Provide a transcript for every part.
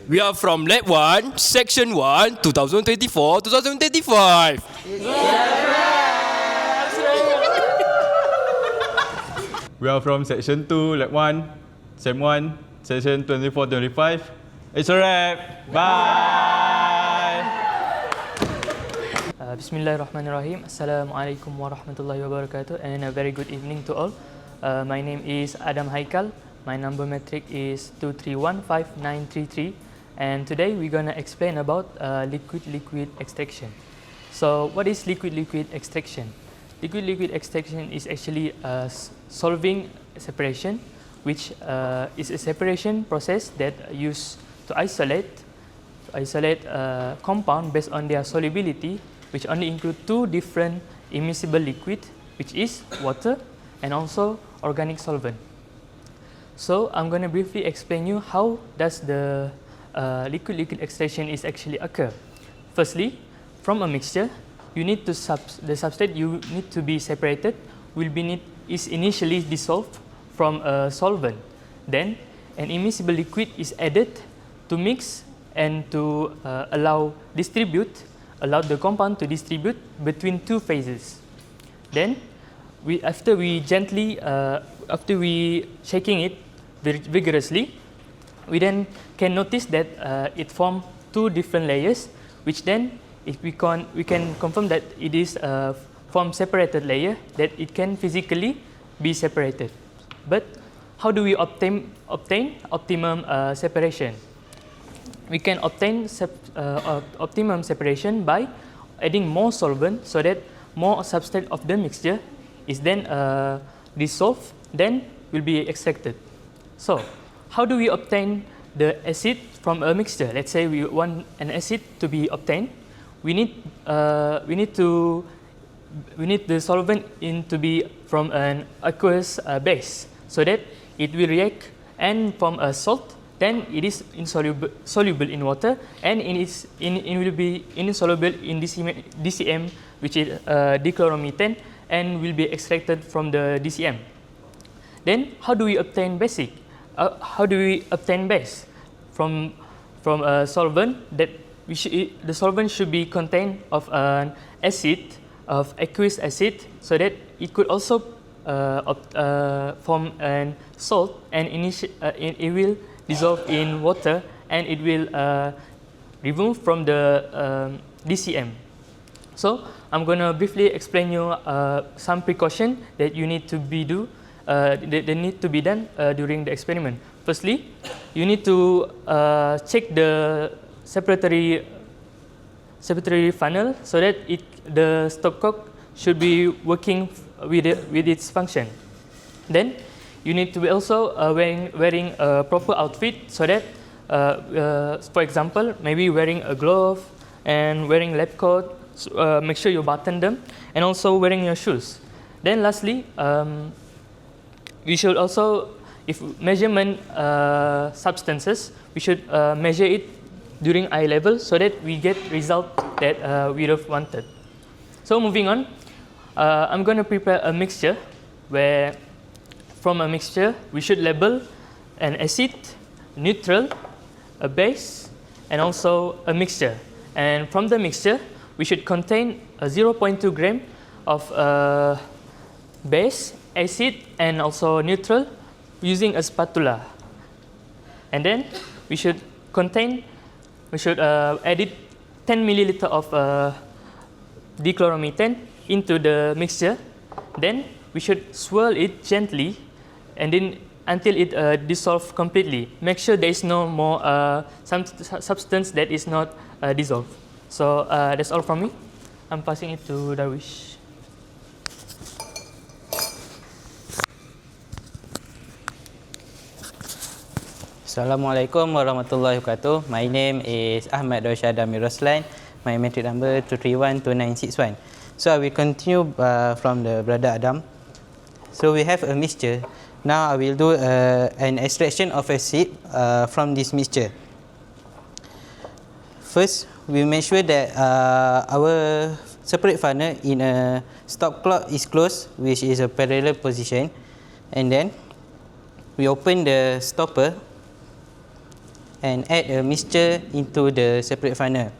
We are from Lab1, Section 1, 2024-2025. We are from Section 2, Lab1, Sem 1, Section 24-25. It's a wrap. Bye. Bismillahirrahmanirrahim. Assalamualaikum warahmatullahi wabarakatuh, and a very good evening to all. My name is Haykal. My number metric is 2315933, and today we're gonna explain about liquid extraction. So, what is liquid extraction? Liquid extraction is actually solving separation, which is a separation process that used to isolate compound based on their solubility, which only include two different immiscible liquid, which is water and also organic solvent. So I'm going to briefly explain you how does the liquid extraction is actually occur. Firstly, from a mixture, you need to the substrate you need to be separated is initially dissolved from a solvent. Then an immiscible liquid is added to mix and to allow the compound to distribute between two phases. Then after we shaking it vigorously, we then can notice that it forms two different layers, which then we can confirm that it is from separated layer, that it can physically be separated. But how do we obtain optimum separation? We can obtain optimum separation by adding more solvent, so that more substrate of the mixture is then dissolved, then will be extracted. So, how do we obtain the acid from a mixture? Let's say we want an acid to be obtained. We need the solvent to be from an aqueous base, so that it will react and form a salt. Then it is soluble in water, and it will be insoluble in DCM, which is dichloromethane, and will be extracted from the DCM. Then how do we obtain basic? How do we obtain base from a solvent? That the solvent should be contained of an acid, of aqueous acid, so that it could also form an salt, and it will dissolve in water, and it will remove from the DCM. So I'm going to briefly explain you some precaution that you need to need to be done during the experiment. Firstly, you need to check the separatory funnel, so that the stopcock should be working with its function. Then you need to be also wearing a proper outfit, so that for example, maybe wearing a glove and wearing lab coat. Make sure you button them, and also wearing your shoes. Then lastly, we should also, if measurement substances, we should measure it during eye level, so that we get result that we have wanted. So moving on, I'm going to prepare a mixture where from a mixture we should label an acid, neutral, a base, and also a mixture. And from the mixture, we should contain a 0.2 gram of base, acid, and also neutral using a spatula. And then we should add 10 milliliter of dichloromethane into the mixture. Then we should swirl it gently, and then until it dissolves completely. Make sure there is no more substance that is not dissolved. So that's all from me. I'm passing it to Darwish. Assalamualaikum warahmatullahi wabarakatuh. My name is Ahmad Roslan. My metric number 2312961. So I will continue from the brother Adam. So we have a mixture. Now I will do an extraction of acid from this mixture. First, we make sure that our separate funnel in a stop clock is closed, which is a parallel position, and then we open the stopper and add a mixture into the separate funnel.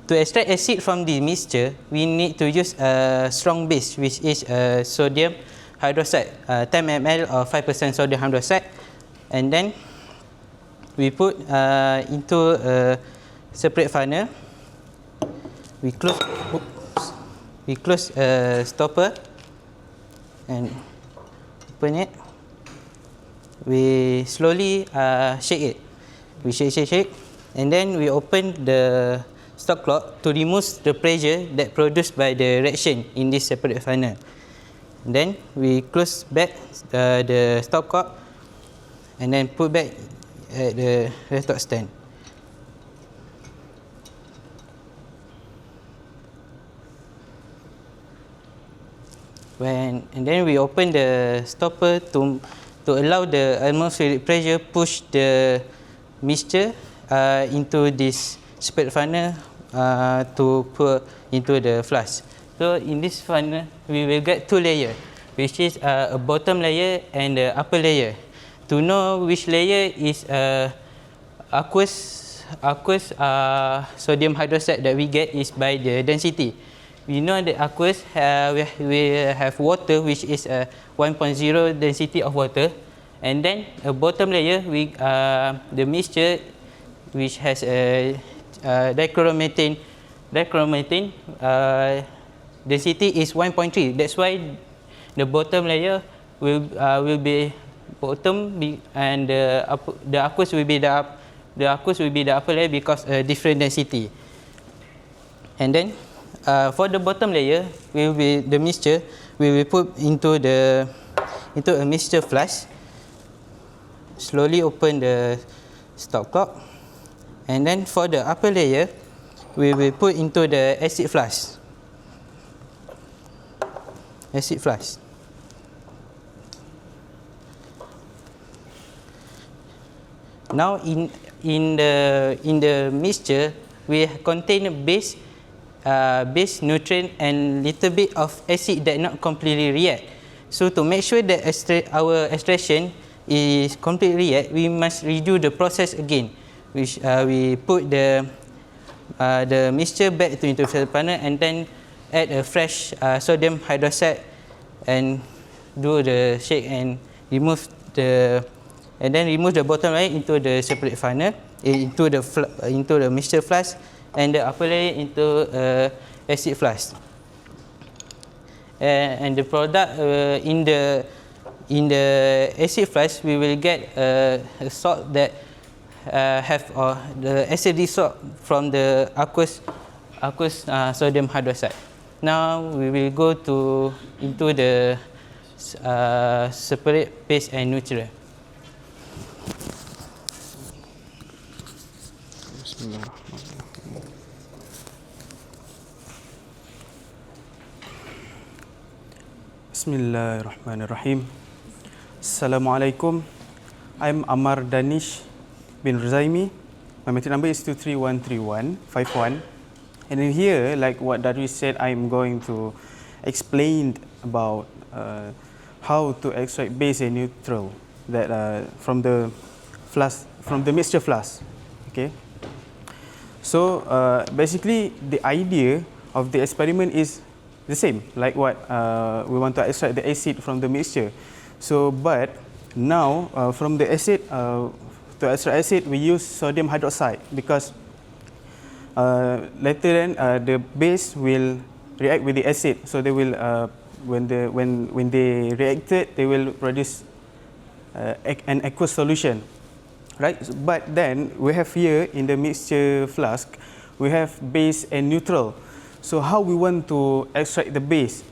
To extract acid from the mixture, we need to use a strong base, which is sodium hydroxide, 10 ml or 5% sodium hydroxide, and then we put into a separate funnel. We close a stopper and open it. We slowly shake it. We shake, and then we open the stop clock to remove the pressure that produced by the reaction in this separate funnel. And then we close back the stop cock and then put back at the red dot stand. And then we open the stopper to allow the atmospheric pressure push the mixture into this separate funnel to put into the flask. So in this funnel, we will get two layers, which is a bottom layer and the upper layer. To know which layer is aqueous sodium hydroxide that we get is by the density. We know that aqueous we have water, which is a 1.0 density of water, and then a bottom layer the mixture which has a dichloromethane density is 1.3. That's why the bottom layer will be bottom, and the aqueous will be the upper layer because different density. And then for the bottom layer, the mixture we will put into a mixture flask. Slowly open the stop cock, and then for the upper layer, we will put into the acid flask. Now in the mixture, we contain a base, nutrient, and little bit of acid that not completely react. So to make sure that our extraction is completely react, we must redo the process again, which we put the mixture back into the panel and then add a fresh sodium hydroxide and do the shake and remove the bottom layer into the separate funnel, into the mixture flask, and the upper layer into acid flask. And the product in the acid flask, we will get a salt that have the acidic salt from the aqueous sodium hydroxide. Now we will go into the separate paste and nutrient. Bismillahirrahmanirrahim. Assalamualaikum. I'm Ammar Danish bin Ruzaimi. My metric number is 2313151. And in here, like what Darwish said, I'm going to explain about how to extract base and neutral that from the mixture flask. Okay. So basically, the idea of the experiment is the same, like what we want to extract the acid from the mixture. So, but now from the acid, to extract acid, we use sodium hydroxide because later then the base will react with the acid. So they will, when they reacted, they will produce an aqueous solution, right? But then we have here in the mixture flask, we have base and neutral. So how we want to extract the base?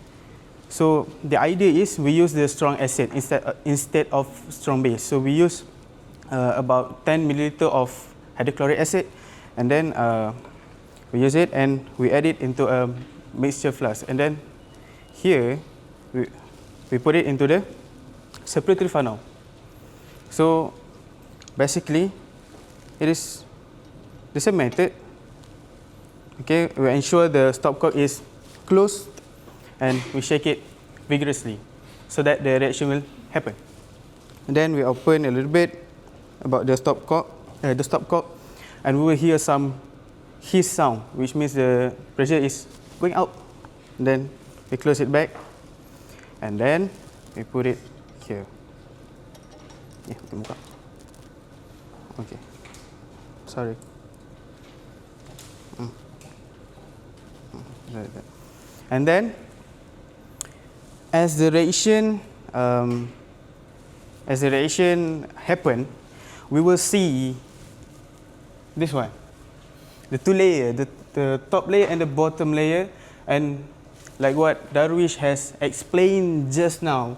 So the idea is we use the strong acid instead of strong base. So we use about 10 milliliter of hydrochloric acid, and then we use it and we add it into a mixture flask. And then here we put it into the separatory funnel. So basically it is the same method. Okay, we ensure the stopcock is closed and we shake it vigorously so that the reaction will happen. And then we open a little bit about the stopcock the stopcock, and we will hear some hiss sound, which means the pressure is going out. Then we close it back, and then we put it here. Okay. Sorry. Like that. And then, as the reaction happen, we will see this one, the two layer, the top layer and the bottom layer, and like what Darwish has explained just now,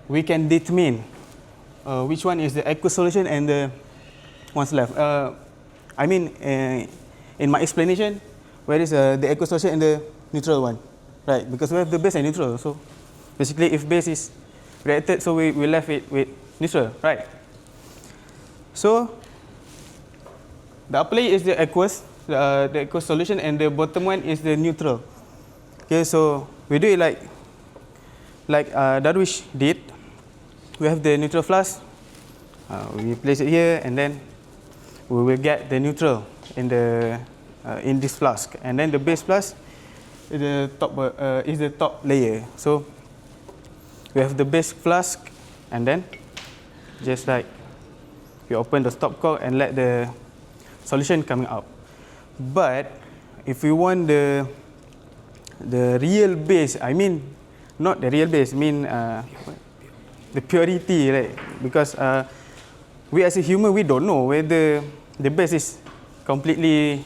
we can determine which one is the aqueous solution and the one's left. In my explanation, where is the aqueous solution and the neutral one, right? Because we have the base and neutral. So basically, if base is reacted, so we left it with neutral, right? So the upper layer is the aqueous solution, and the bottom one is the neutral. Okay, so we do it like Darwish did. We have the neutral flask. We place it here, and then we will get the neutral in this flask, and then the base flask is the top layer. So we have the base flask, and then just like we open the stopcock and let the solution coming out. But if we want the real base, not the real base, the purity, right? Because we as a human, we don't know whether the base is completely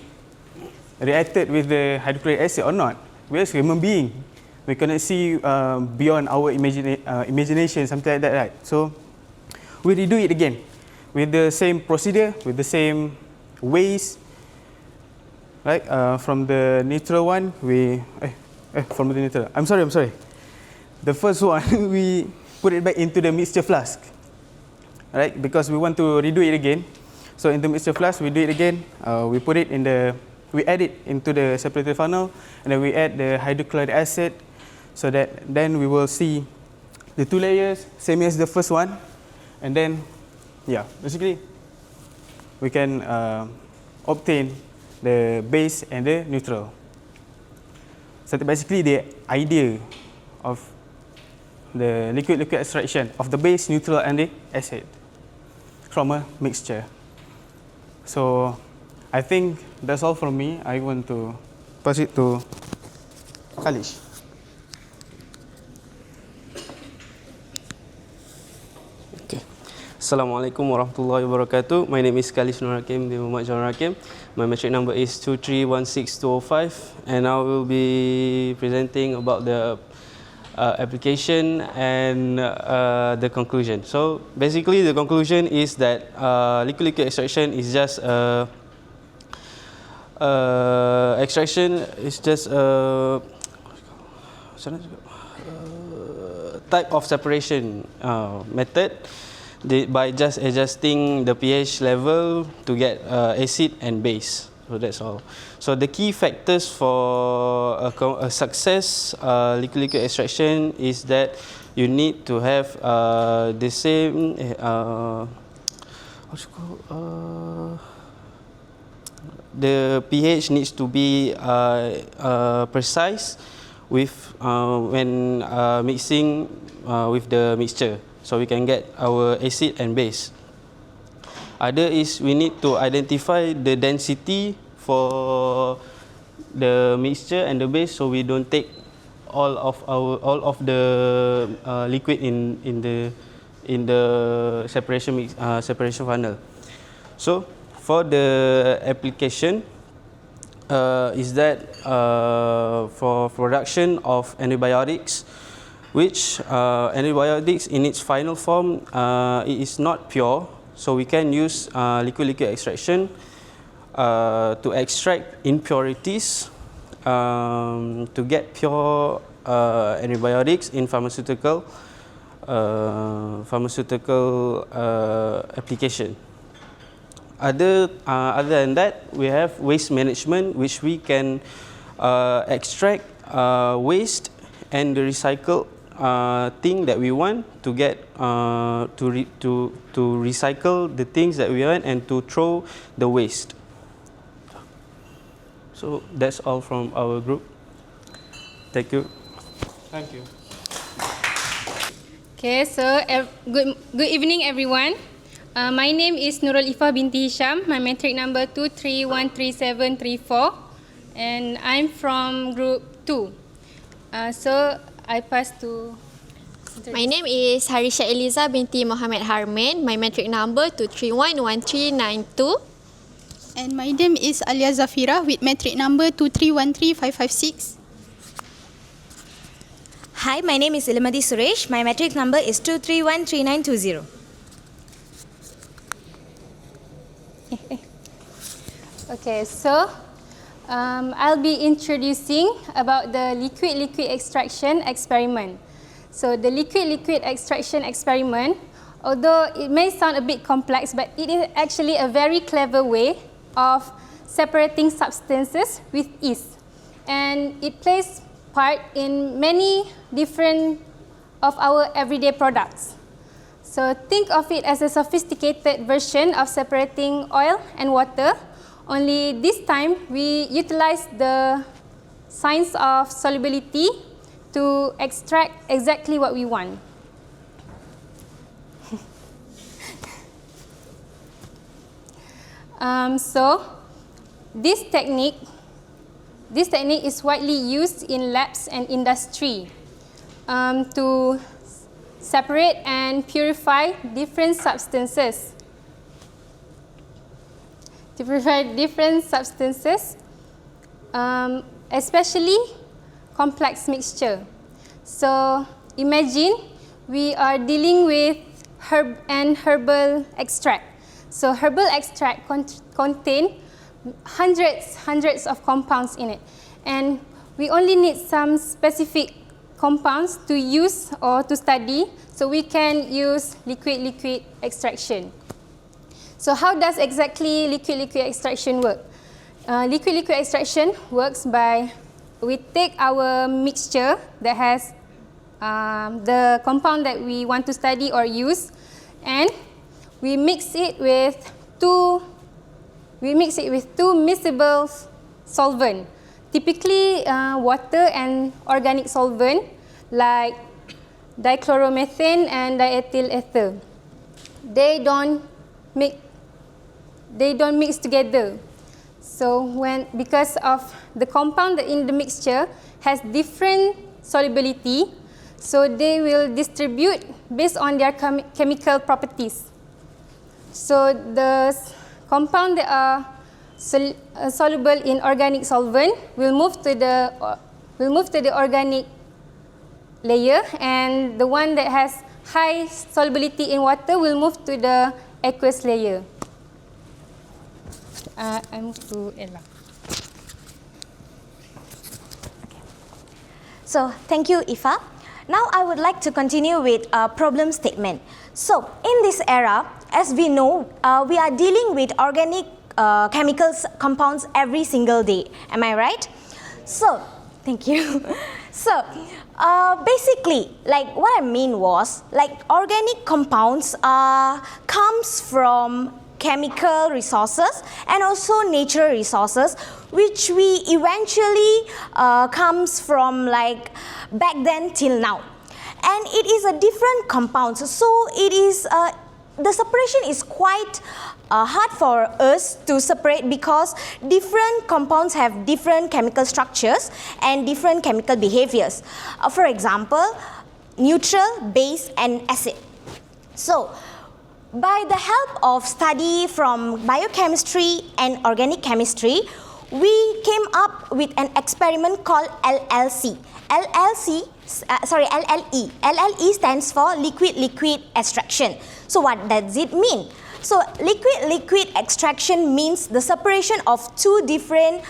reacted with the hydrochloric acid or not. We as human being, we cannot see beyond our imagination, something like that, right? So we redo it again with the same procedure, with the same ways, right? From the neutral one, I'm sorry. The first one, we put it back into the mixture flask, right? Because we want to redo it again. So in the mixture flask, we do it again. We add it into the separator funnel, and then we add the hydrochloric acid, so that then we will see the two layers, same as the first one, and then, basically, we can obtain the base and the neutral. So basically, the idea of the liquid extraction of the base, neutral, and the acid from a mixture. So I think that's all from me. I want to pass it to Khalish. Okay. Assalamualaikum warahmatullahi wabarakatuh. My name is Khalish Hakim bin Mohammad Hakim. My metric number is 2316205, and I will be presenting about the application and the conclusion. So basically, the conclusion is that liquid extraction is just type of separation method by just adjusting the pH level to get acid and base. So that's all. So the key factors for a success liquid extraction is that you need to have the same the pH needs to be precise with when mixing with the mixture, so we can get our acid and base. Other is we need to identify the density for the mixture and the base, so we don't take all of the liquid in the separation funnel. So for the application is that for production of antibiotics, which antibiotics in its final form it is not pure, so we can use liquid extraction to extract impurities to get pure antibiotics in pharmaceutical application. Other than that, we have waste management, which we can extract waste and recycle thing that we want to get to recycle the things that we want and to throw the waste. So that's all from our group. Thank you. Thank you. Okay, so good evening, everyone. My name is Nurul Iffah binti Hisham. My metric number 2313734, and I'm from group 2. So I pass to. My name is Harisha Eliza binti Mohammad Harman. My metric number 2311392. And my name is Alia Zafirah with metric number 2313556. Hi, my name is Elamathy Suresh. My metric number is 2313920. Okay, so I'll be introducing about the liquid-liquid extraction experiment. So the liquid-liquid extraction experiment, although it may sound a bit complex, but it is actually a very clever way of separating substances with ease. And it plays part in many different of our everyday products. So think of it as a sophisticated version of separating oil and water, only this time we utilize the science of solubility to extract exactly what we want. So this technique is widely used in labs and industry to separate and purify different substances. Especially complex mixture. So imagine we are dealing with herbal extract. So herbal extract contain hundreds of compounds in it, and we only need some specific compounds to use or to study, so we can use liquid-liquid extraction. So how does exactly liquid-liquid extraction work? Liquid-liquid extraction works by we take our mixture that has the compound that we want to study or use, and we mix it with two miscible solvent, typically water and organic solvent like dichloromethane and diethyl ether. They don't mix together. So because of the compound in the mixture has different solubility, so they will distribute based on their chemical properties. So the compound that are soluble in organic solvent will move to the organic layer, and the one that has high solubility in water will move to the aqueous layer. I'm to Ella. So thank you, Iffah. Now I would like to continue with a problem statement. So in this era, as we know, we are dealing with organic chemicals compounds every single day. Am I right? So, thank you. So, basically, like what I mean was, like organic compounds comes from chemical resources and also natural resources, which we eventually comes from like back then till now. And it is a different compounds, so it is the separation is quite hard for us to separate because different compounds have different chemical structures and different chemical behaviors. For example, neutral, base and acid. So, by the help of study from biochemistry and organic chemistry, we came up with an experiment called LLE. LLE stands for liquid-liquid extraction. So what does it mean? So liquid-liquid extraction means the separation of two different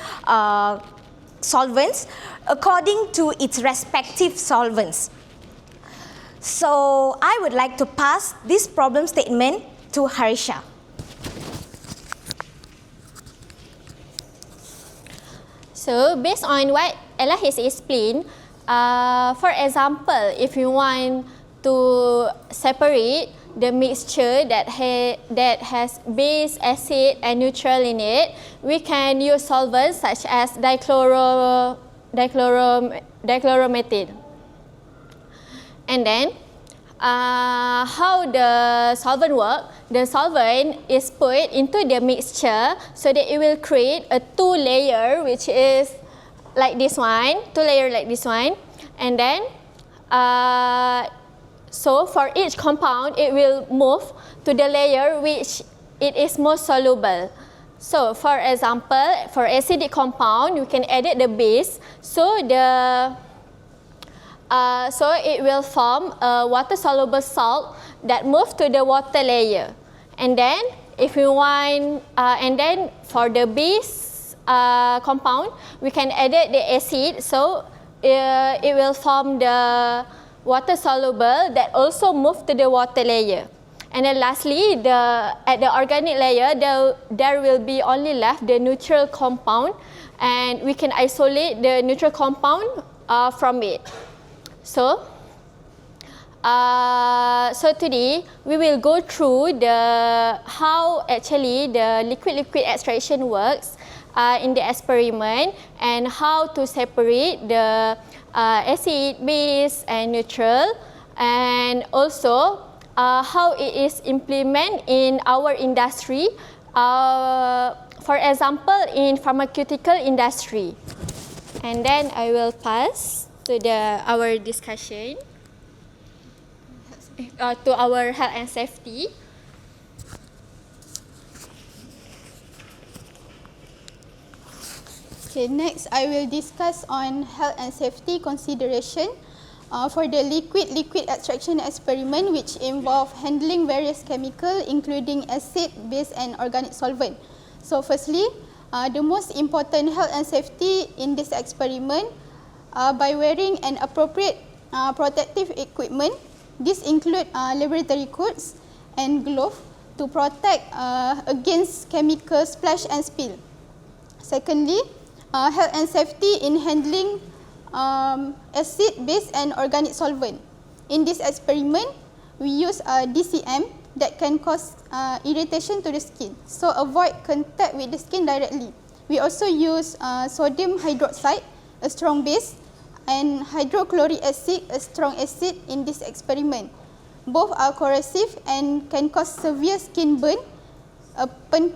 solvents according to its respective solvents. So I would like to pass this problem statement to Harisha. So based on what Ella has explained, For example, if you want to separate the mixture that has base, acid and neutral in it, we can use solvents such as dichloromethane. And then how the solvent works? The solvent is put into the mixture so that it will create a two layer, which is like this one, and then so for each compound it will move to the layer which it is most soluble. So for example, for acidic compound we can edit the base, so it will form a water soluble salt that move to the water layer. And then if we want and then for the base compound we can edit the acid, so it will form the water soluble that also move to the water layer. And then lastly, at the organic layer there will be only left the neutral compound, and we can isolate the neutral compound from it. So today we will go through how actually the liquid extraction works in the experiment, and how to separate the acid, base and neutral, and also how it is implemented in our industry, for example in pharmaceutical industry. And then I will pass to our discussion, to our health and safety. Okay, next I will discuss on health and safety consideration for the liquid extraction experiment, which involve handling various chemicals including acid, base and organic solvent. So firstly, the most important health and safety in this experiment by wearing an appropriate protective equipment. This include laboratory coats and gloves to protect against chemical splash and spill. Secondly, health and safety in handling acid, base and organic solvent. In this experiment, we use DCM that can cause irritation to the skin, so avoid contact with the skin directly. We also use sodium hydroxide, a strong base, and hydrochloric acid, a strong acid, in this experiment. Both are corrosive and can cause severe skin burn upon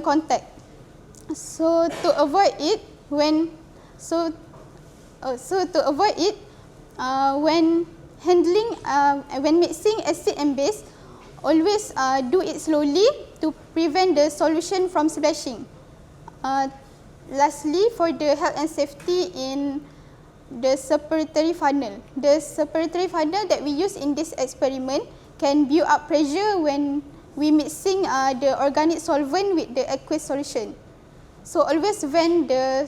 contact. So to avoid it, when handling, when mixing acid and base, always do it slowly to prevent the solution from splashing. Lastly, for the health and safety in the separatory funnel. The separatory funnel that we use in this experiment can build up pressure when we mixing the organic solvent with the aqueous solution. So always vent the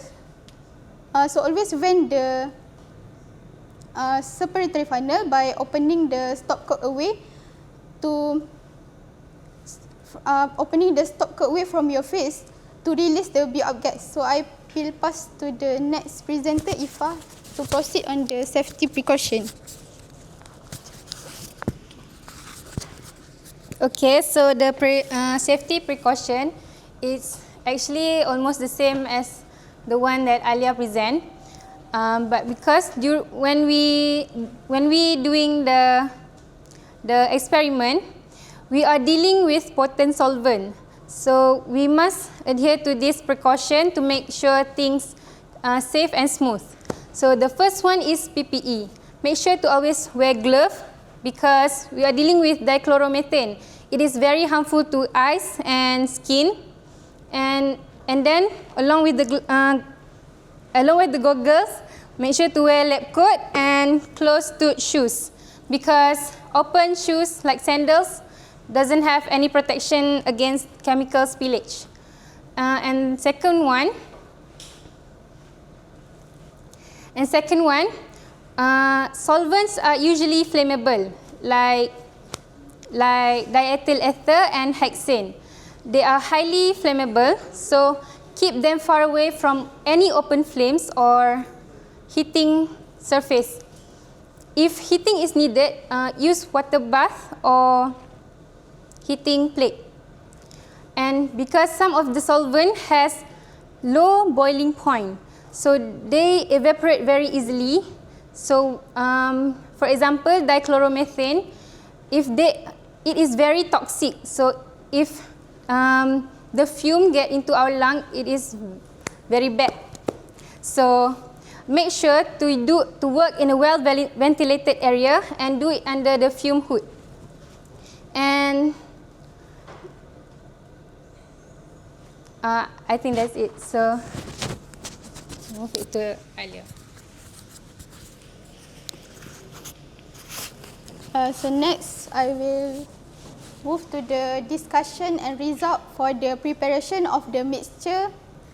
separatory funnel by opening the stopcock away from your face to release the build-up gas. So I will pass to the next presenter, Iffah, to proceed on the safety precaution. Okay, so the safety precaution is actually almost the same as the one that Alia present, but because when we doing the experiment, we are dealing with potent solvent, so we must adhere to this precaution to make sure things are safe and smooth. So the first one is PPE. Make sure to always wear gloves, because we are dealing with dichloromethane. It is very harmful to eyes and skin, and then along with the goggles, make sure to wear lab coat and closed-toed shoes, because open shoes like sandals doesn't have any protection against chemical spillage. And second one, solvents are usually flammable, like diethyl ether and hexane. They are highly flammable, so keep them far away from any open flames or heating surface. If heating is needed, use water bath or heating plate. And because some of the solvent has low boiling point, so they evaporate very easily. So, for example, dichloromethane, it is very toxic. So, if the fume get into our lung, it is very bad. So, make sure to work in a well ventilated area and do it under the fume hood. And I think that's it. So, move it to Alia. So next, I will move to the discussion and result for the preparation of the mixture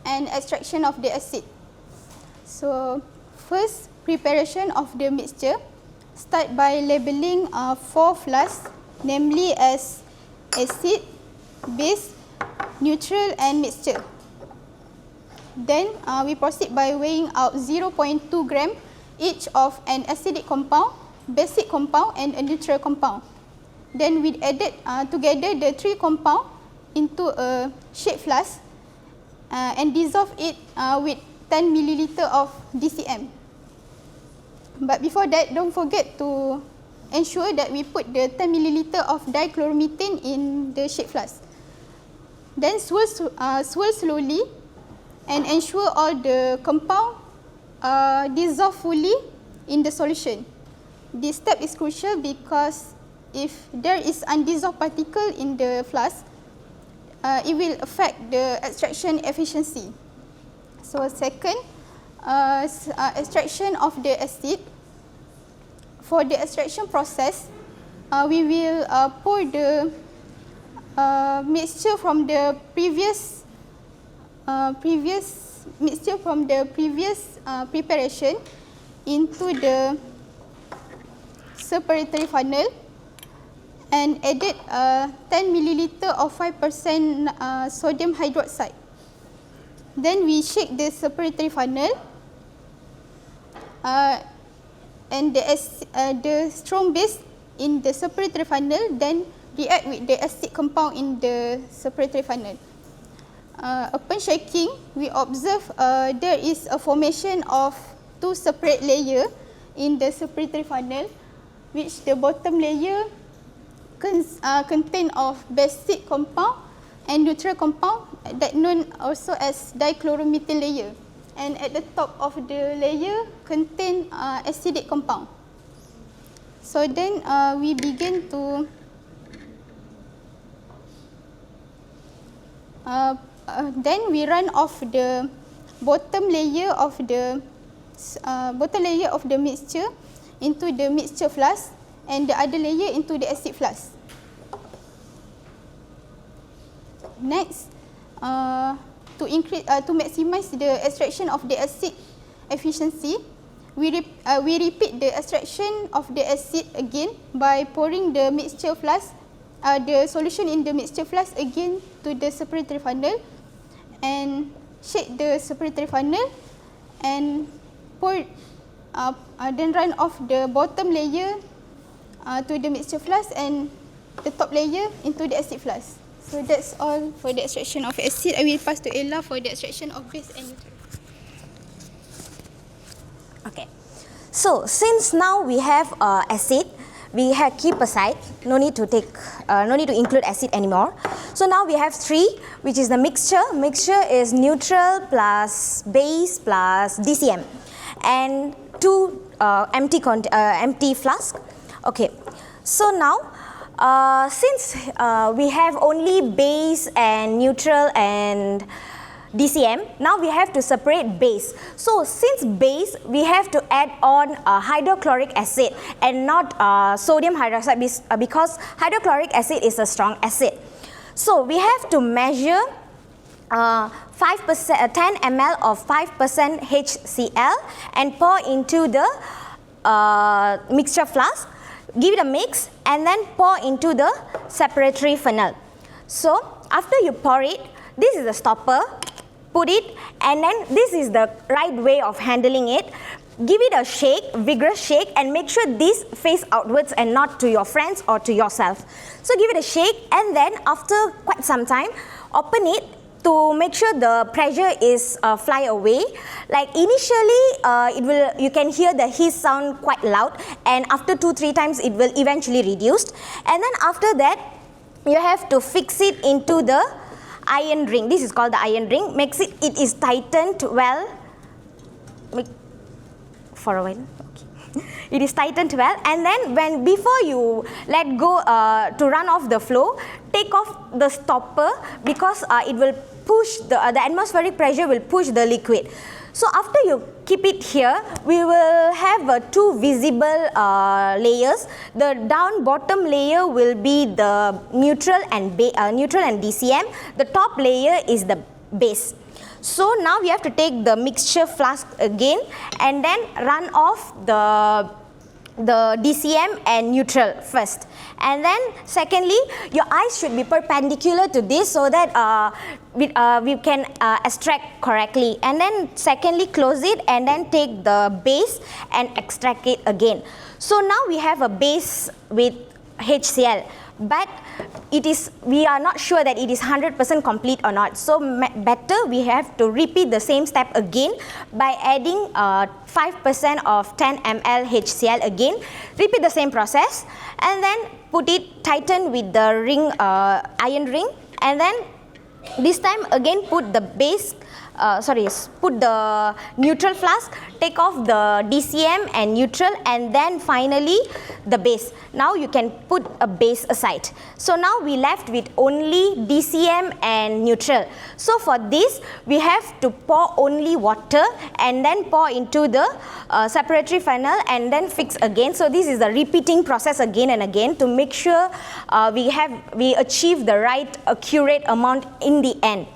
and extraction of the acid. So first, preparation of the mixture. Start by labeling 4 flasks, namely as acid, base, neutral and mixture. Then we proceed by weighing out 0.2 gram each of an acidic compound, basic compound and a neutral compound. Then we added together the 3 compound into a shaped flask and dissolve it with 10 milliliter of DCM. But before that, don't forget to ensure that we put the 10 milliliter of dichloromethane in the shaped flask. Then swirl slowly and ensure all the compound dissolve fully in the solution. This step is crucial because if there is undissolved particle in the flask, it will affect the extraction efficiency. So second, extraction of the acid. For the extraction process, we will pour the mixture from the previous preparation into the separatory funnel and added 10 milliliter of 5% sodium hydroxide. Then we shake the separatory funnel and the strong base in the separatory funnel then react with the acid compound in the separatory funnel. Upon shaking, we observe there is a formation of 2 separate layers in the separatory funnel, which the bottom layer contain of basic compound and neutral compound that known also as dichloromethane layer. And at the top of the layer contain acidic compound. So then we begin to then we run off the bottom layer of the mixture into the mixture flask and the other layer into the acid flask. Next, to maximize the extraction of the acid efficiency, we repeat the extraction of the acid again by pouring the mixture flask, the solution in the mixture flask again to the separatory funnel and shake the separatory funnel and pour, then run off the bottom layer to the mixture flask and the top layer into the acid flask. So that's all for the extraction of acid. I will pass to Ella for the extraction of base and neutral. Okay. So since now we have acid, we have keep aside. No need to include acid anymore. So now we have 3, which is the mixture. Mixture is neutral plus base plus DCM, and 2 empty flask. Okay. So now, since we have only base and neutral and DCM, now we have to separate base. So since base, we have to add on hydrochloric acid and not sodium hydroxide because hydrochloric acid is a strong acid. So we have to measure 10 ml of 5% HCl and pour into the mixture flask. Give it a mix and then pour into the separatory funnel. So after you pour it, this is the stopper. put it, and then this is the right way of handling it. Give it a shake, vigorous shake, and make sure this face outwards and not to your friends or to yourself. So give it a shake, and then after quite some time, open it to make sure the pressure is fly away. Like initially, you can hear the hiss sound quite loud, and after 2-3 times, it will eventually reduce. And then after that, you have to fix it into the iron ring. This is called the iron ring. Makes it is tightened well. For a while. Okay. It is tightened well, and then before you let go to run off the flow, take off the stopper because it will push the atmospheric pressure will push the liquid. So after you keep it here, we will have 2 visible layers. The bottom layer will be the neutral and DCM. The top layer is the base. So now we have to take the mixture flask again and then run off the DCM and neutral first. And then secondly, your eyes should be perpendicular to this so that we can extract correctly. And then secondly, close it and then take the base and extract it again. So now we have a base with HCl. But we are not sure that it is 100% complete or not. So better we have to repeat the same step again by adding 5% of 10 ml HCl again. Repeat the same process and then put it tighten with the ring, iron ring, and then this time again put the put the neutral flask, take off the DCM and neutral, and then finally the base. Now you can put a base aside. So now we left with only DCM and neutral. So for this, we have to pour only water and then pour into the separatory funnel and then fix again. So this is a repeating process again and again to make sure we achieve the right accurate amount in the end.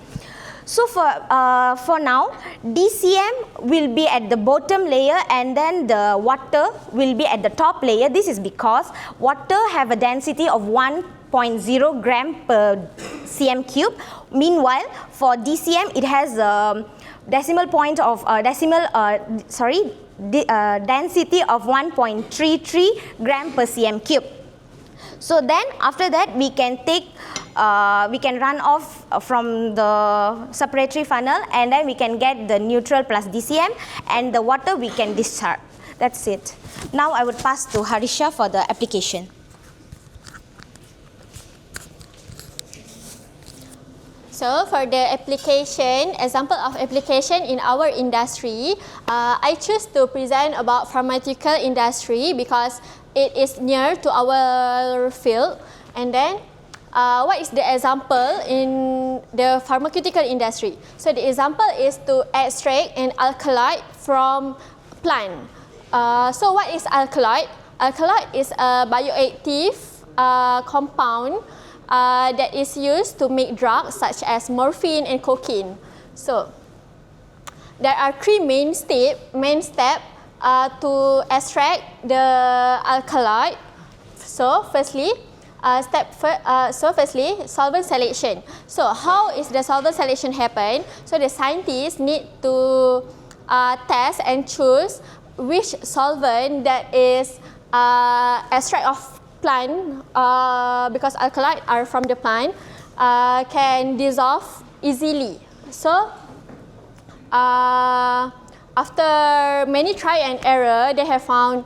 So for now, DCM will be at the bottom layer and then the water will be at the top layer. This is because water have a density of 1.0 gram per cm cube. Meanwhile, for DCM, it has a density of 1.33 gram per cm cube. So then after that we can run off from the separatory funnel and then we can get the neutral plus DCM and the water we can discharge. That's it. Now I would pass to Harisha for the application. So for the application, example of application in our industry, I choose to present about pharmaceutical industry because it is near to our field. And then what is the example in the pharmaceutical industry? So the example is to extract an alkaloid from plant. So what is alkaloid? Alkaloid is a bioactive compound that is used to make drugs such as morphine and cocaine. So there are 3 main steps to extract the alkaloid. So firstly, solvent selection. So how is the solvent selection happen? So the scientists need to test and choose which solvent that is extract of plant, because alkaloid are from the plant, can dissolve easily. So after many try and error, they have found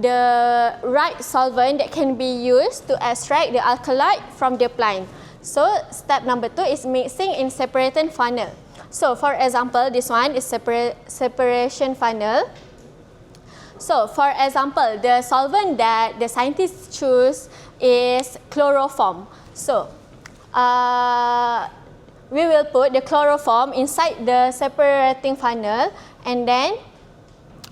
the right solvent that can be used to extract the alkaloid from the plant. So step number 2 is mixing in separating funnel. So for example, this one is separation funnel. So for example, the solvent that the scientists choose is chloroform. So we will put the chloroform inside the separating funnel and then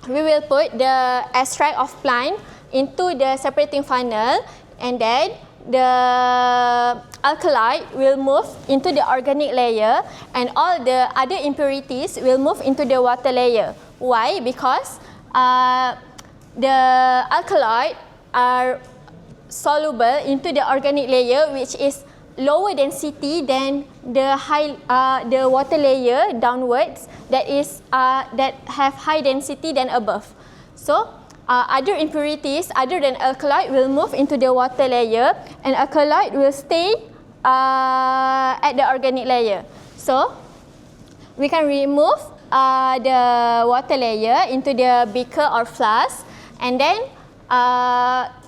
we will put the extract of plant into the separating funnel and then the alkaloid will move into the organic layer and all the other impurities will move into the water layer. Why? Because the alkaloid are soluble into the organic layer which is lower density than the water layer downwards that have high density than above. So other impurities other than alkaloid will move into the water layer, and alkaloid will stay at the organic layer. So we can remove the water layer into the beaker or flask, and then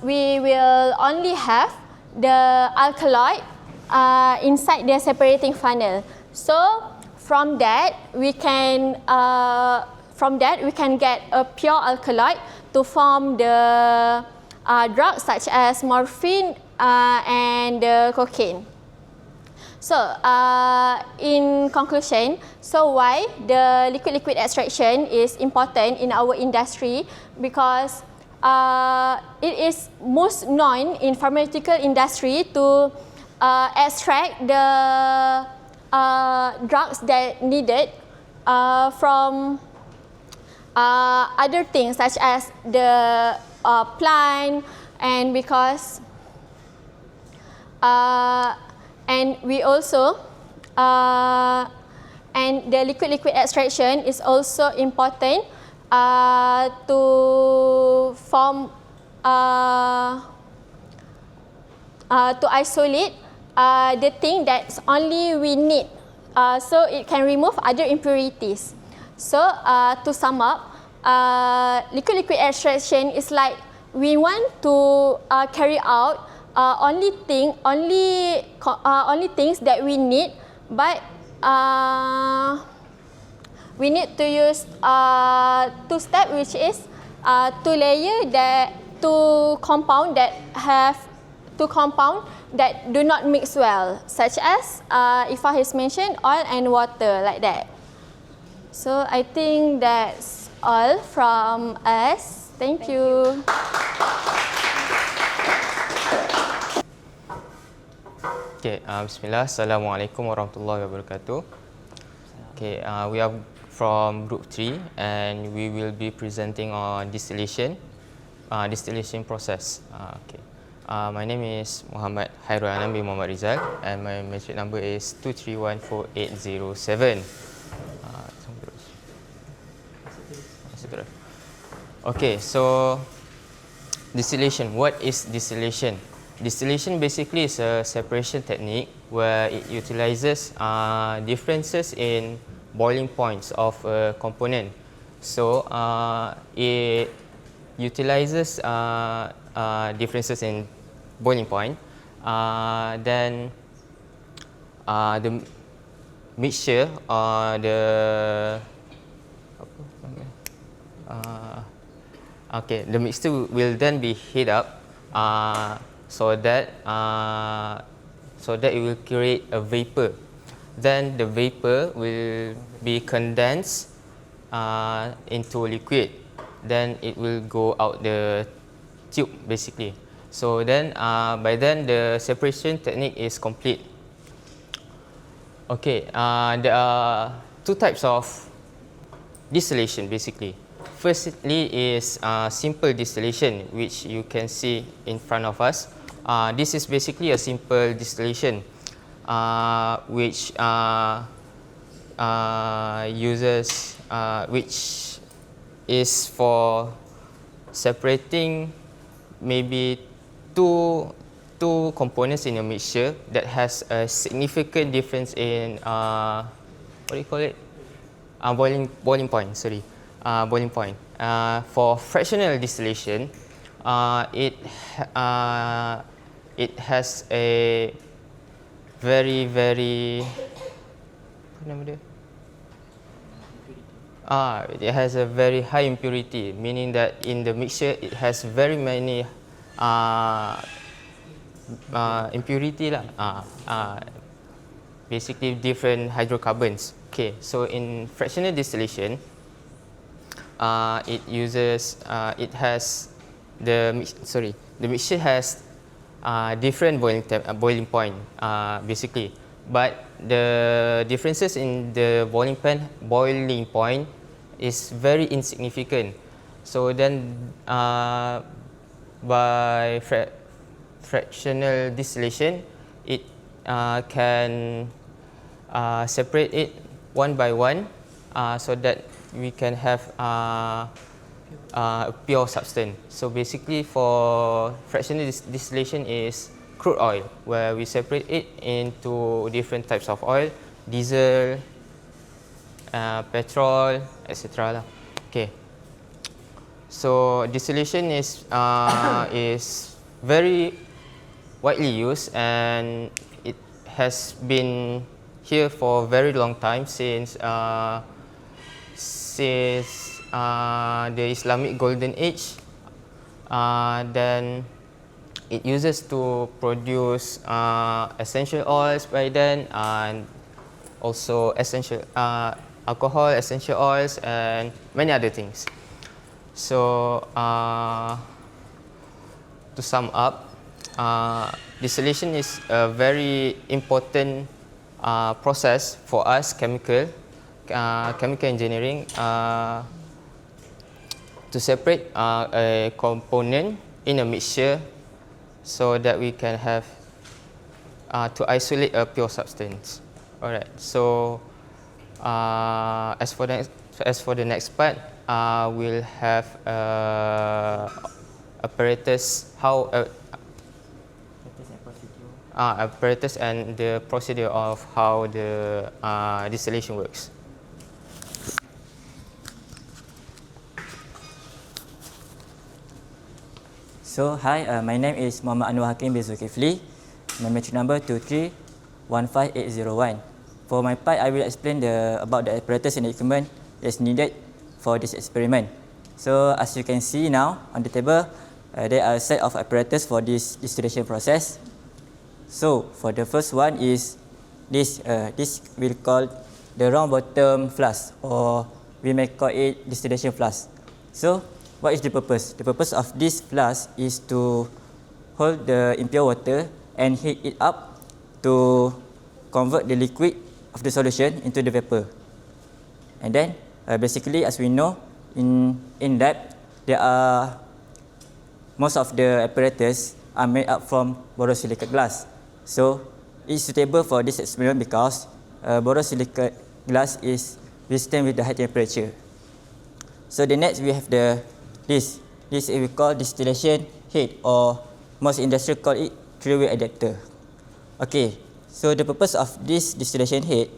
we will only have the alkaloid inside the separating funnel. So from that we can get a pure alkaloid to form the drugs such as morphine and cocaine. So in conclusion, so why the liquid extraction is important in our industry? Because it is most known in pharmaceutical industry to extract the drugs that needed from other things such as the plant, and because and we also and the liquid extraction is also important to form to isolate the thing that's only we need, so it can remove other impurities. So to sum up, liquid extraction is like we want to carry out only things that we need, but we need to use two steps, which is two compound that do not mix well, such as Iffah has mentioned, oil and water, like that. So I think that's all from us. Thank you. Okay, Bismillah. Assalamualaikum warahmatullahi wabarakatuh. Okay, we are from Group 3 and we will be presenting on distillation process. My name is Mohammad Khairulanam bin Mohammad Rizal and my metric number is 2314807. Okay, so distillation. What is distillation? Distillation basically is a separation technique where it utilizes differences in boiling points of a component. So it utilizes differences in boiling point. Then the mixture the mixture will then be heat up so that it will create a vapor. Then the vapor will be condensed into liquid. Then it will go out the tube basically. So then by then the separation technique is complete. Okay, there are two types of distillation basically. Firstly is simple distillation, which you can see in front of us. This is basically a simple distillation which is for separating maybe two components in a mixture that has a significant difference in boiling point. Boiling point. For fractional distillation, it has a very it has a very high impurity, meaning that in the mixture it has very many impurity basically different hydrocarbons. Okay, so in fractional distillation, the mixture has different boiling point basically, but the differences in the boiling point is very insignificant. So then by fractional distillation, it can separate it one by one so that we can have a pure substance. So basically for fractional distillation is crude oil, where we separate it into different types of oil, diesel, petrol, etc. Okay. So distillation is very widely used, and it has been here for a very long time since the Islamic Golden Age. Then it uses to produce essential oils by then, and also essential alcohol, essential oils, and many other things. So to sum up, distillation is a very important process for us, chemical engineering, to separate a component in a mixture so that we can have to isolate a pure substance. Alright, so as for the next part, we'll have apparatus, apparatus and the procedure of how the distillation works. So, hi, my name is Mohammad Anuar Hakim bin Zulkifli. My metric number 2315801. For my part, I will explain about the apparatus and equipment that's needed for this experiment. So, as you can see now on the table, there are a set of apparatus for this distillation process. So, for the first one is this we'll call the round bottom flask, or we may call it distillation flask. So, what is the purpose? The purpose of this flask is to hold the impure water and heat it up to convert the liquid of the solution into the vapor. And then, basically, as we know, in lab, there are most of the apparatus are made up from borosilicate glass. So, it's suitable for this experiment because borosilicate glass is resistant with the high temperature. So, the next we have this we call distillation head, or most industry call it three-way adapter. Okay, so the purpose of this distillation head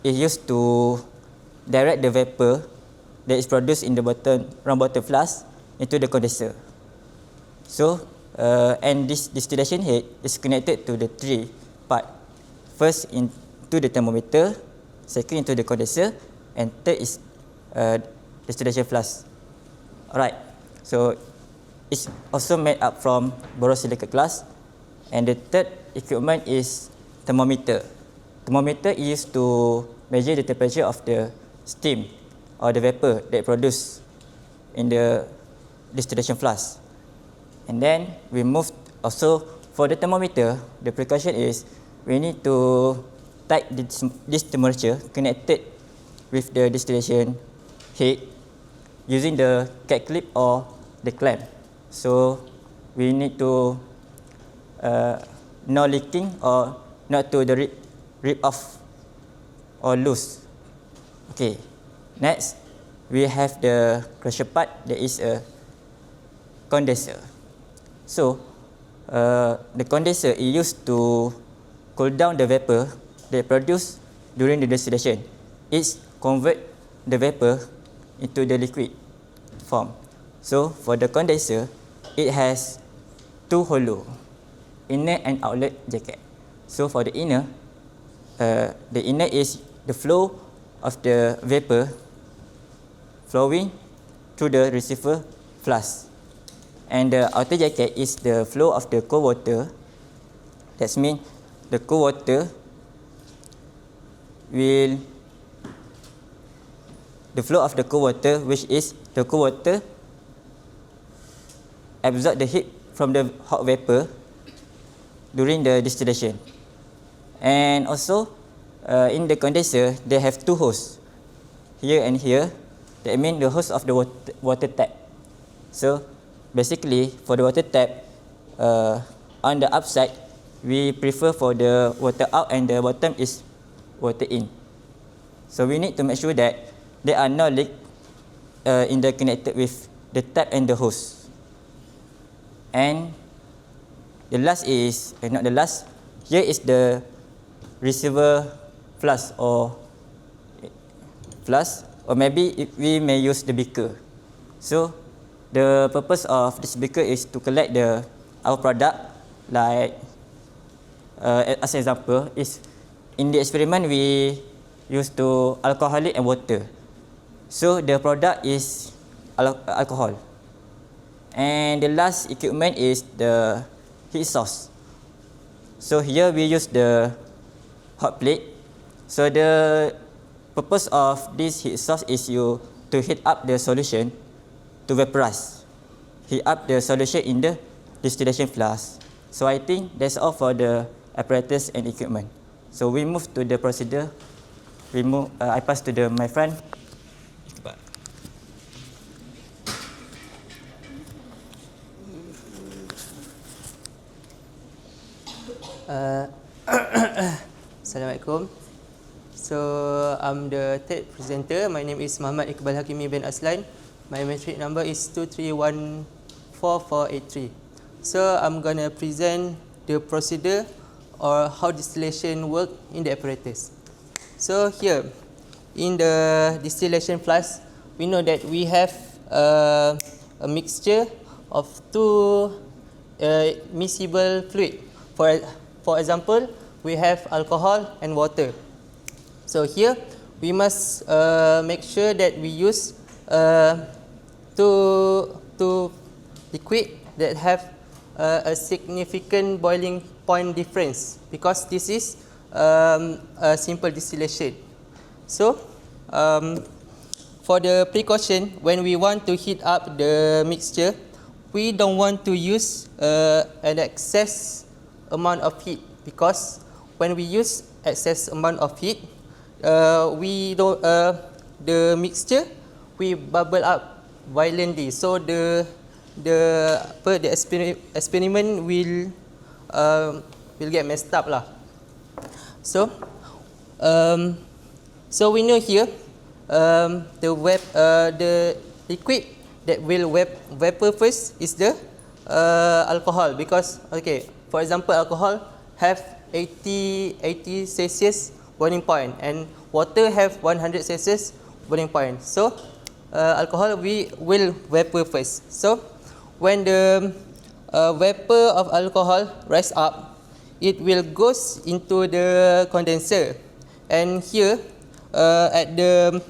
is used to direct the vapor that is produced in the round bottom flask into the condenser. So, and this distillation head is connected to the three parts. First into the thermometer, second into the condenser, and third is distillation flask. Alright, so it's also made up from borosilicate glass, and the third equipment is thermometer. Thermometer is used to measure the temperature of the steam or the vapor that produced in the distillation flask. And then we move also for the thermometer. The precaution is we need to tie this thermometer connected with the distillation head using the cat clip or the clamp. So we need to no leaking or not to the rip off or loose. Okay. Next, we have the crucial part, that is a condenser. So the condenser is used to cool down the vapor that produced during the distillation. It converts the vapor into the liquid form. So for the condenser, it has two hollow, inner and outlet jacket. So for the inner is the flow of the vapor flowing through the receiver flask, and the outer jacket is the flow of the cold water. That means the cold water will the flow of the cold water, which is the cold water absorb the heat from the hot vapor during the distillation. And also in the condenser, they have two holes, here and here. That means the hose of the water tap. So basically, for the water tap, on the upside we prefer for the water out and the bottom is water in. So we need to make sure that there are no leak interconnected with the tap and the hose. And the last is, not the last, here is the receiver flask or maybe we may use the beaker. So the purpose of this beaker is to collect our product, like as an example is in the experiment we used to alcoholic and water. So the product is alcohol. And the last equipment is the heat source. So here we use the hot plate. So the purpose of this heat source is to heat up the solution to vaporize. Heat up the solution in the distillation flask. So I think that's all for the apparatus and equipment. So we move to the procedure. I pass to my friend Iqbal. Assalamualaikum. So I'm the third presenter. My name is Mohammad Iqbal Hakimi bin Aslan. My metric number is 2314483. So I'm gonna present the procedure or how distillation work in the apparatus. So here in the distillation flask, we know that we have a mixture of two miscible fluid. For example, we have alcohol and water. So here we must make sure that we use two liquid that have a significant boiling point difference, because this is a simple distillation. So for the precaution, when we want to heat up the mixture, we don't want to use an excess amount of heat, because when we use excess amount of heat, the mixture we bubble up violently. So the experiment will get messed up lah. So we know here the liquid that will vapor first is the alcohol, because for example, alcohol have 80 Celsius boiling point and water have 100 Celsius boiling point. So alcohol will vapor first. So when the vapor of alcohol rise up, it will goes into the condenser, and here at the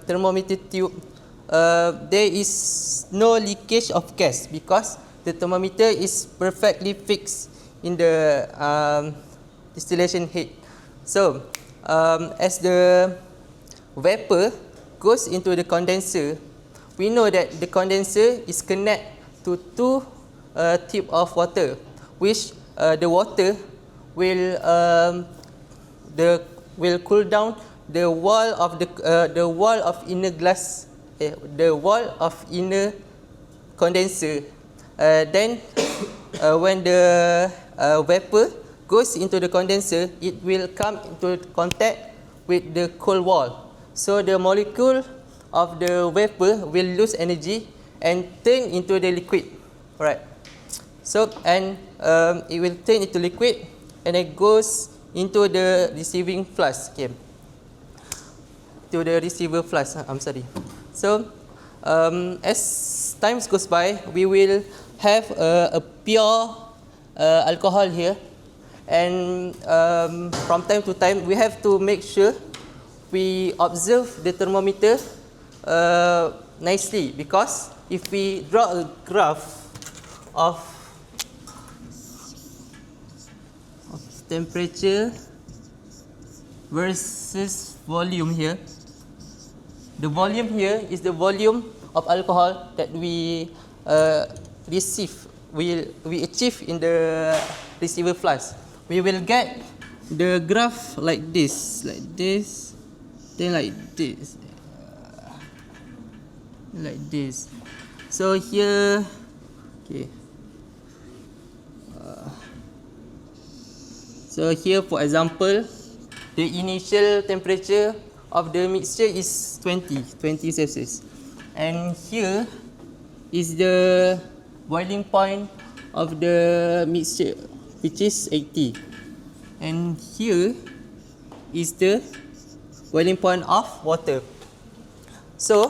thermometer tube there is no leakage of gas, because the thermometer is perfectly fixed in the distillation head. So as the vapor goes into the condenser, we know that the condenser is connected to two tube of water, which the water will cool down the wall of the wall of inner glass, the wall of inner condenser. Then when the vapor goes into the condenser, it will come into contact with the cold wall. So the molecule of the vapor will lose energy and turn into the liquid. Right. So and it will turn into liquid and it goes into the receiving flask. Okay. To the receiver flask. I'm sorry. So as time goes by, we will have a pure alcohol here, and from time to time we have to make sure we observe the thermometer nicely, because if we draw a graph of temperature versus volume here, the volume here is the volume of alcohol that we achieve in the receiver flask. We will get the graph like this, then like this. So here, okay. So here, for example, the initial temperature of the mixture is 20 Celsius. And here is the boiling point of the mixture, which is 80. And here is the boiling point of water. So,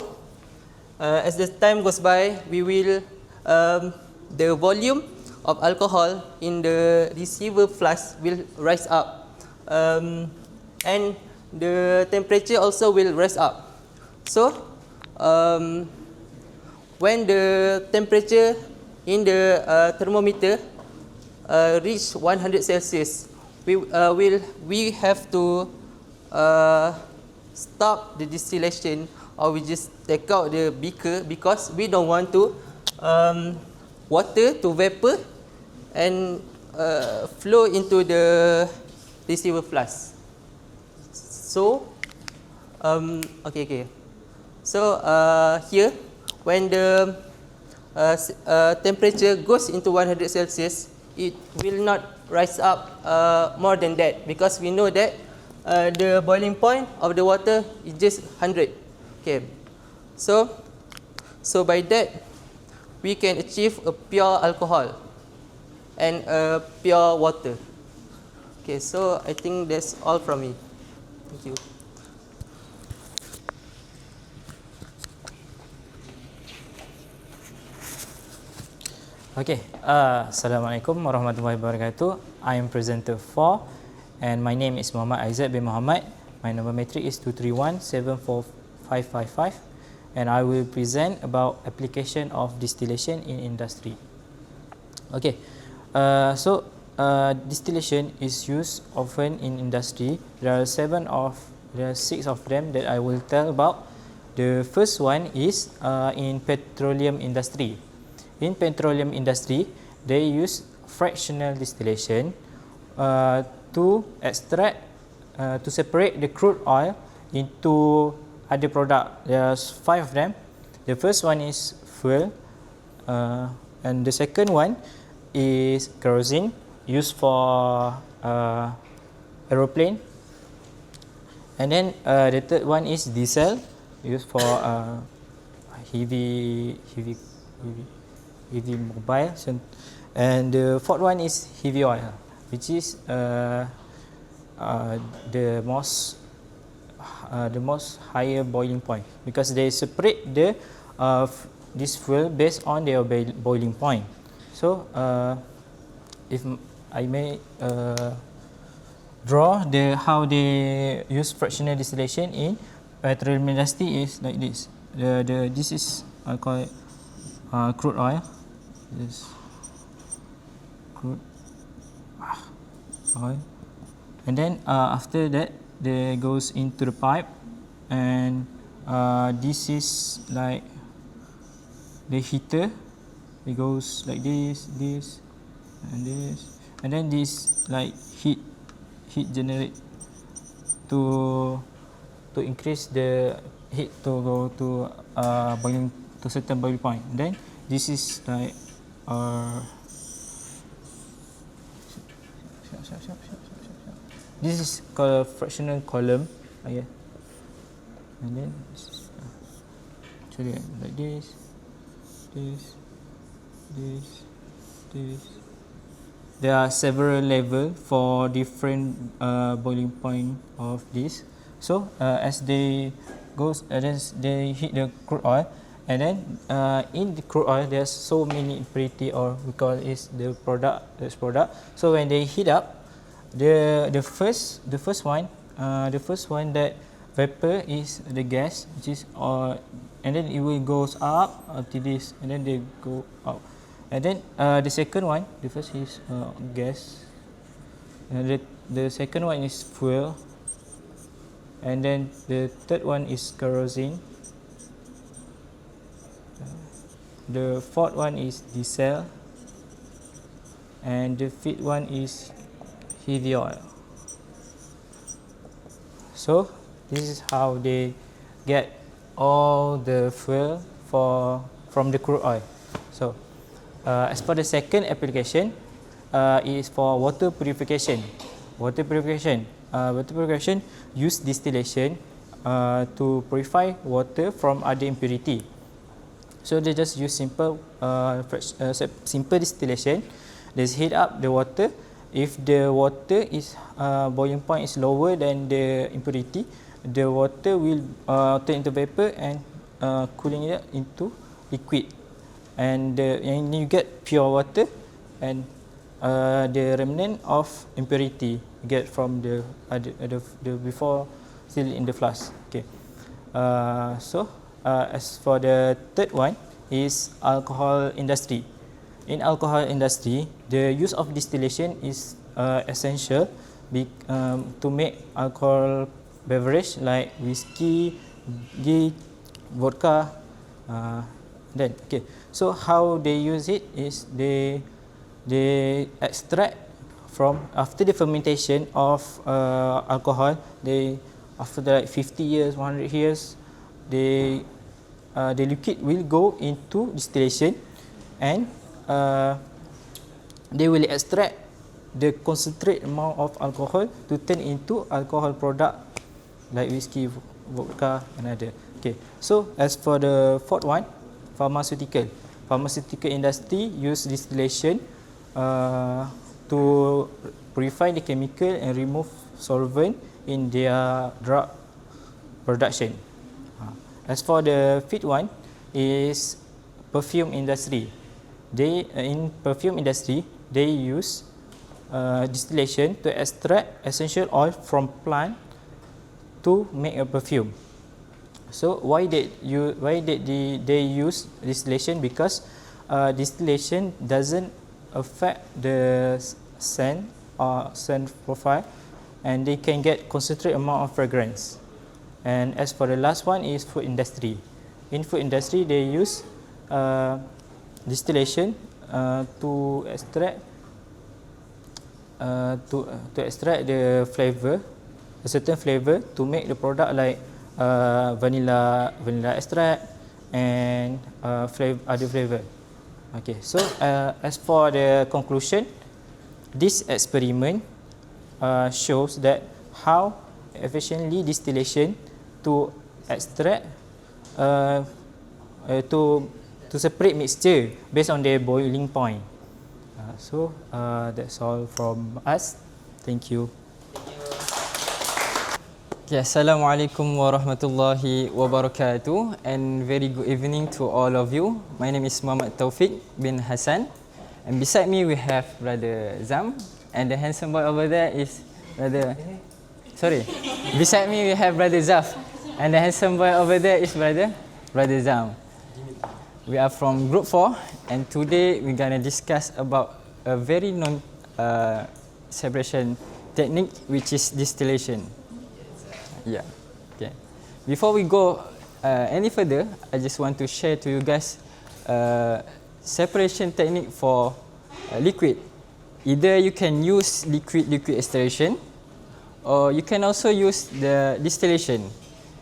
as the time goes by, we will the volume of alcohol in the receiver flask will rise up, and the temperature also will rise up. So, when the temperature in the thermometer reach 100 Celsius, we have to stop the distillation, or we just take out the beaker, because we don't want to water to vapor and flow into the receiver flask. So, okay. So here, when the temperature goes into 100 Celsius, it will not rise up more than that, because we know that the boiling point of the water is just 100. Okay, so by that we can achieve a pure alcohol and a pure water. Okay, so I think that's all from me. Thank you. Okay, Assalamualaikum warahmatullahi wabarakatuh. I am presenter 4 and my name is Mohammad Aizat bin Mohammad. My number matric is 231745555 and I will present about application of distillation in industry. Okay, distillation is used often in industry. There are 6 of them that I will tell about. The first one is in petroleum industry. In petroleum industry, they use fractional distillation to extract, to separate the crude oil into other product. There's 5 of them. The first one is fuel, and the second one is kerosene, used for aeroplane. And then the third one is diesel, used for heavy mobile. And the fourth one is heavy oil, which is the most higher boiling point, because they separate this fuel based on their boiling point. So if I may draw how they use fractional distillation in petroleum industry is like this. This is, I call it crude oil. This crude oil, and then after that they goes into the pipe, and this is like the heater. It goes like this, and then this like heat generate to increase the heat to go to boiling, to certain boiling point. And then this is like this is called a fractional column, and then actually like this. There are several levels for different boiling point of this. So as they hit the crude oil, and then in the crude oil there's so many impurity, or we call it the product. So when they heat up, the first one that vapor is the gas, which is and then it will goes up to this, and then they go out. And then the second one, the first is gas, and the second one is fuel, and then the third one is kerosene, the fourth one is diesel, and the fifth one is heavy oil. So this is how they get all the fuel from the crude oil. So as for the second application, is for water purification. water purification. Water purification use distillation to purify water from other impurity. So they just use simple distillation. They heat up the water. If the water is boiling point is lower than the impurity, the water will turn into vapor and cooling it into liquid, and you get pure water, and the remnant of impurity you get from the before still in the flask. Okay. As for the third one is alcohol industry. In alcohol industry, the use of distillation is essential to make alcohol beverage like whiskey, ghee, vodka. So how they use it is they extract from after the fermentation of alcohol. They after like 50 years, 100 years, the liquid will go into distillation, and they will extract the concentrate amount of alcohol to turn into alcohol product like whiskey, vodka, and other. Okay. So as for the fourth one, pharmaceutical industry use distillation to purify the chemical and remove solvent in their drug production. As for the fifth one is perfume industry. In perfume industry, they use distillation to extract essential oil from plant to make a perfume. So why did they use distillation? Because distillation doesn't affect the scent or scent profile, and they can get concentrate amount of fragrance. And as for the last one is food industry. In food industry, they use distillation to extract the flavor, a certain flavor, to make the product like vanilla extract and other flavor. Okay, so as for the conclusion, this experiment shows that how efficiently distillation to extract to separate mixture based on their boiling point. So that's all from us. Thank you. Okay, Assalamualaikum warahmatullahi wabarakatuh, and very good evening to all of you. My name is Mohammad Taufiq bin Hassan, and beside me we have Brother Zam, and the handsome boy over there is beside me we have Brother Zaf, and the handsome boy over there is Brother Zam. We are from Group 4, and today we're gonna discuss about a very known separation technique, which is distillation. Yeah. Okay. Before we go any further, I just want to share to you guys separation technique for liquid. Either you can use liquid extraction, or you can also use the distillation.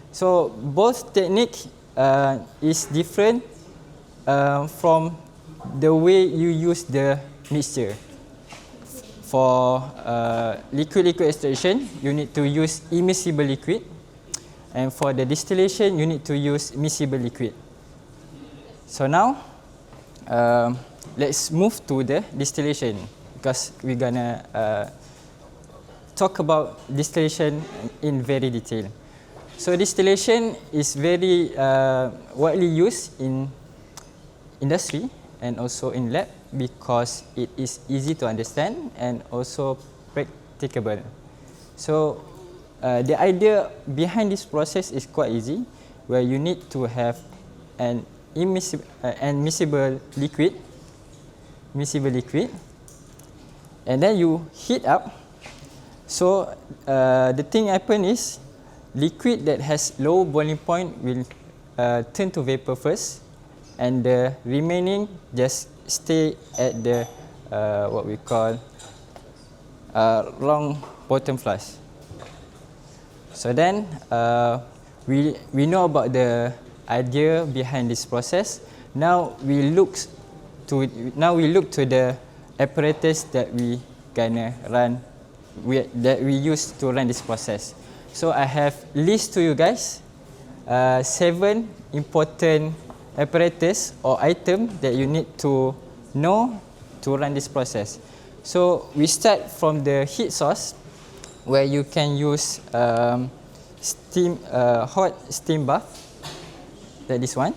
So both technique is different from the way you use the mixture. For liquid extraction, you need to use immiscible liquid, and for the distillation, you need to use miscible liquid. So now, let's move to the distillation, because we're gonna talk about distillation in very detail. So distillation is very widely used in industry and also in lab, because it is easy to understand and also practicable. So the idea behind this process is quite easy, where you need to have an miscible liquid, and then you heat up. So the thing happen is, liquid that has low boiling point will turn to vapor first, and the remaining just stay at the what we call long bottom flask. So then we know about the idea behind this process. Now we look to the apparatus that we gonna run that we use to run this process. So I have list to you guys 7 important apparatus or item that you need to know to run this process. So we start from the heat source, where you can use hot steam bath, that is one.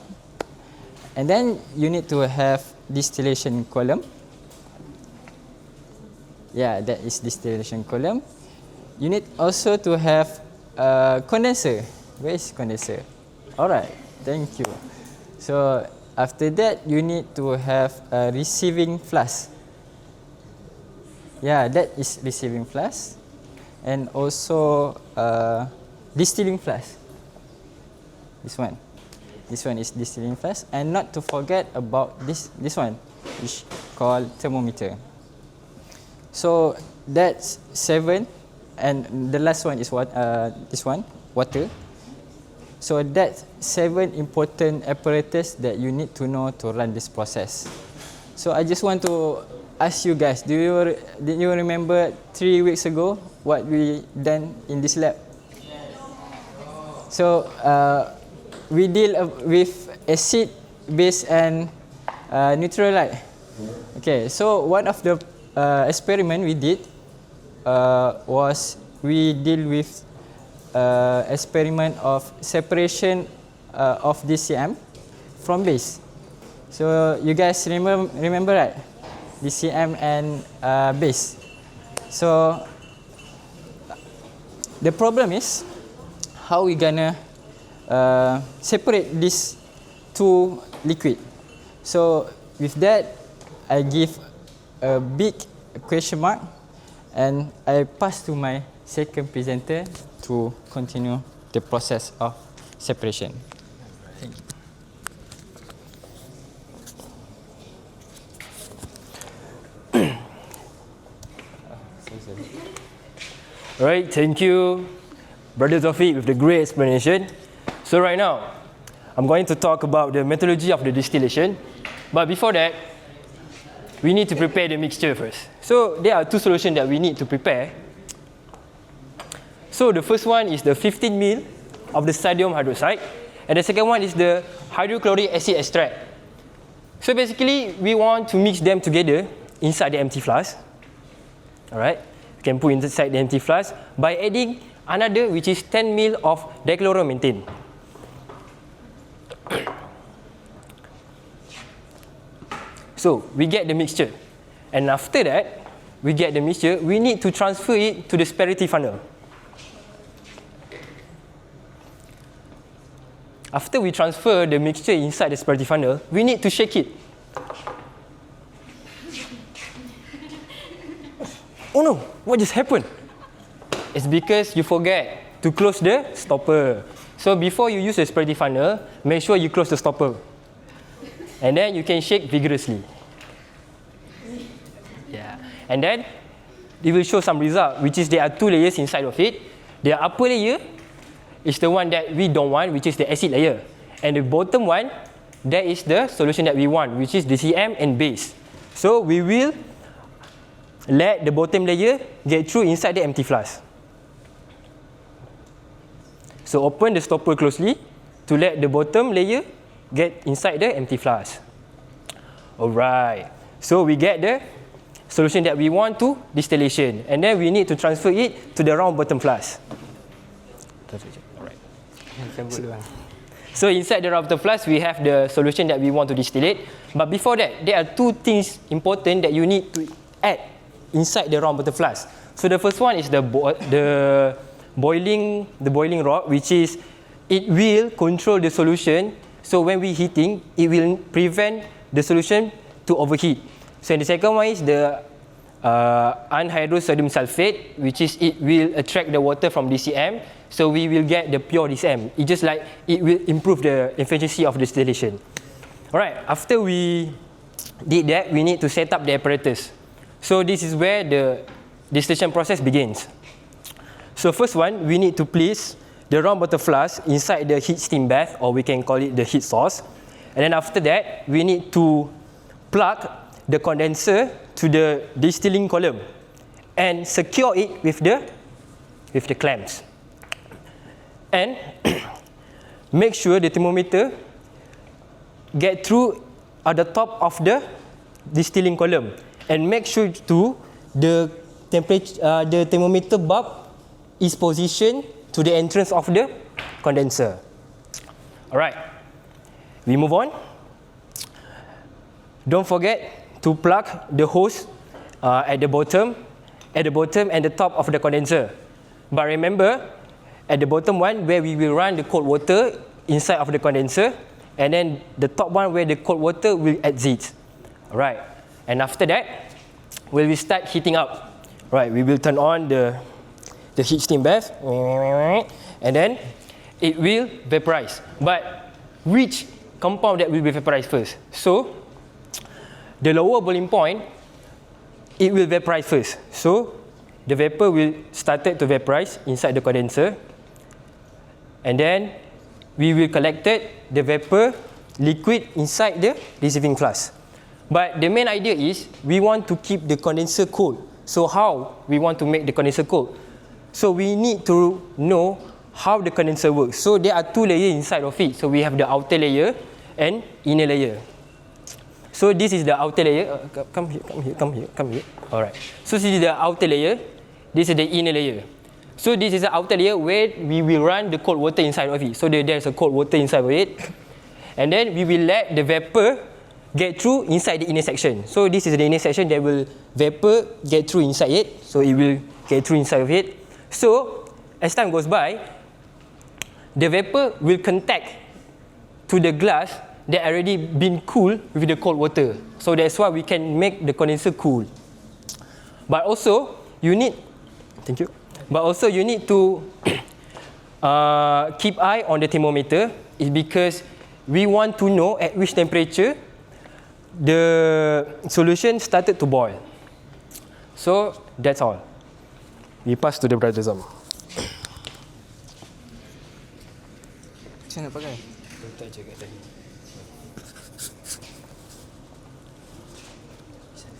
And then you need to have distillation column. Yeah, that is distillation column. You need also to have condenser. Where is condenser? Alright, thank you. So after that, you need to have a receiving flask. Yeah, that is receiving flask. And also distilling flask. This one. This one is distilling flask. And not to forget about this one, which called thermometer. So that's 7, and the last one is what? This one, water. So that's 7 important apparatus that you need to know to run this process. So I just want to ask you guys, did you remember 3 weeks ago what we done in this lab? So we deal with acid, base, and neutral light. Okay, so one of the experiment we did was we deal with experiment of separation of DCM from base. So you guys remember right? DCM and base. So the problem is how we gonna separate these two liquid. So with that, I give a big question mark, and I pass to my second presenter to continue the process of separation. Thank you. Alright, thank you, Brother Taufiq, with the great explanation. So right now, I'm going to talk about the methodology of the distillation. But before that, we need to prepare the mixture first. So there are 2 solutions that we need to prepare. So the first one is the 15 ml of the sodium hydroxide, and the second one is the hydrochloric acid extract. So basically, we want to mix them together inside the empty flask. Alright, you can put inside the empty flask by adding another, which is 10 ml of dichloromethane. So we get the mixture, and after that, we get the mixture, we need to transfer it to the spirity funnel. After we transfer the mixture inside the spirity funnel, we need to shake it. Oh no, what just happened? It's because you forget to close the stopper. So before you use the spirity funnel, make sure you close the stopper. And then you can shake vigorously. Yeah. And then it will show some result, which is there are 2 layers inside of it. The upper layer is the one that we don't want, which is the acid layer. And the bottom one, that is the solution that we want, which is DCM and base. So we will let the bottom layer get through inside the empty flask. So open the stopper closely to let the bottom layer get inside the empty flask. Alright, so we get the solution that we want to distillation, and then we need to transfer it to the round bottom flask. Alright. So inside the round bottom flask, we have the solution that we want to distillate. But before that, there are 2 things important that you need to add inside the round bottom flask. So the first one is the boiling rod, which is it will control the solution. So when we heating, it will prevent the solution to overheat. So the second one is the anhydrous sodium sulfate, which is it will attract the water from DCM. So we will get the pure DCM. It's just like it will improve the efficiency of distillation. Alright, after we did that, we need to set up the apparatus. So this is where the distillation process begins. So first one, we need to place the round bottom flask inside the heat steam bath, or we can call it the heat source. And then after that, we need to plug the condenser to the distilling column. and secure it with the clamps. And make sure the thermometer get through at the top of the distilling column, and make sure to the temperature, the thermometer bulb is positioned to the entrance of the condenser. Alright, we move on. Don't forget to plug the hose at the bottom and the top of the condenser. But remember, at the bottom one where we will run the cold water inside of the condenser, and then the top one where the cold water will exit. Alright, and after that, when we start heating up, right, we will turn on the heat steam bath, and then it will vaporize. But which compound that will be vaporized first? So the lower boiling point, it will vaporize first. So the vapor will start to vaporize inside the condenser, and then we will collect the vapor liquid inside the receiving flask. But the main idea is we want to keep the condenser cold. So how we want to make the condenser cold? So we need to know how the condenser works. So there are two layers inside of it. So we have the outer layer and inner layer. So this is the outer layer. Come here. Alright. So this is the outer layer. This is the inner layer. So this is the outer layer where we will run the cold water inside of it. So there's a cold water inside of it. And then we will let the vapor get through inside the inner section. So this is the inner section that will vapor get through inside it. So it will get through inside of it. So as time goes by, the vapor will contact to the glass that already been cooled with the cold water. So that's why we can make the condenser cool. But also you need, thank you. But also you need to keep eye on the thermometer. It's because we want to know at which temperature the solution started to boil. So that's all. We pass to the brother Zam. Macam mana pakai?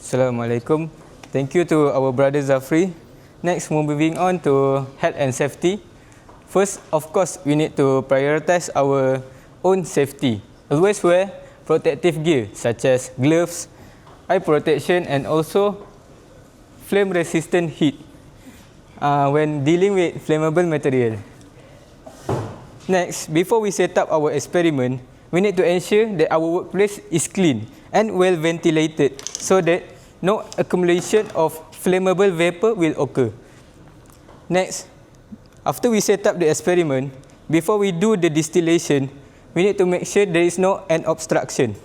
Assalamualaikum. Thank you to our brother Zafri. Next, moving on to health and safety. First, of course, we need to prioritize our own safety. Always wear protective gear such as gloves, eye protection, and also flame-resistant heat when dealing with flammable material. Next, before we set up our experiment, we need to ensure that our workplace is clean and well ventilated so that no accumulation of flammable vapor will occur. Next, after we set up the experiment, before we do the distillation, we need to make sure there is no an obstruction.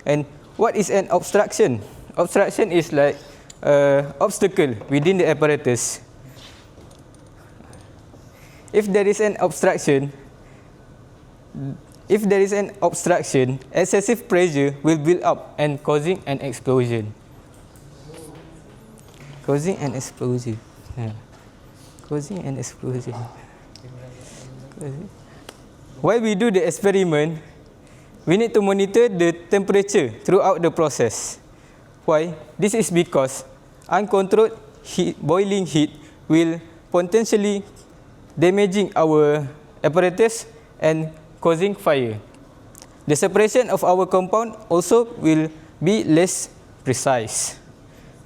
And what is an obstruction? Obstruction is like an obstacle within the apparatus. If there is an obstruction, excessive pressure will build up and causing an explosion. While we do the experiment, we need to monitor the temperature throughout the process. Why? This is because uncontrolled boiling heat will potentially damaging our apparatus and causing fire. The separation of our compound also will be less precise.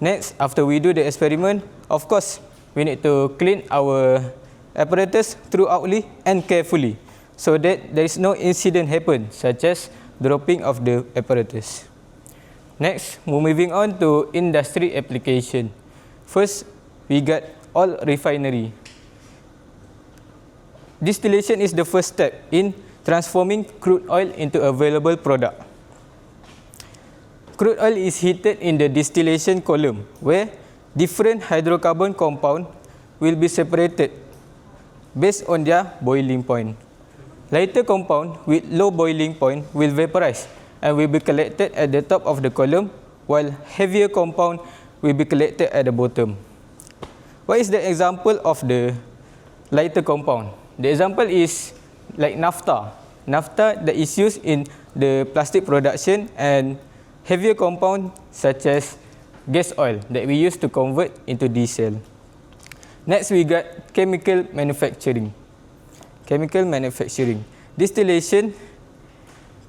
Next, after we do the experiment, of course, we need to clean our apparatus thoroughly and carefully so that there is no incident happen, such as dropping of the apparatus. Next, moving on to industry application. First, we got oil refinery. Distillation is the first step in transforming crude oil into available product. Crude oil is heated in the distillation column where different hydrocarbon compounds will be separated based on their boiling point. Lighter compound with low boiling point will vaporize and will be collected at the top of the column, while heavier compound will be collected at the bottom. What is the example of the lighter compound? The example is like naphtha. Naphtha that is used in the plastic production, and heavier compound such as gas oil that we use to convert into diesel. Next, we got chemical manufacturing. Chemical manufacturing. Distillation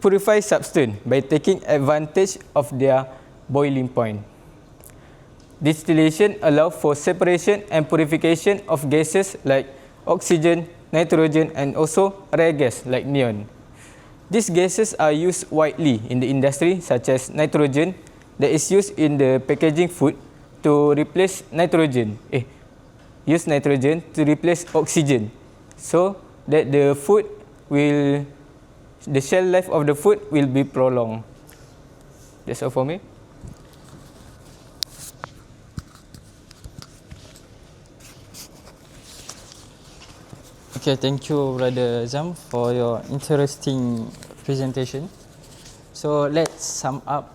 purifies substance by taking advantage of their boiling point. Distillation allows for separation and purification of gases like oxygen, nitrogen, and also rare gas like neon. These gases are used widely in the industry, such as nitrogen that is used in the packaging food to replace nitrogen. Use nitrogen to replace oxygen, so that the shelf life of the food will be prolonged. That's all for me. Okay, thank you, Brother Zam, for your interesting presentation. So let's sum up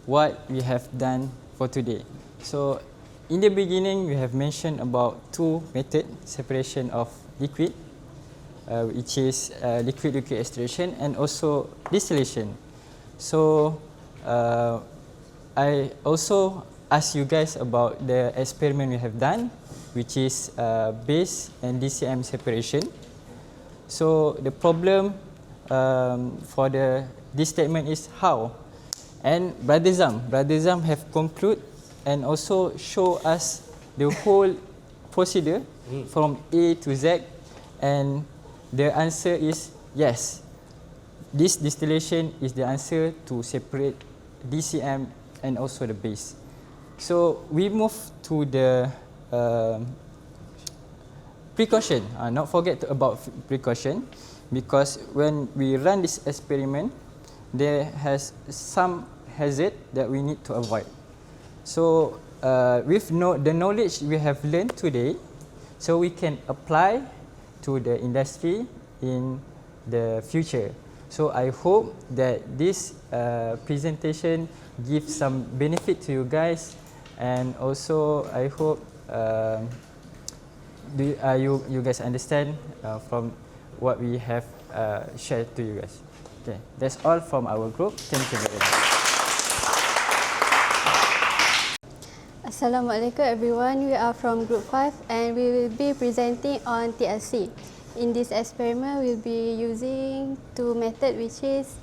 what we have done for today. So in the beginning, we have mentioned about two methods, separation of liquid, which is liquid-liquid extraction, and also distillation. So I also asked you guys about the experiment we have done, which is base and DCM separation. So the problem for this statement is how, and Brother Zam have concluded and also show us the whole procedure from A to Z, and the answer is yes. This distillation is the answer to separate DCM and also the base. So we move to the precaution. Not forget about precaution, because when we run this experiment, there has some hazard that we need to avoid. So with the knowledge we have learned today, so we can apply to the industry in the future. So I hope that this presentation gives some benefit to you guys, and also I hope you guys understand from what we have shared to you guys. Okay, that's all from our group. Thank you very much. Assalamualaikum everyone, we are from group 5 and we will be presenting on TLC. In this experiment, we will be using two methods, which is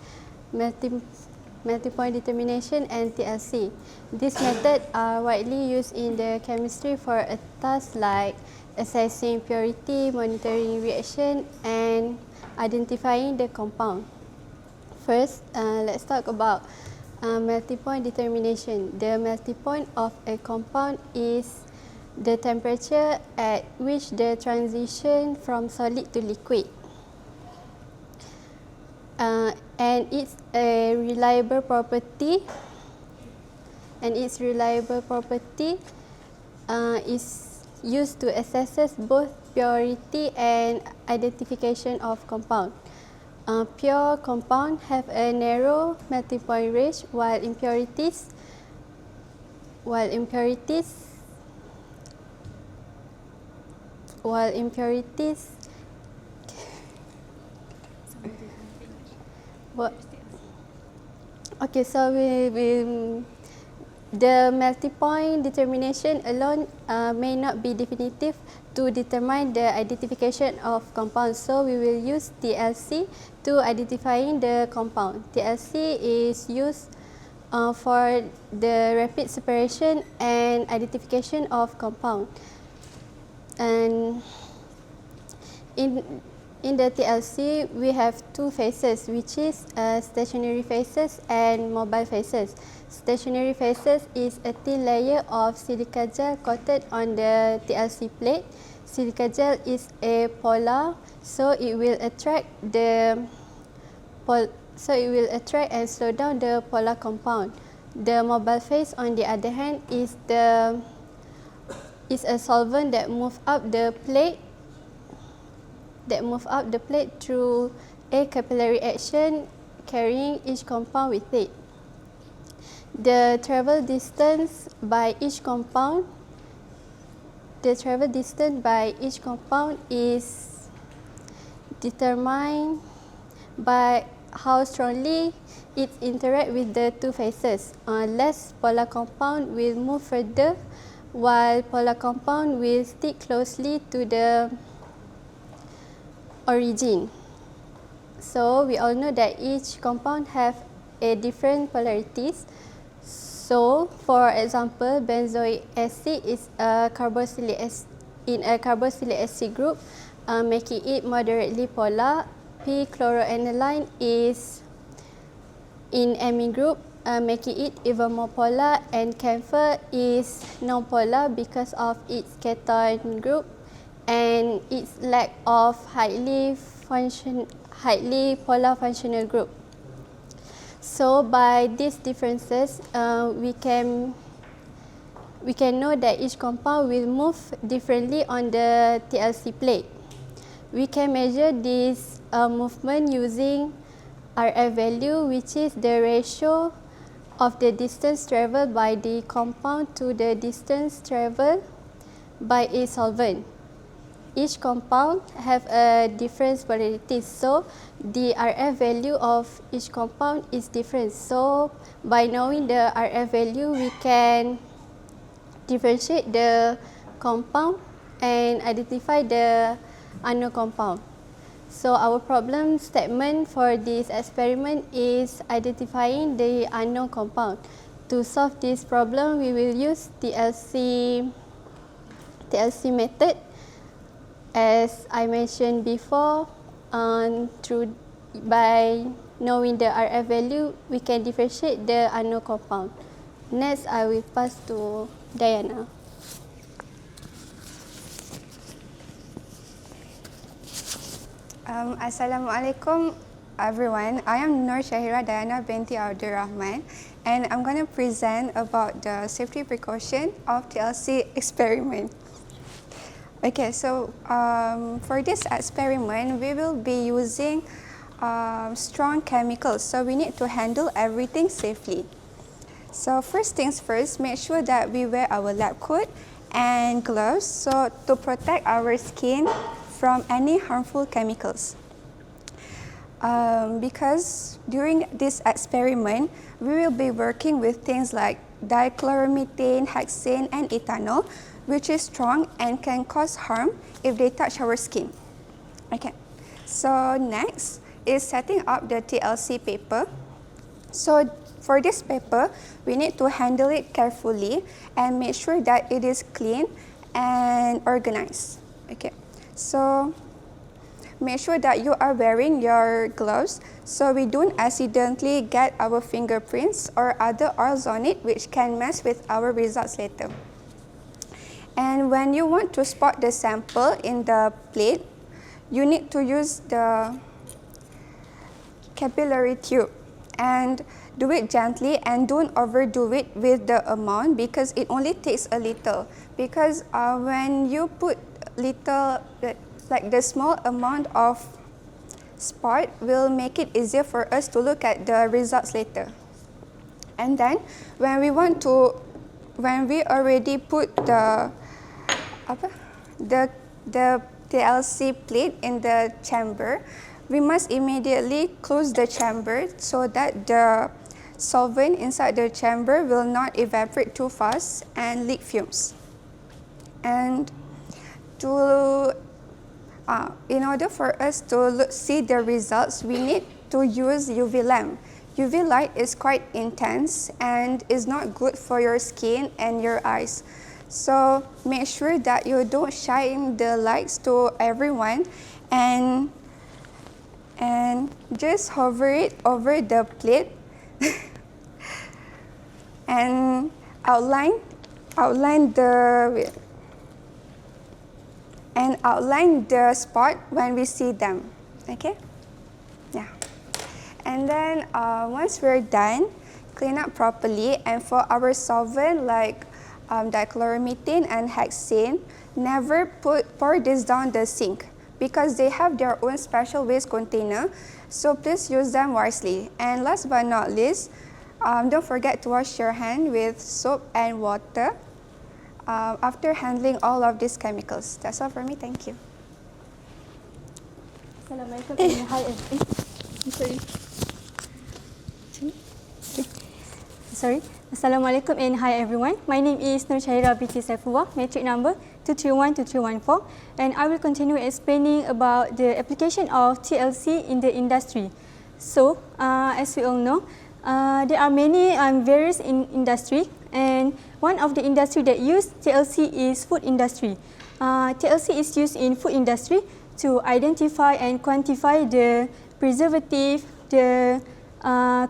multi-point determination and TLC. These methods are widely used in the chemistry for a task like assessing purity, monitoring reaction, and identifying the compound. First, let's talk about multi-point determination. The multi-point of a compound is the temperature at which the transition from solid to liquid. And its a reliable property. Is used to assess both purity and identification of compound. Pure compound have a narrow multi-point range, while impurities okay, so the multi-point determination alone may not be definitive to determine the identification of compounds. So we will use TLC to identifying the compound. TLC is used for the rapid separation and identification of compound. And in the TLC, we have two phases, which is stationary phases and mobile phases. Stationary phases is a thin layer of silica gel coated on the TLC plate. Silica gel is a polar, so it will attract and slow down the polar compound. The mobile phase, on the other hand, is a solvent that moves up the plate. Through a capillary action, carrying each compound with it. The travel distance by each compound is determined by how strongly it interacts with the two phases. Less polar compound will move further, while polar compound will stick closely to the origin. So we all know that each compound have a different polarities. So for example, benzoic acid is a carboxylic acid in a carboxylic acid group, making it moderately polar. P-chloroaniline is in amine group, making it even more polar, and camphor is non-polar because of its ketone group and its lack of highly polar functional group. So by these differences, we can know that each compound will move differently on the TLC plate. We can measure this movement using RF value, which is the ratio of the distance travelled by the compound to the distance travelled by a solvent. Each compound have a different polarity, so the RF value of each compound is different. So by knowing the RF value, we can differentiate the compound and identify the unknown compound. So our problem statement for this experiment is identifying the unknown compound. To solve this problem, we will use TLC method. As I mentioned before, by knowing the RF value, we can differentiate the unknown compound. Next, I will pass to Diana. Assalamualaikum everyone. I am Shahira Diana binti Abdul Rahman, and I'm going to present about the safety precaution of TLC experiment. Okay, so for this experiment, we will be using strong chemicals, so we need to handle everything safely. So first things first, make sure that we wear our lab coat and gloves so to protect our skin from any harmful chemicals. Because during this experiment, we will be working with things like dichloromethane, hexane, and ethanol, which is strong and can cause harm if they touch our skin. Okay, so next is setting up the TLC paper. So for this paper, we need to handle it carefully and make sure that it is clean and organized. Okay, so make sure that you are wearing your gloves so we don't accidentally get our fingerprints or other oils on it, which can mess with our results later. And when you want to spot the sample in the plate, you need to use the capillary tube and do it gently and don't overdo it with the amount because it only takes a little. Because when you put little, like the small amount of spot will make it easier for us to look at the results later. And then when we already put the TLC plate in the chamber, we must immediately close the chamber so that the solvent inside the chamber will not evaporate too fast and leak fumes. And in order for us to see the results, we need to use UV lamp. UV light is quite intense and is not good for your skin and your eyes. So make sure that you don't shine the lights to everyone and just hover it over the plate and outline the spot when we see them. Okay? Yeah. And then once we're done, clean up properly. And for our solvent like dichloromethane and hexane, never pour this down the sink because they have their own special waste container. So please use them wisely. And last but not least, don't forget to wash your hand with soap and water after handling all of these chemicals. That's all for me. Thank you. Sorry. Assalamualaikum and hi everyone. My name is Shahira binti Saifullah, matric number 2312314, and I will continue explaining about the application of TLC in the industry. So, as we all know, there are many various in industry, and one of the industry that use TLC is food industry. TLC is used in food industry to identify and quantify the preservative, the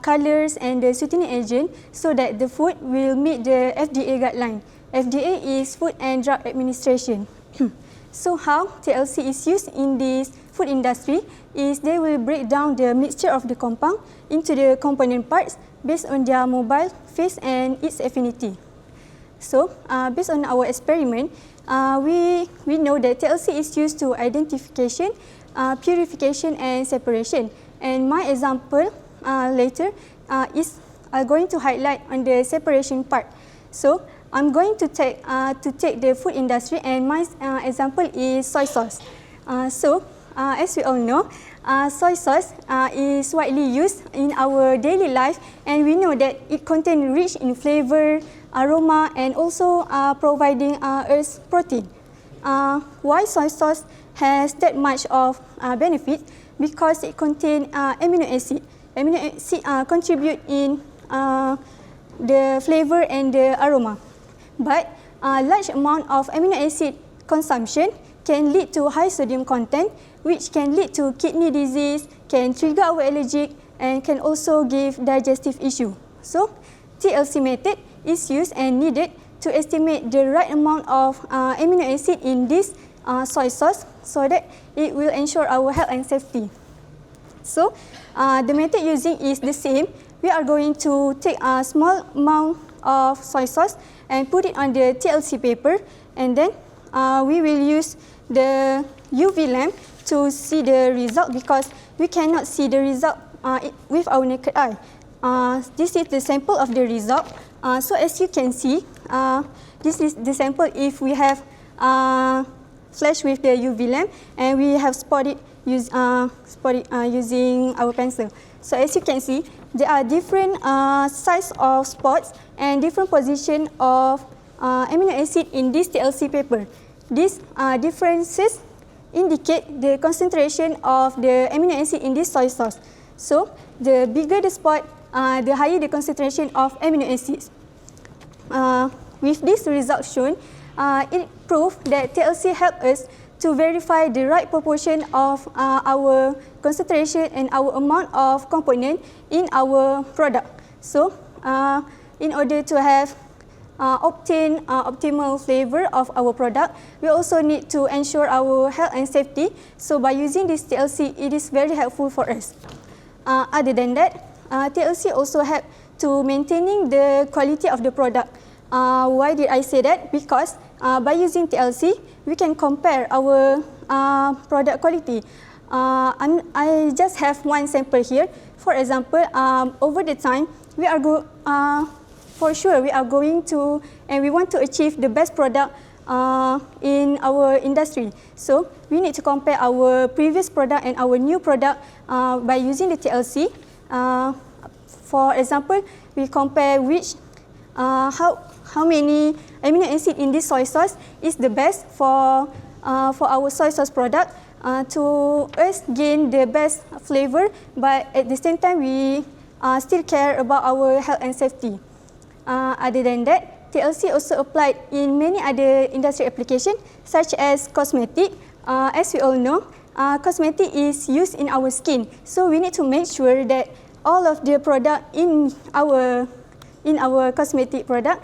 colors and the sweetening agent so that the food will meet the FDA guideline. FDA is Food and Drug Administration. So how TLC is used in this food industry is they will break down the mixture of the compound into the component parts based on their mobile phase and its affinity. So based on our experiment, we know that TLC is used to identification, purification and separation. And my example later is going to highlight on the separation part. So I'm going to take the food industry, and my example is soy sauce. As we all know, soy sauce is widely used in our daily life, and we know that it contains rich in flavor, aroma, and also providing us protein. Why soy sauce has that much of benefit? Because it contains amino acid. Amino acid contribute in the flavor and the aroma. But large amount of amino acid consumption can lead to high sodium content, which can lead to kidney disease, can trigger our allergic, and can also give digestive issue. So TLC method is used and needed to estimate the right amount of amino acid in this soy sauce so that it will ensure our health and safety. So the method using is the same. We are going to take a small amount of soy sauce and put it on the TLC paper, and then we will use the UV lamp to see the result, because we cannot see the result with our naked eye. This is the sample of the result. So as you can see, this is the sample if we have flash with the UV lamp and we have spotted using our pencil. So as you can see, there are different size of spots and different position of amino acid in this TLC paper. These differences indicate the concentration of the amino acid in this soy sauce. So the bigger the spot, the higher the concentration of amino acids. With this result shown, it proves that TLC helps us to verify the right proportion of our concentration and our amount of component in our product. So, in order to have obtain optimal flavor of our product, we also need to ensure our health and safety. So, by using this TLC, it is very helpful for us. Other than that, TLC also help to maintaining the quality of the product. Why did I say that? Because by using TLC, we can compare our product quality. I just have one sample here. For example, over the time, we are for sure we are going to, and we want to achieve the best product in our industry. So we need to compare our previous product and our new product by using the TLC. For example, we compare which how many amino acid in this soy sauce is the best for our soy sauce product to us gain the best flavor, but at the same time we still care about our health and safety. Other than that, TLC also applied in many other industry applications such as cosmetic. As we all know, cosmetic is used in our skin, so we need to make sure that all of the product in our cosmetic product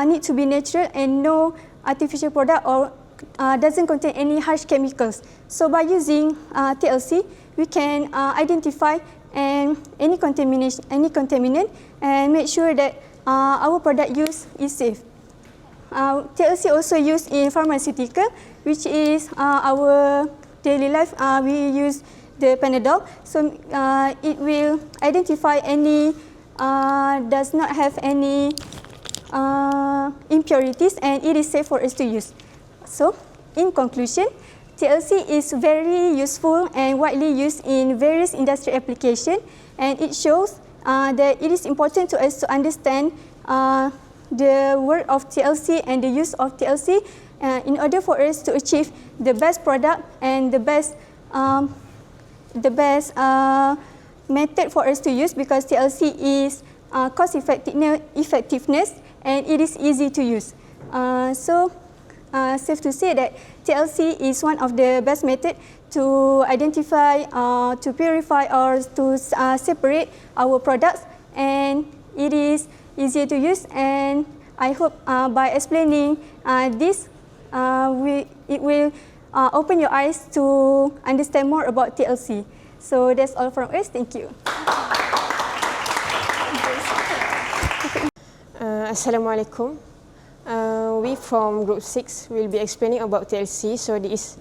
need to be natural and no artificial product or doesn't contain any harsh chemicals. So by using TLC, we can identify any contaminant and make sure that our product use is safe. TLC also used in pharmaceutical, which is our daily life. We use the Panadol, so it will identify any does not have any impurities, and it is safe for us to use. So, in conclusion, TLC is very useful and widely used in various industry applications, and it shows that it is important to us to understand the word of TLC and the use of TLC in order for us to achieve the best product and the best method for us to use, because TLC is cost effectiveness and it is easy to use. Safe to say that TLC is one of the best methods to identify, to purify or to separate our products, and it is easier to use, and I hope by explaining this, it will open your eyes to understand more about TLC. So that's all from us. Thank you. Assalamualaikum. We from group 6 will be explaining about TLC. So this is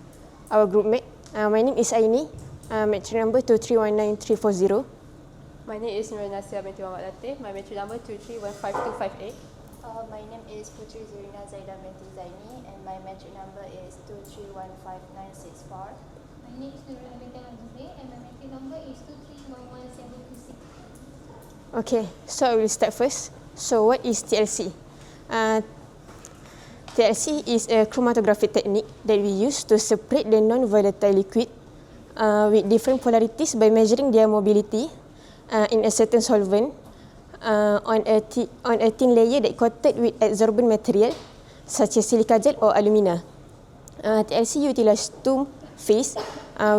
our group mate. My name is Aini. Matric number 2319340. My name is Nuranasia binti Muhammad Latif. My matric number 2315258. My name is Putri Zurina Zaidah binti Zaini and my matric number is 2315964. My name is Nurul binti Azmi and my matric number is 2311726. Okay, so I will start first. So what is TLC? TLC is a chromatography technique that we use to separate the non-volatile liquid with different polarities by measuring their mobility in a certain solvent on a thin layer that coated with adsorbent material such as silica gel or alumina. TLC utilizes two phases,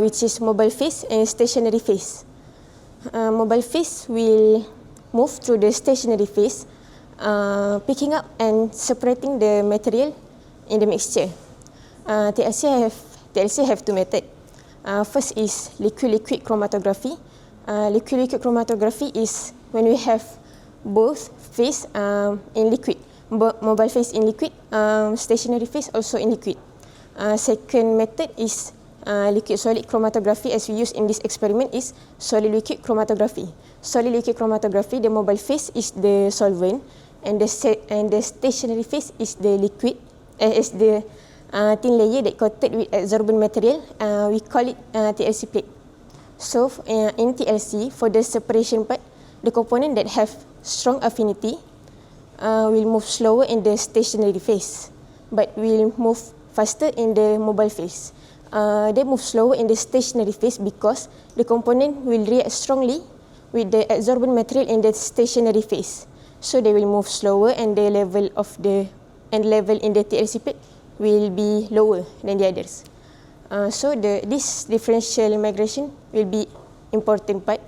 which is mobile phase and stationary phase. Mobile phase will move through the stationary phase, picking up and separating the material in the mixture. TLC have two methods. First is liquid-liquid chromatography. Liquid-liquid chromatography is when we have both phase in liquid, mobile phase in liquid, stationary phase also in liquid. Second method is liquid-solid chromatography, as we use in this experiment, is solid-liquid chromatography. Solid-liquid chromatography, the mobile phase is the solvent, and the stationary phase is the liquid, is the thin layer that coated with adsorbent material. We call it TLC plate. So in TLC, for the separation part, the component that have strong affinity will move slower in the stationary phase, but will move faster in the mobile phase. They move slower in the stationary phase because the component will react strongly with the adsorbent material in the stationary phase. So they will move slower, and the level in the TLC plate will be lower than the others. So this differential migration will be important part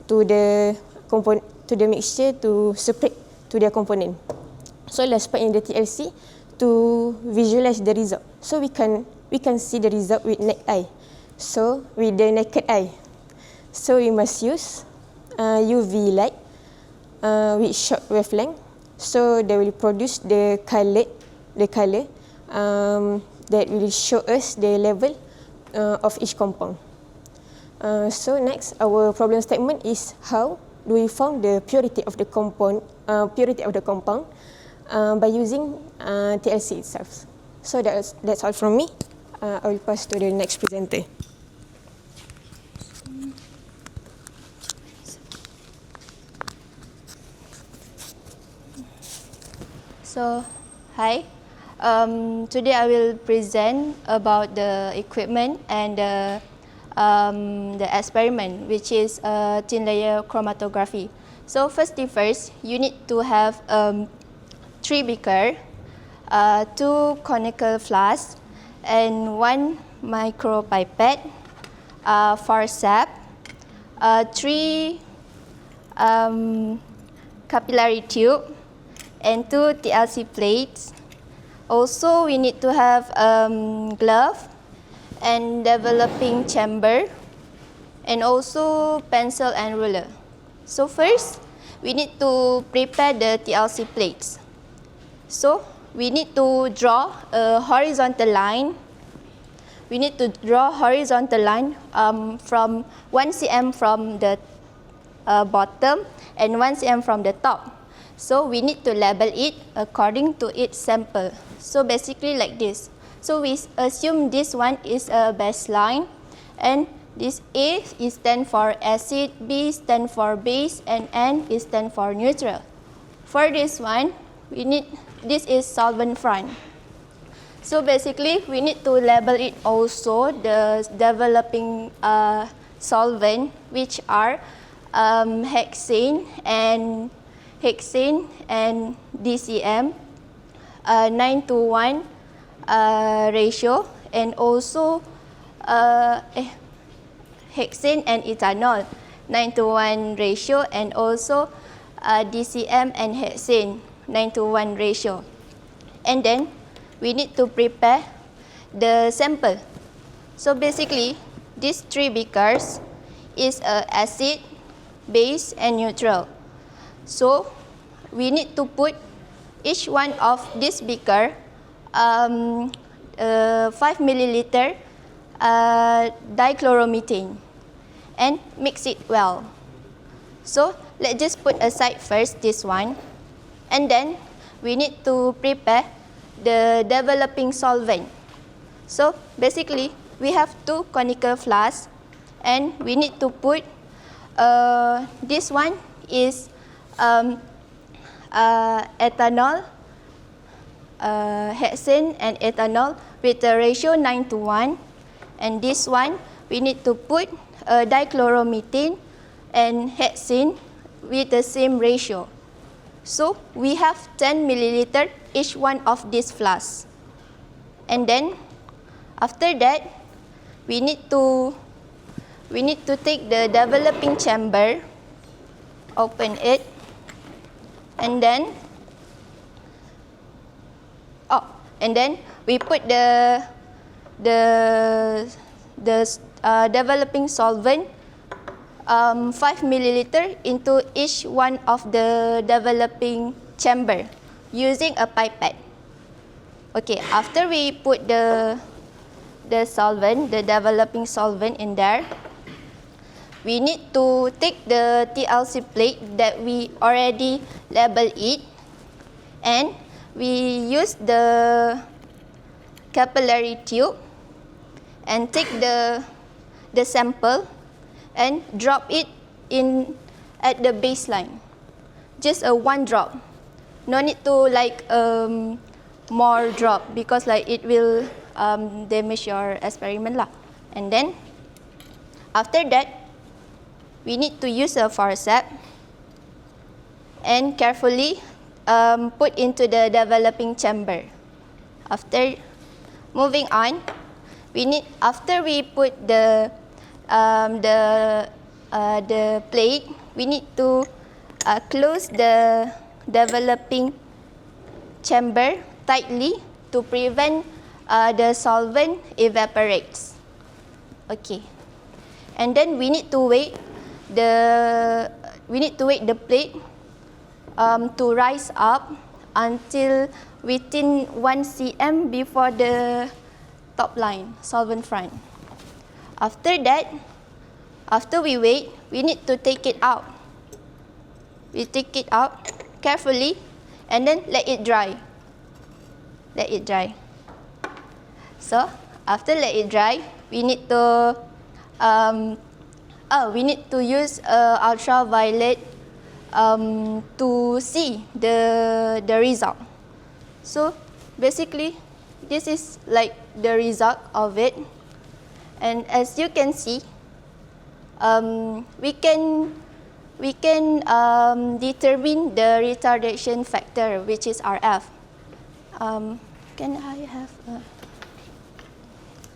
to the mixture to separate to their component. So last part in the TLC, to visualize the result. So we can see the result with naked eye. So with the naked eye, so we must use UV light with short wavelength. So they will produce the color that will show us the level of each compound. So next, our problem statement is how do we found the purity of the compound by using TLC itself. So that's all from me. I will pass to the next presenter. So, hi. Today I will present about the equipment and the experiment, which is thin layer chromatography. So first, you need to have 3 beaker, 2 conical flasks, and 1 micropipette, 4 sap, 3 capillary tube, and 2 TLC plates. Also, we need to have glove and developing chamber, and also pencil and ruler. So first, we need to prepare the TLC plates. So we need to draw a horizontal line. We need to draw horizontal line from 1 cm from the bottom and 1 cm from the top. So we need to label it according to its sample. So basically like this. So we assume this one is a baseline, and This A is stand for acid, B stand for base, and N is stand for neutral. For this one, this is solvent front. So basically, we need to label it also the developing solvent, which are hexane and DCM, 9:1 ratio, and also hexane and ethanol, 9:1 ratio, and also DCM and hexane, 9:1 ratio. And then we need to prepare the sample. So basically, these 3 beakers is acid, base, and neutral. So we need to put each one of this beaker 5 milliliter dichloromethane and mix it well. So let's just put aside first this one, and then we need to prepare the developing solvent. So basically, we have 2 conical flasks, and we need to put this one is ethanol, hexane and ethanol with a ratio 9:1, and this one we need to put dichloromethane and hexane with the same ratio. So we have 10 milliliter each one of these flasks. And then after that, we need to take the developing chamber, open it, and then we put the developing solvent 5 milliliter into each one of the developing chamber using a pipette. Okay, after we put the solvent, the developing solvent in there, we need to take the TLC plate that we already label it, and we use the capillary tube and take the sample and drop it in at the baseline. Just a 1 drop. No need to like more drop, because like it will damage your experiment lah. And then after that, we need to use a forceps and carefully put into the developing chamber. After moving on, after we put the plate, we need to close the developing chamber tightly to prevent the solvent evaporates. Okay, and then we need to wait the plate to rise up until within 1 cm before the top line, solvent front. After that, after we wait, we need to take it out. We take it out carefully and then let it dry. Let it dry. So after let it dry, we need to use ultraviolet to see the result. So basically, this is like the result of it, and as you can see, we can determine the retardation factor, which is RF. Can I have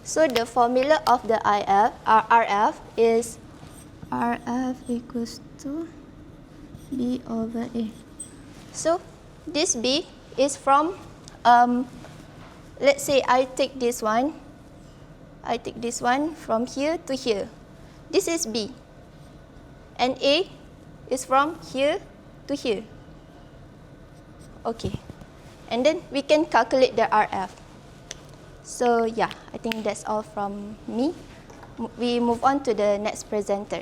so the formula of the RF is RF equals to B over A. So this B is from, let's say I take this one from here to here. This is B. And A is from here to here. Okay. And then we can calculate the RF. So yeah, I think that's all from me. We move on to the next presenter.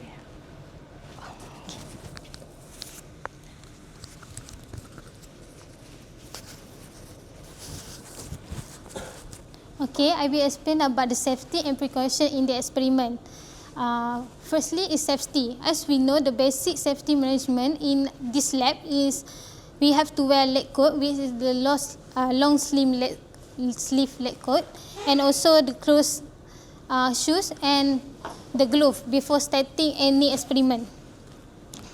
Okay, I will explain about the safety and precaution in the experiment. Firstly is safety. As we know, the basic safety management in this lab is we have to wear leg coat, which is the long sleeve leg coat, and also the closed shoes and the glove before starting any experiment.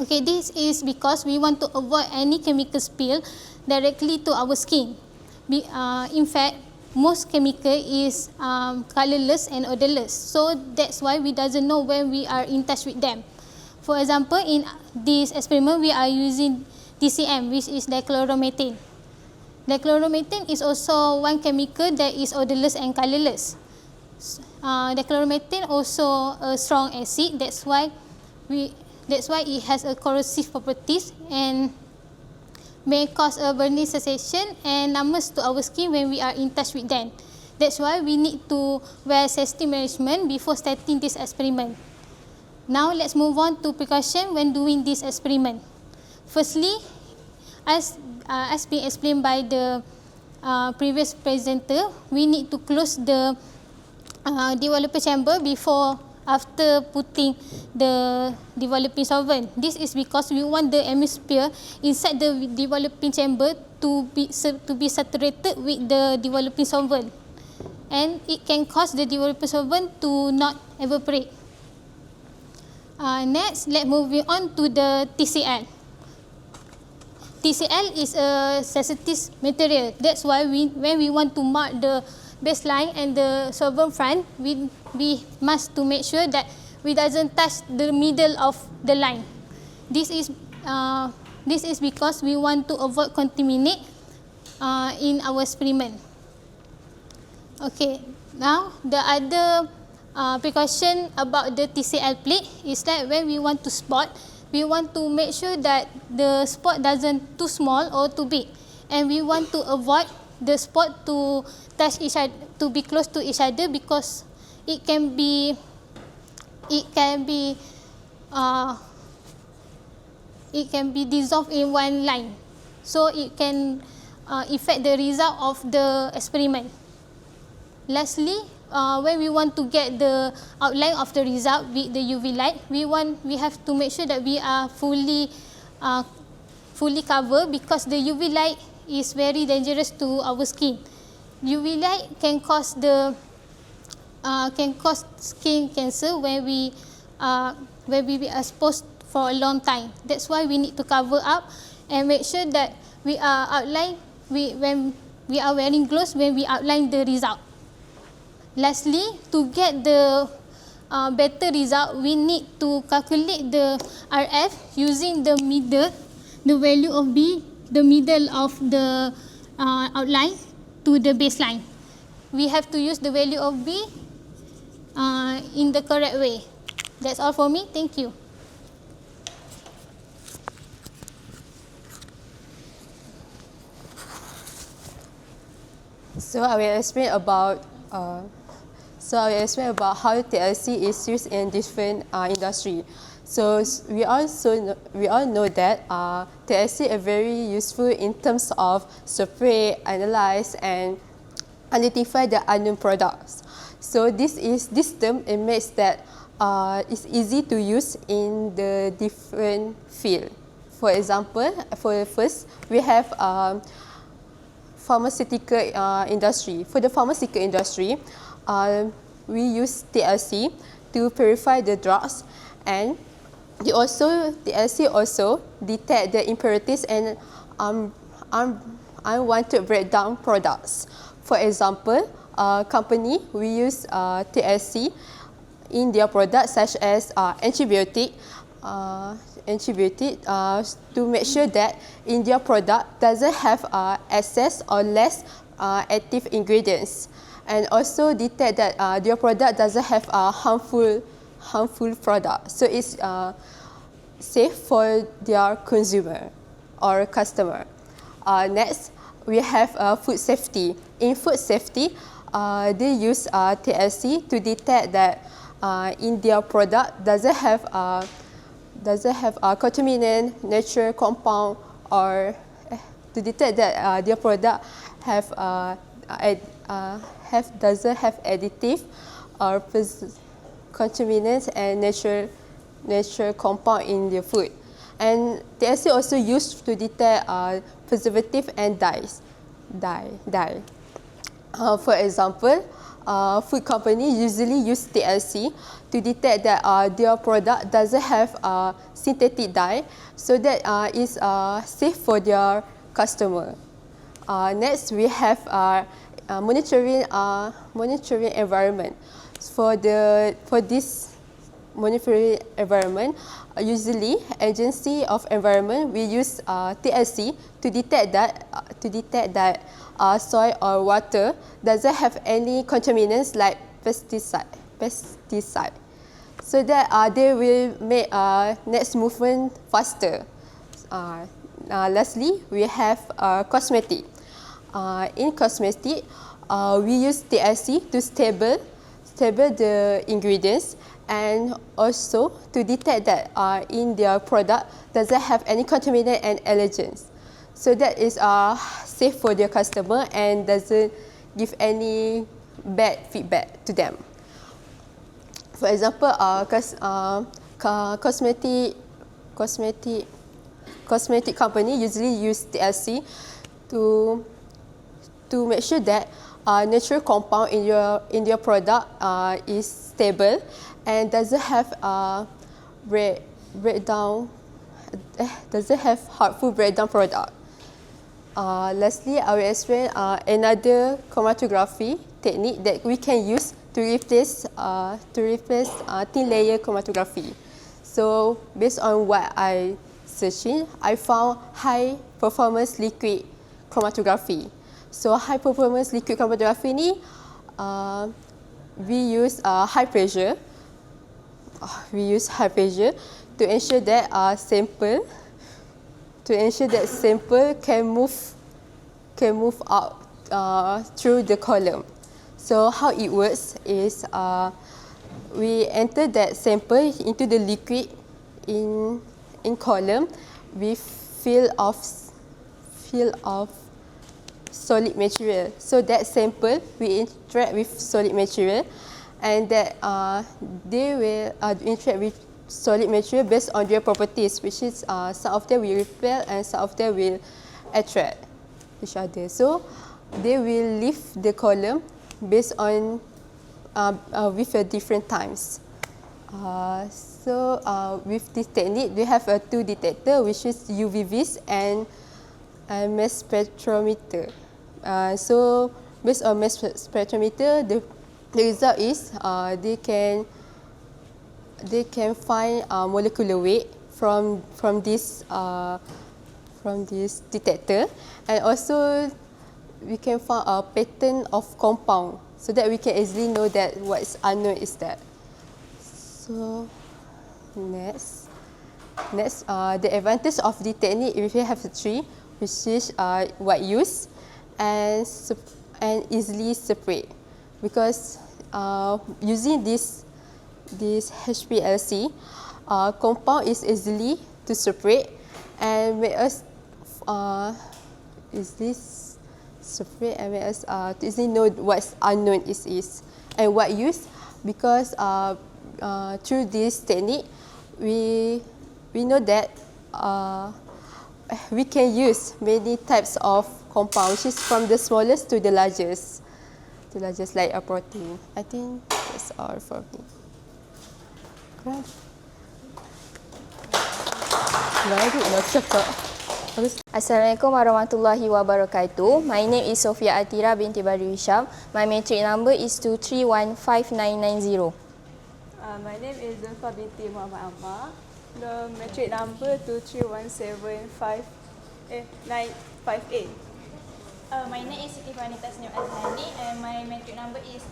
Okay, this is because we want to avoid any chemical spill directly to our skin. In fact, most chemical is colorless and odorless, so that's why we doesn't know when we are in touch with them. For example, in this experiment we are using TCM, which is dichloromethane. Dichloromethane is also one chemical that is odorless and colorless. Dichloromethane also a strong acid, that's why it has a corrosive properties and may cause a burning sensation and numbness to our skin when we are in touch with them. That's why we need to wear safety management before starting this experiment. Now let's move on to precaution when doing this experiment. Firstly, as being explained by the previous presenter, we need to close the developer chamber after putting the developing solvent. This is because we want the atmosphere inside the developing chamber to be saturated with the developing solvent, and it can cause the developing solvent to not evaporate. Next, let's move on to the TCL. TCL is a sensitive material. That's why when we want to mark the baseline and the solvent front, we must to make sure that we doesn't touch the middle of the line. This is because we want to avoid contaminate in our experiment. Okay, now the other precaution about the TCL plate is that when we want to spot, we want to make sure that the spot doesn't too small or too big, and we want to avoid the spot to touch each other, to be close to each other, because it can be dissolved in one line, so it can affect the result of the experiment. Lastly, when we want to get the outline of the result with the UV light, we have to make sure that we are fully covered, because the UV light is very dangerous to our skin. UV light can cause skin cancer when we are exposed for a long time. That's why we need to cover up and make sure that we are when we are wearing gloves when we outline the result. Lastly, to get the better result, we need to calculate the RF using the value of B, the middle of the outline to the baseline. We have to use the value of B in the correct way. That's all for me. Thank you. So I will explain about how TLC is used in different industry. So we all know that TLC is very useful in terms of separate, analyze, and identify the unknown products. So this term, it makes that it's easy to use in the different field. For example, for first we have pharmaceutical industry. For the pharmaceutical industry, we use TLC to purify the drugs, and TLC also detect the impurities and unwanted breakdown products. For example, company we use TLC in their products such as antibiotic to make sure that in their product doesn't have excess or less active ingredients, and also detect that their product doesn't have harmful product, so it's safe for their consumer or customer. Next, we have food safety. In food safety, they use TLC to detect that in their product doesn't have contaminant, natural compound, or to detect that their product doesn't have additive or contaminants and natural compound in the food. And TLC also used to detect preservative and dyes. For example, food companies usually use TLC to detect that their product doesn't have synthetic dye, so that is safe for their customer. Next, we have monitoring environment. For this monitoring environment, usually agency of environment we use TLC to detect that soil or water doesn't have any contaminants like pesticide, so that they will make next movement faster. Lastly, we have cosmetic. In cosmetic, we use TLC to stable the ingredients, and also to detect that in their product doesn't have any contaminant and allergens. So that is safe for their customer and doesn't give any bad feedback to them. For example, cosmetic company usually use TLC to make sure that natural compound in your product is stable and doesn't have harmful breakdown product. Lastly, I will explain another chromatography technique that we can use to replace thin layer chromatography. So based on what I searching, I found high performance liquid chromatography. So high performance liquid chromatography ni we use high pressure. To ensure that sample can move out through the column. So how it works is we enter that sample into the liquid in column with fill of solid material. So that sample we interact with solid material, and that they will interact with solid material based on their properties, which is some of them will repel and some of them will attract each other. So they will leave the column based on with different times. With this technique, we have two detector, which is UV-Vis and mass spectrometer. So based on mass spectrometer, the result is they can find molecular weight from this detector, and also we can find a pattern of compound, so that we can easily know that what is unknown is that. So next, the advantage of the technique, if you have three, which is wide use and easily separate, because using this HPLC, compound is easily to separate and make us to easily know what unknown is and what use, because through this technique we know that we can use many types of compound, which is from the smallest to the largest like a protein. I think that's all for me. Assalamualaikum warahmatullahi wabarakatuh. My name is Sofia Atira binti Badri Hisham. My matric number is 2315990. My name is Zulfa binti Muhammad Ammar. The matric number 23175 958. My name is Siti Vanita Senyum Azhani and my matric number is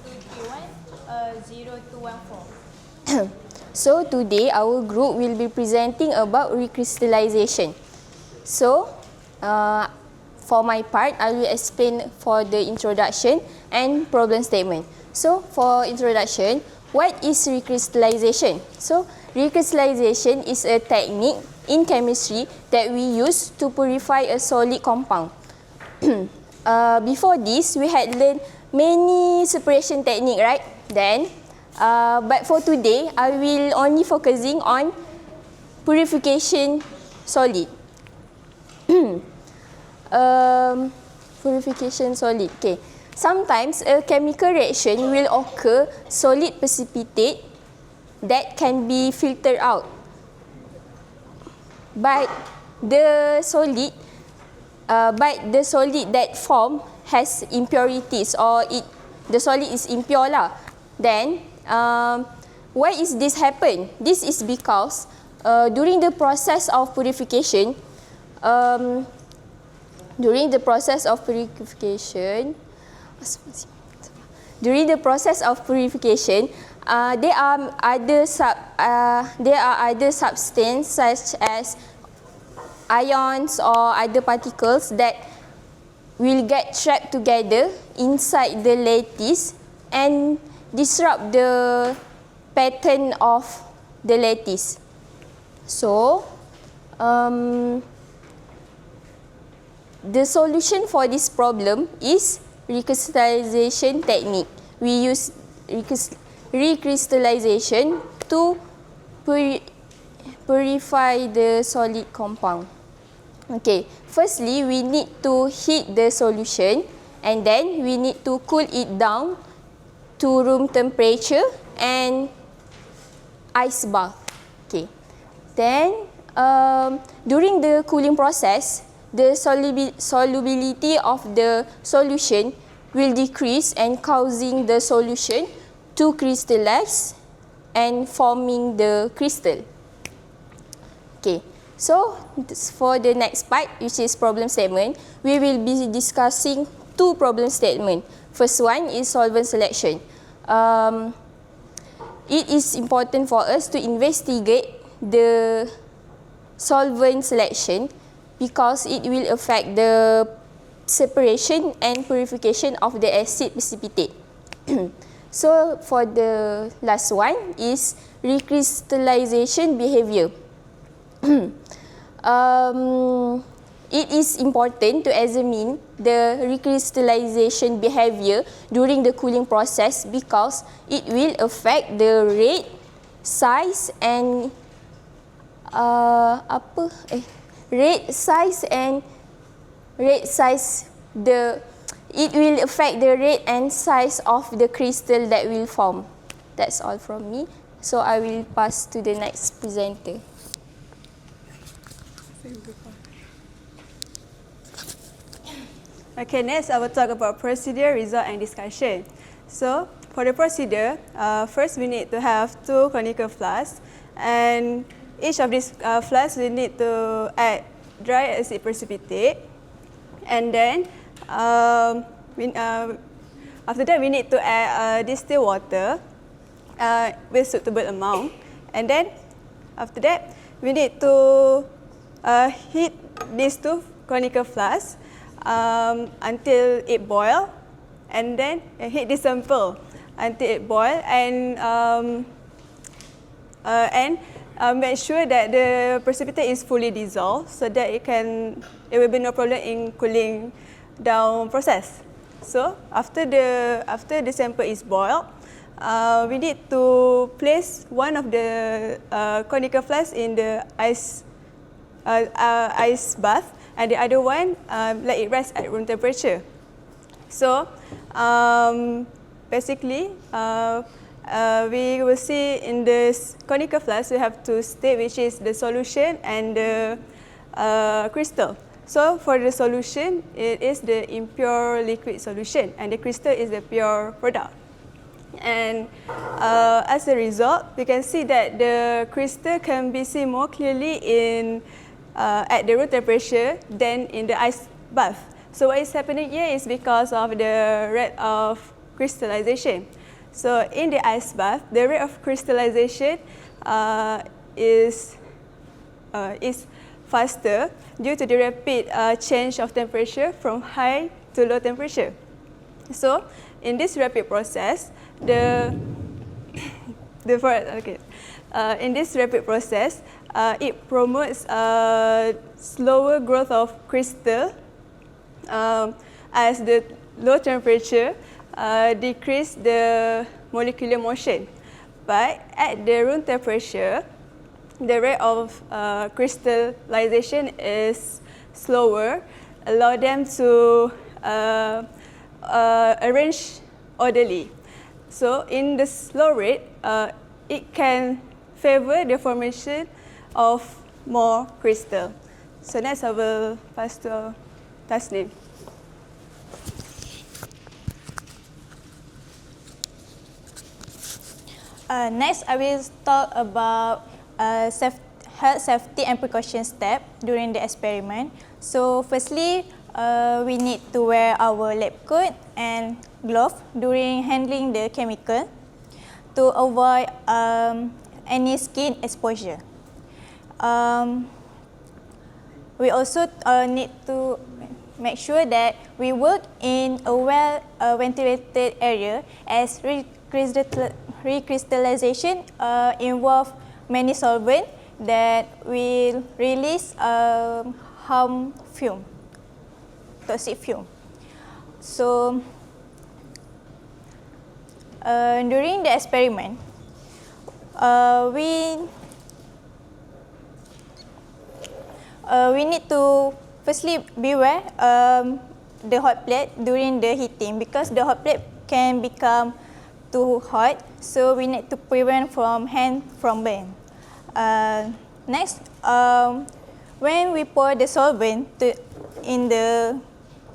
2310214. So today our group will be presenting about recrystallization. So for my part, I will explain for the introduction and problem statement. So for introduction, what is recrystallization? So recrystallization is a technique in chemistry that we use to purify a solid compound. Before this, we had learned many separation technique, right? Then But for today, I will only focusing on purification solid. Purification solid. Okay. Sometimes a chemical reaction will occur solid precipitate that can be filtered out. But the solid that form has impurities, or the solid is impure lah. Then why is this happen? This is because during the process of purification, there are other substances such as ions or other particles that will get trapped together inside the lattice and disrupt the pattern of the lattice. So, the solution for this problem is recrystallization technique. We use recrystallization to purify the solid compound. Okay, firstly we need to heat the solution and then we need to cool it down to room temperature and ice bath. Okay, then during the cooling process, the solubility of the solution will decrease and causing the solution to crystallize and forming the crystal. Okay, so for the next part, which is problem statement, we will be discussing two problem statements. First one is solvent selection. It is important for us to investigate the solvent selection because it will affect the separation and purification of the acid precipitate. So for the last one is recrystallization behavior. It is important to examine the recrystallization behavior during the cooling process because it will affect the rate, size and it will affect the rate and size of the crystal that will form. That's all from me. So I will pass to the next presenter. Okay, next I will talk about procedure, result and discussion. So for the procedure, first we need to have two conical flasks, and each of these flasks we need to add dry acid precipitate, and then after that we need to add distilled water with suitable amount, and then after that we need to heat these two conical flasks until it boils, and then heat the sample until it boils, and make sure that the precipitate is fully dissolved so that it will be no problem in cooling down process. So after the sample is boiled, we need to place one of the conical flasks in the ice bath, and the other one let it rest at room temperature. So basically we will see in this conical flask we have two states, which is the solution and the crystal. So for the solution, it is the impure liquid solution, and the crystal is the pure product. And as a result, we can see that the crystal can be seen more clearly at the room temperature than in the ice bath. So what is happening here is because of the rate of crystallization. So in the ice bath, the rate of crystallization is faster due to the rapid change of temperature from high to low temperature. So in this rapid process, it promotes slower growth of crystal as the low temperature decrease the molecular motion. But at the room temperature, the rate of crystallization is slower, allow them to arrange orderly. So in the slow rate, it can favor the formation of more crystal. So next I will pass to Tasnim. Next, I will talk about health, safety and precaution step during the experiment. So firstly, we need to wear our lab coat and glove during handling the chemical to avoid any skin exposure. We also need to make sure that we work in a well-ventilated area, as recrystallization involve many solvent that will release harm fume, toxic fume. So during the experiment, we need to firstly beware the hot plate during the heating, because the hot plate can become too hot, so we need to prevent from hand from burn. Next, when we pour the solvent in the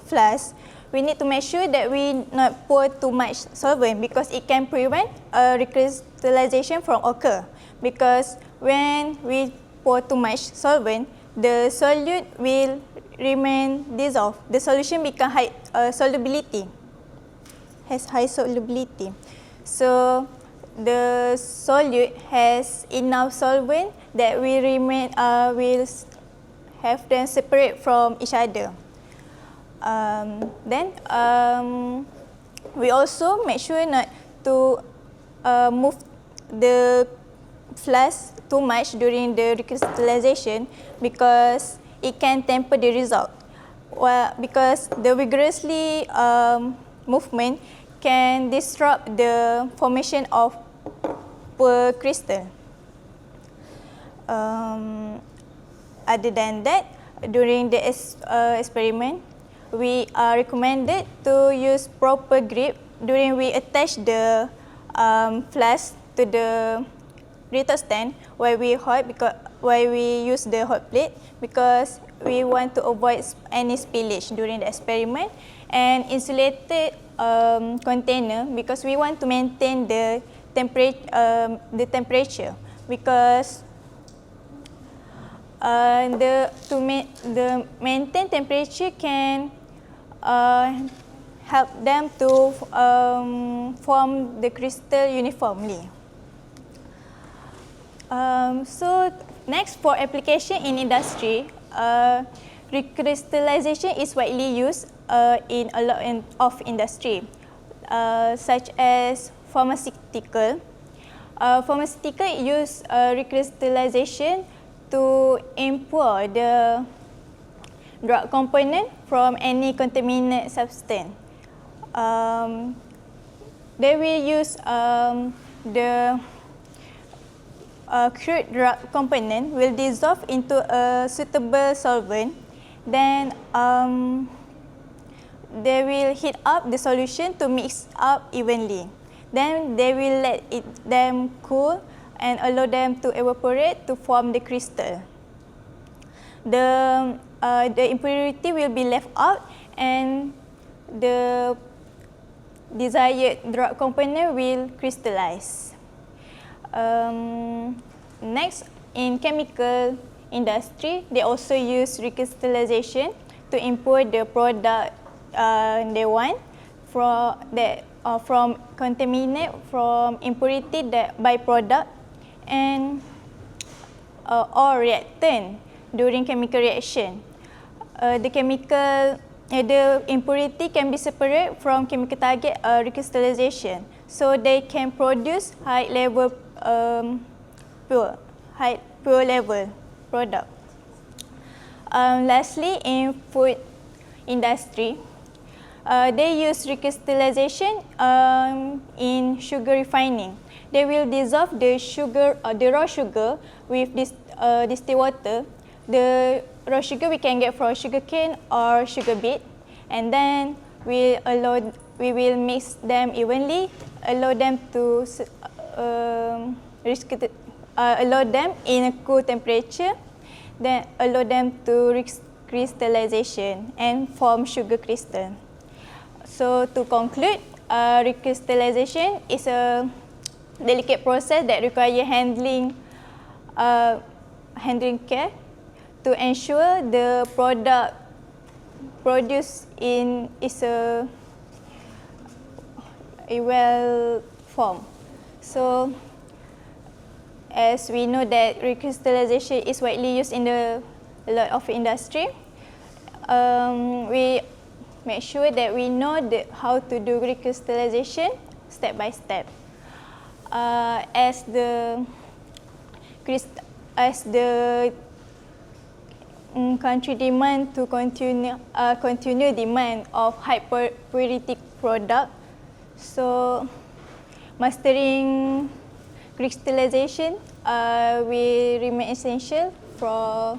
flask, we need to make sure that we not pour too much solvent, because it can prevent recrystallization from occur. Because when we pour too much solvent, the solute will remain dissolved. The solution become high solubility, has high solubility. So the solute has enough solvent that will remain will have them separate from each other. Then we also make sure not to move the flask too much during the recrystallization, because it can temper the result. Well, because the vigorously movement can disrupt the formation of per crystal. Other than that, during the experiment, we are recommended to use proper grip during we attach the flask to the retorт stand while we use the hot plate, because we want to avoid any spillage during the experiment, and insulated container, because we want to maintain the temperature, because the maintain temperature can help them to form the crystal uniformly. So next, for application in industry, recrystallization is widely used in a lot of industry, such as pharmaceutical. Pharmaceutical use recrystallization to impure the drug component from any contaminated substance. They will use the crude drug component will dissolve into a suitable solvent. Then they will heat up the solution to mix up evenly. Then they will let them cool and allow them to evaporate to form the crystal. The impurity will be left out, and the desired drug component will crystallize. Next, in chemical industry, they also use recrystallization to import the product they want from contaminate, from impurity that byproduct, and or reactant during chemical reaction. The impurity can be separated from chemical target recrystallization, so they can produce high level pure level product. Lastly, in food industry, they use recrystallization in sugar refining. they will dissolve the sugar, the raw sugar with this distilled water. The raw sugar we can get from sugar cane or sugar beet, and then we will mix them evenly, allow them to allow them in a cool temperature, then allow them to crystallization and form sugar crystal. So to conclude, recrystallization is a delicate process that requires handling care to ensure the product produced in is a well form. So as we know that recrystallization is widely used in a lot of industry, we make sure that we know how to do recrystallization step by step. As the country demand to continue demand of high purity product, so mastering crystallization will remain essential for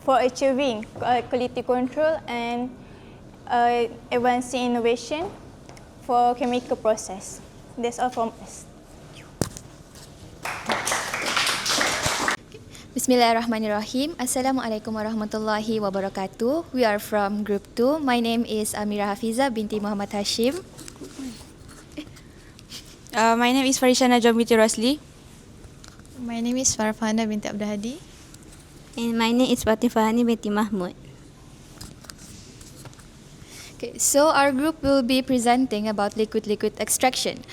achieving quality control and advancing innovation for chemical process. That's all from us. Bismillahirrahmanirrahim. Assalamualaikum warahmatullahi wabarakatuh. We are from Group 2. My name is Amira Hafiza binti Muhammad Hashim. My name is Harisha Najwa binti Rosli. My name is Farfana binti Abdul Hadi. And my name is Fatifahani binti Mahmud. Okay, so our group will be presenting about liquid extraction.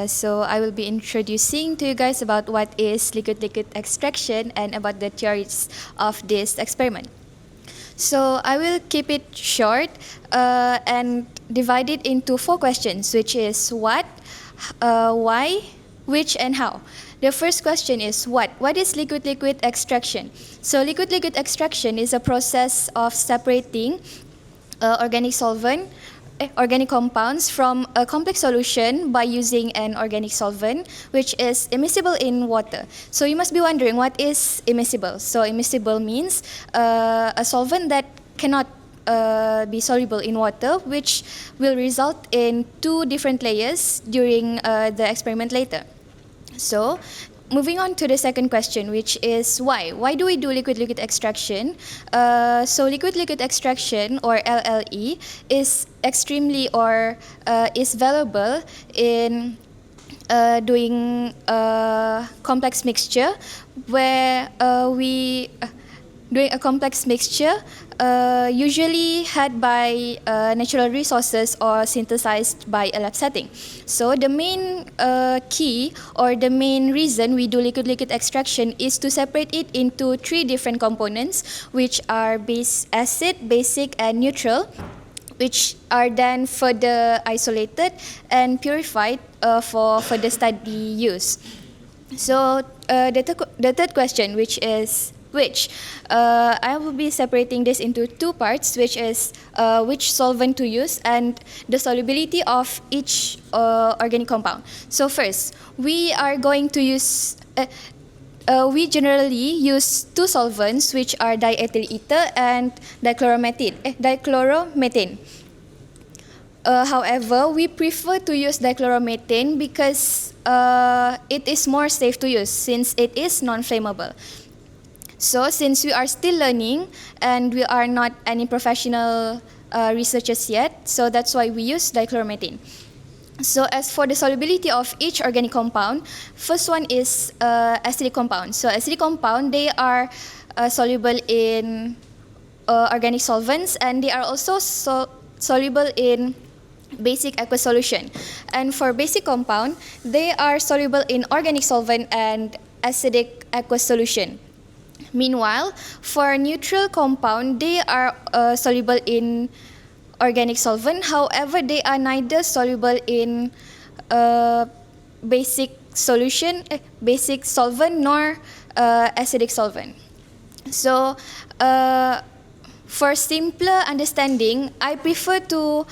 So I will be introducing to you guys about what is liquid extraction and about the theories of this experiment. So I will keep it short and divide it into 4 questions, which is what, why, which, and how. The first question is what? What is liquid extraction? So liquid extraction is a process of separating organic compounds from a complex solution by using an organic solvent which is immiscible in water. So you must be wondering, what is immiscible? So immiscible means a solvent that cannot be soluble in water, which will result in 2 different layers during the experiment later. So moving on to the second question, which is why? Why do we do liquid extraction? So liquid extraction, or LLE, is extremely is valuable in doing a complex mixture where doing a complex mixture usually had by natural resources or synthesized by a lab setting. So the main key or the main reason we do liquid extraction is to separate it into 3 different components, which are acid, basic, and neutral, which are then further isolated and purified for further study use. So the third question, which is which, I will be separating this into 2 parts, which is which solvent to use and the solubility of each organic compound. So first, we are going to use we generally use 2 solvents, which are diethyl ether and dichloromethane. However, we prefer to use dichloromethane because it is more safe to use since it is non-flammable. So since we are still learning and we are not any professional researchers yet, so that's why we use dichloromethane. So as for the solubility of each organic compound, first one is acidic compound. So acidic compound, they are soluble in organic solvents, and they are also soluble in basic aqueous solution. And for basic compound, they are soluble in organic solvent and acidic aqueous solution. Meanwhile, for neutral compound, they are soluble in organic solvent. However, they are neither soluble in basic solvent nor acidic solvent. So For simpler understanding, I prefer to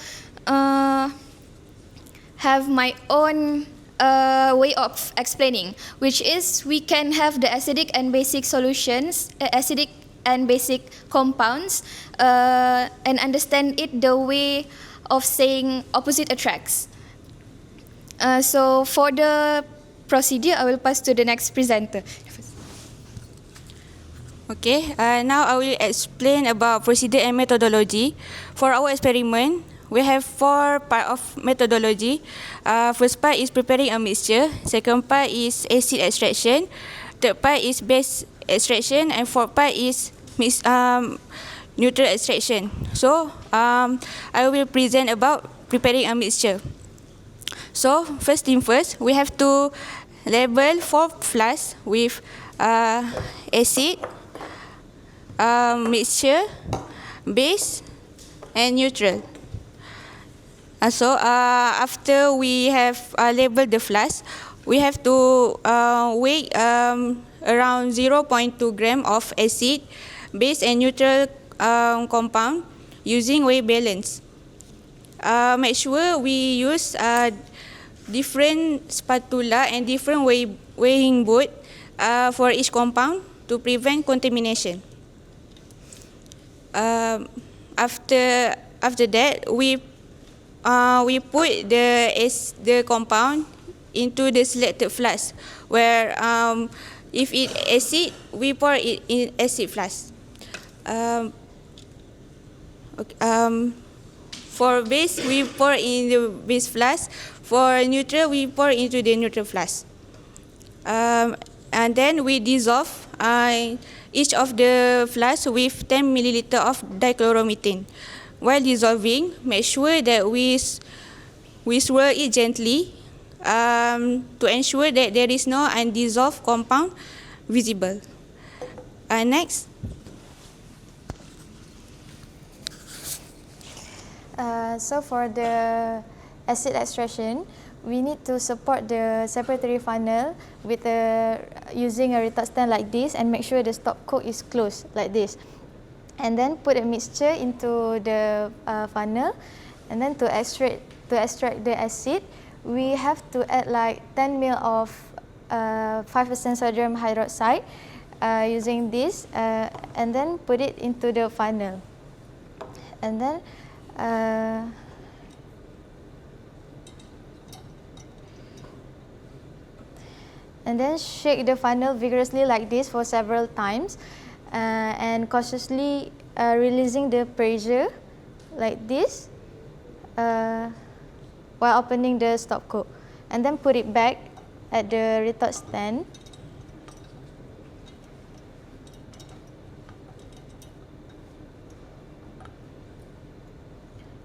have my own way of explaining, which is we can have the acidic and basic solutions, acidic and basic compounds, and understand it the way of saying opposite attracts. So for the procedure, I will pass to the next presenter. Okay, now I will explain about procedure and methodology. For our experiment, we have 4 parts of methodology. First part is preparing a mixture. Second part is acid extraction. Third part is base extraction. And fourth part is neutral extraction. So, I will present about preparing a mixture. So, first thing first, we have to label 4 flasks with acid, mixture, base, and neutral. So after we have labeled the flask, we have to weigh around 0.2 gram of acid, base, and neutral compound using weight balance. Make sure we use different spatula and different weighing board for each compound to prevent contamination. After that, we put the compound into the selected flask, where if it acid, we pour it in acid flask. For base, we pour in the base flask. For neutral, we pour into the neutral flask. And then we dissolve each of the flasks with 10 milliliter of dichloromethane. While dissolving, make sure that we swirl it gently to ensure that there is no undissolved compound visible. Next. So for the acid extraction, we need to support the separatory funnel with using a retort stand like this, and make sure the stop coke is closed like this. And then put a mixture into the funnel, and then to extract the acid, we have to add like 10 ml of 5% sodium hydroxide using this, and then put it into the funnel. And then shake the funnel vigorously like this for several times, and cautiously releasing the pressure like this while opening the stop coke. And then put it back at the retort stand.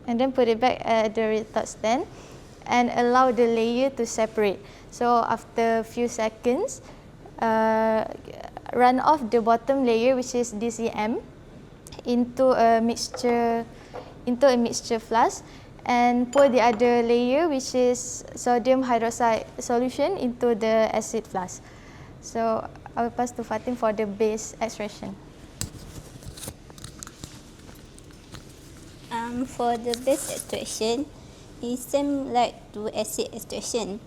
And then put it back at the retort stand and allow the layer to separate. So after a few seconds, run off the bottom layer, which is DCM, into a mixture flask, and pour the other layer, which is sodium hydroxide solution, into the acid flask. So I will pass to Fatim for the base extraction. For the base extraction, it's same like to acid extraction,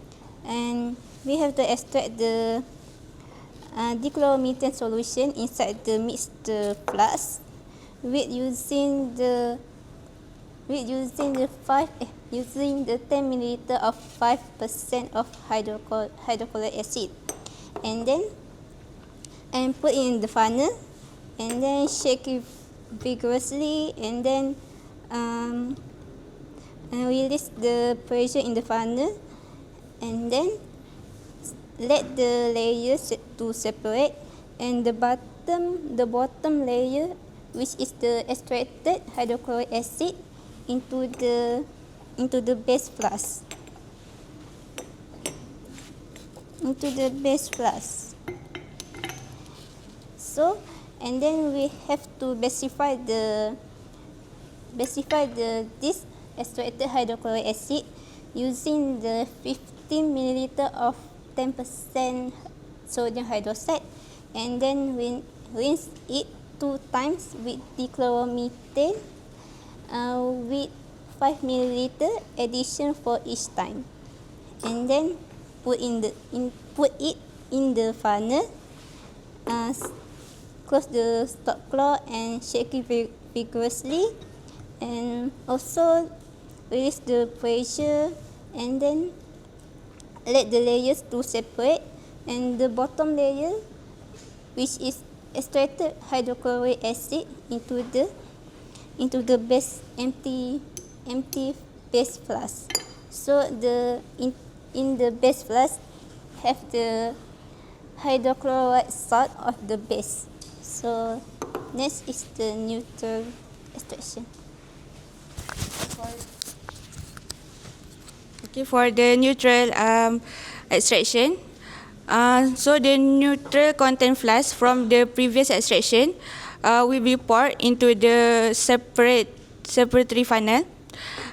and we have to extract the dichloromethane solution inside the mixed flask with using the 10 milliliter of 5% of hydrochloric acid, and put in the funnel, and then shake it vigorously, and then and release the pressure in the funnel, and then let the layers to separate, and the bottom layer, which is the extracted hydrochloric acid, into the base flask. So, and then we have to specify this extracted hydrochloric acid using the 15 milliliter of 10% sodium hydroxide, and then rinse it 2 times with dichloromethane with 5 milliliter addition for each time, and then put it in the funnel, close the stop claw and shake it vigorously, and also release the pressure, and then let the layers to separate, and the bottom layer, which is extracted hydrochloric acid, into the base empty base flask. So in the base flask have the hydrochloride salt of the base. So next is the neutral extraction. Okay, for the neutral extraction, so the neutral content flask from the previous extraction will be poured into the separatory funnel,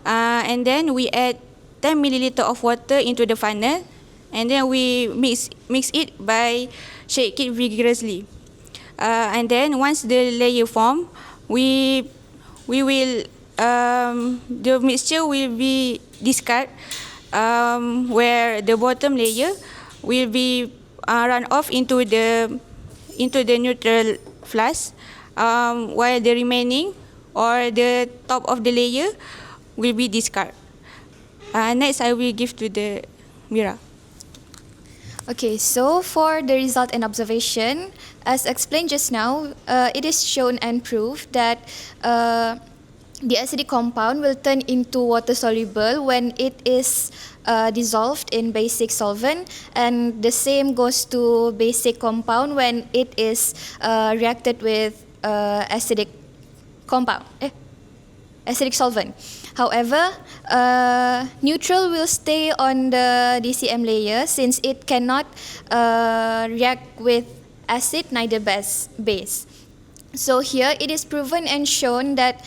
and then we add 10 milliliter of water into the funnel, and then we mix it by shake it vigorously, and then once the layer form, we will the mixture will be discarded, where the bottom layer will be run off into the neutral flask, while the remaining or the top of the layer will be discarded. Next, I will give to the Mira. Okay, so for the result and observation, as explained just now, it is shown and proved that the acidic compound will turn into water soluble when it is dissolved in basic solvent, and the same goes to basic compound when it is reacted with acidic solvent. However, neutral will stay on the DCM layer since it cannot react with acid, neither base. So here it is proven and shown that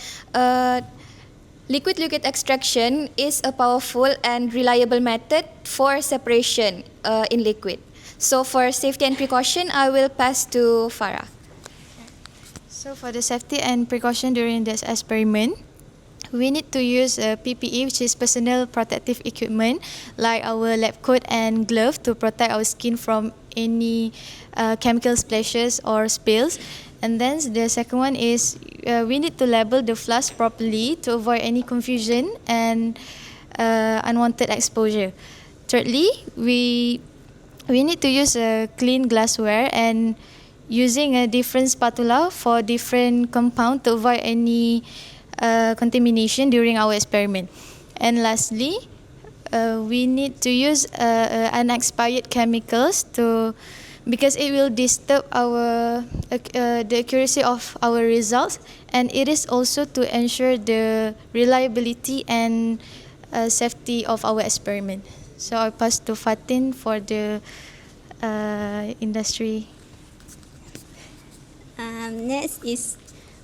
liquid-liquid extraction is a powerful and reliable method for separation in liquid. So for safety and precaution, I will pass to Farah. So for the safety and precaution during this experiment, we need to use a PPE, which is personal protective equipment, like our lab coat and glove to protect our skin from any chemical splashes or spills. And then the second one is we need to label the flask properly to avoid any confusion and unwanted exposure. Thirdly, we need to use a clean glassware and using a different spatula for different compound to avoid any contamination during our experiment. And lastly, we need to use unexpired chemicals because it will disturb the accuracy of our results, and it is also to ensure the reliability and safety of our experiment. So I pass to Fatin for the industry. Next is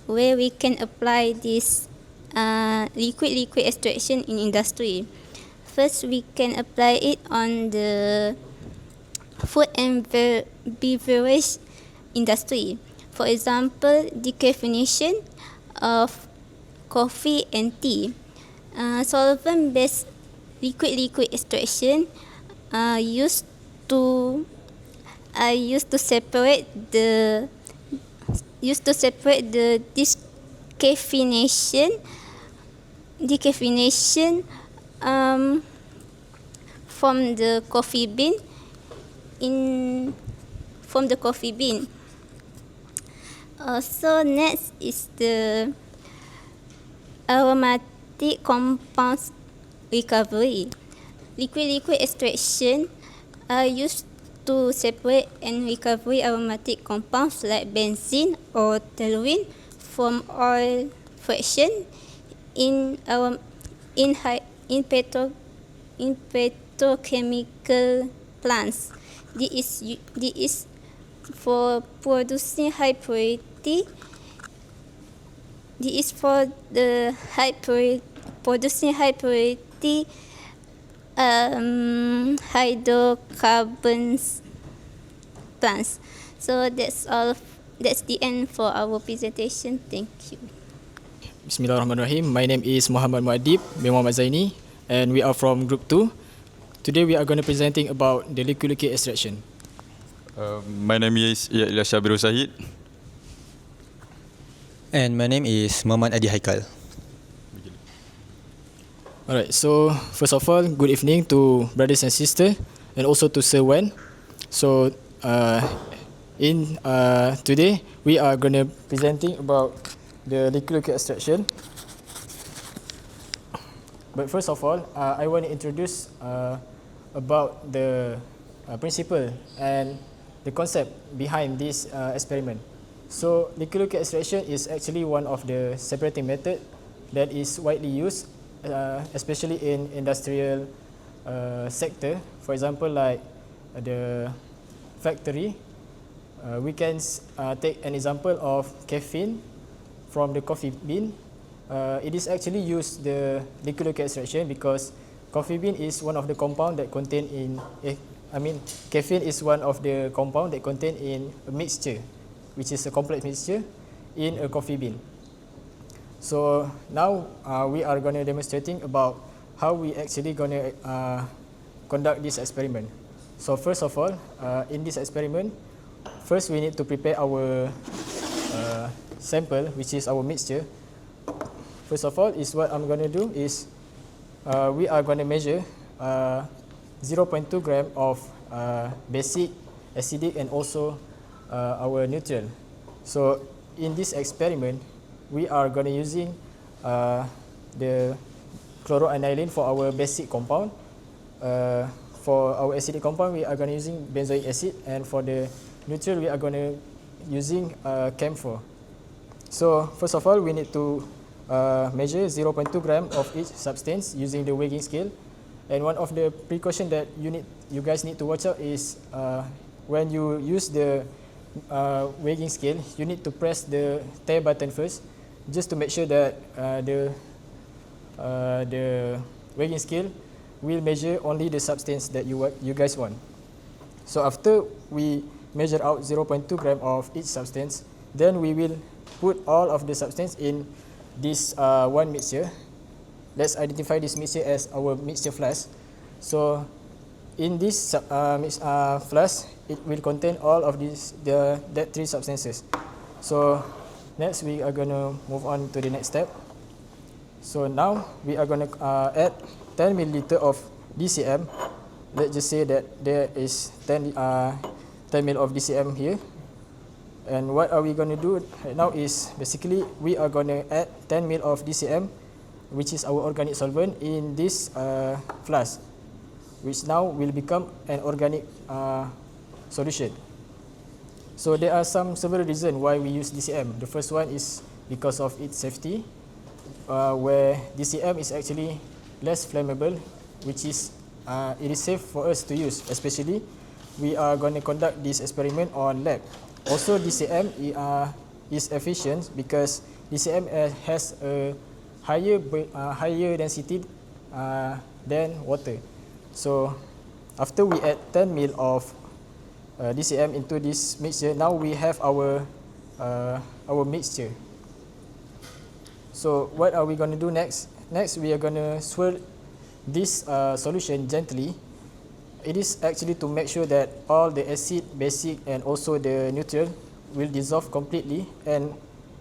where we can apply this liquid extraction in industry. First, we can apply it on the food and beverage industry. For example, decaffeination of coffee and tea. Solvent-based liquid extraction used to separate the decaffeination from the coffee bean. So next is the aromatic compounds recovery. Liquid extraction are used to separate and recover aromatic compounds like benzene or toluene from oil fraction in petrochemical plants. This is for producing high purity. This is for the producing high purity hydrocarbons plants. So that's all That's the end for our presentation. Thank you. Bismillahirrahmanirrahim. My name is Mohammad Muadib bin Muhammad Zaini, and we are from Group 2. Today we are going to presenting about the liquid extraction. My name is Eliza Sahid. And my name is Mohammad Adi Haykal. Alright, so first of all, good evening to brothers and sisters, and also to Sir Wen. So today we are going to presenting about the liquid extraction. But first of all, I want to introduce about the principle and the concept behind this experiment. So liquid extraction is actually one of the separating method that is widely used, especially in industrial sector. For example, like the factory, we can take an example of caffeine from the coffee bean. It is actually used the liquid extraction because coffee bean is one of the compound that contain in caffeine is one of the compound that contain in a mixture, which is a complex mixture in a coffee bean. So now we are going to demonstrating about how we actually going to conduct this experiment. So first of all, in this experiment, first we need to prepare our sample, which is our mixture. First of all, is what I'm going to do is we are going to measure 0.2 gram of basic, acidic, and also our neutral. So in this experiment, we are going to using the chloroaniline for our basic compound. For our acidic compound, we are going to using benzoic acid, and for the neutral, we are going to using camphor. So first of all, we need to measure 0.2 gram of each substance using the weighing scale. And one of the precaution that you guys need to watch out is when you use the weighing scale, you need to press the tare button first, just to make sure that the weighing scale will measure only the substance that you guys want. So after we measure out 0.2 gram of each substance, then we will put all of the substance in this one mixture. Let's identify this mixture as our mixture flask. So in this flask, it will contain all of that three substances. So next we are going to move on to the next step. So now we are going to add 10 milliliter of DCM. Let's just say that there is 10 ml of DCM here. And what are we going to do right now is basically we are going to add 10 ml of DCM, which is our organic solvent, in this flask, which now will become an organic solution. So there are several reasons why we use DCM. The first one is because of its safety, where DCM is actually less flammable, which is it is safe for us to use, especially we are going to conduct this experiment on lab. Also, DCM is efficient because DCM has a higher density than water. So after we add 10 ml of DCM into this mixture, now we have our mixture. So what are we going to do next? Next, we are going to swirl this solution gently. It is actually to make sure that all the acid, basic, and also the neutral will dissolve completely and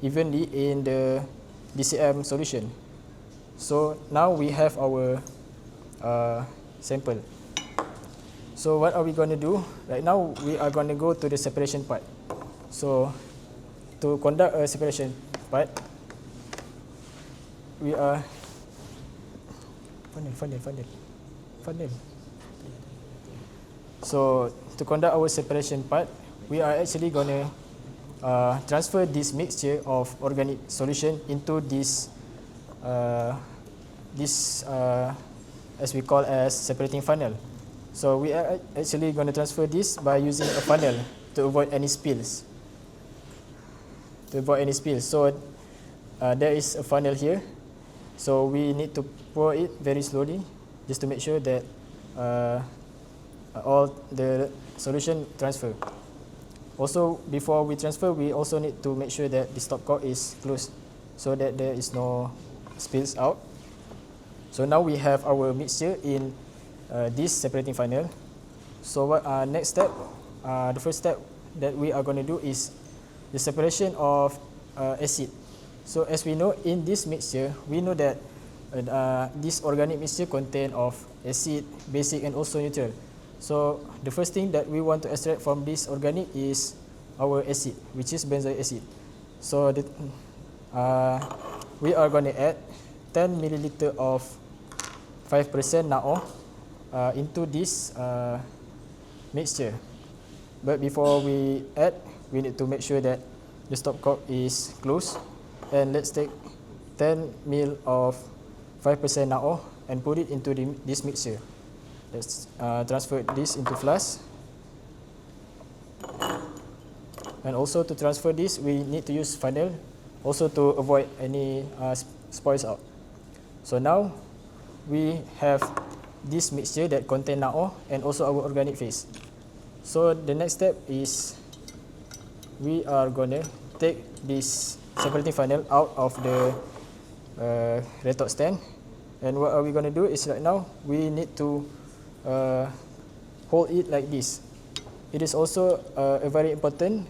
evenly in the DCM solution. So now we have our sample. So what are we going to do? Right now we are going to go to the separation part. So to conduct a separation part, we are funnel. So to conduct our separation part, we are actually going to transfer this mixture of organic solution into this as we call as separating funnel. So we are actually going to transfer this by using a funnel to avoid any spills. So there is a funnel here. So we need to pour it very slowly, just to make sure that all the solution transfer. Also, before we transfer, we also need to make sure that the stopcock is closed so that there is no spills out. So now we have our mixture in this separating funnel. So what next step, the first step that we are going to do is the separation of acid. So as we know, in this mixture, we know that this organic mixture contain of acid, basic and also neutral. So the first thing that we want to extract from this organic is our acid, which is benzoic acid. So we are going to add 10 milliliter of 5% NaO into this mixture. But before we add, we need to make sure that the stopcock is closed. And let's take 10 ml of 5% NaO and put it into this mixture. Let's transfer this into flask. And also to transfer this, we need to use funnel also to avoid any spoils out. So now we have this mixture that contain NaO and also our organic phase. So the next step is we are going to take this separating funnel out of the retort stand. And what are we going to do is right now we need to hold it like this. It is also a very important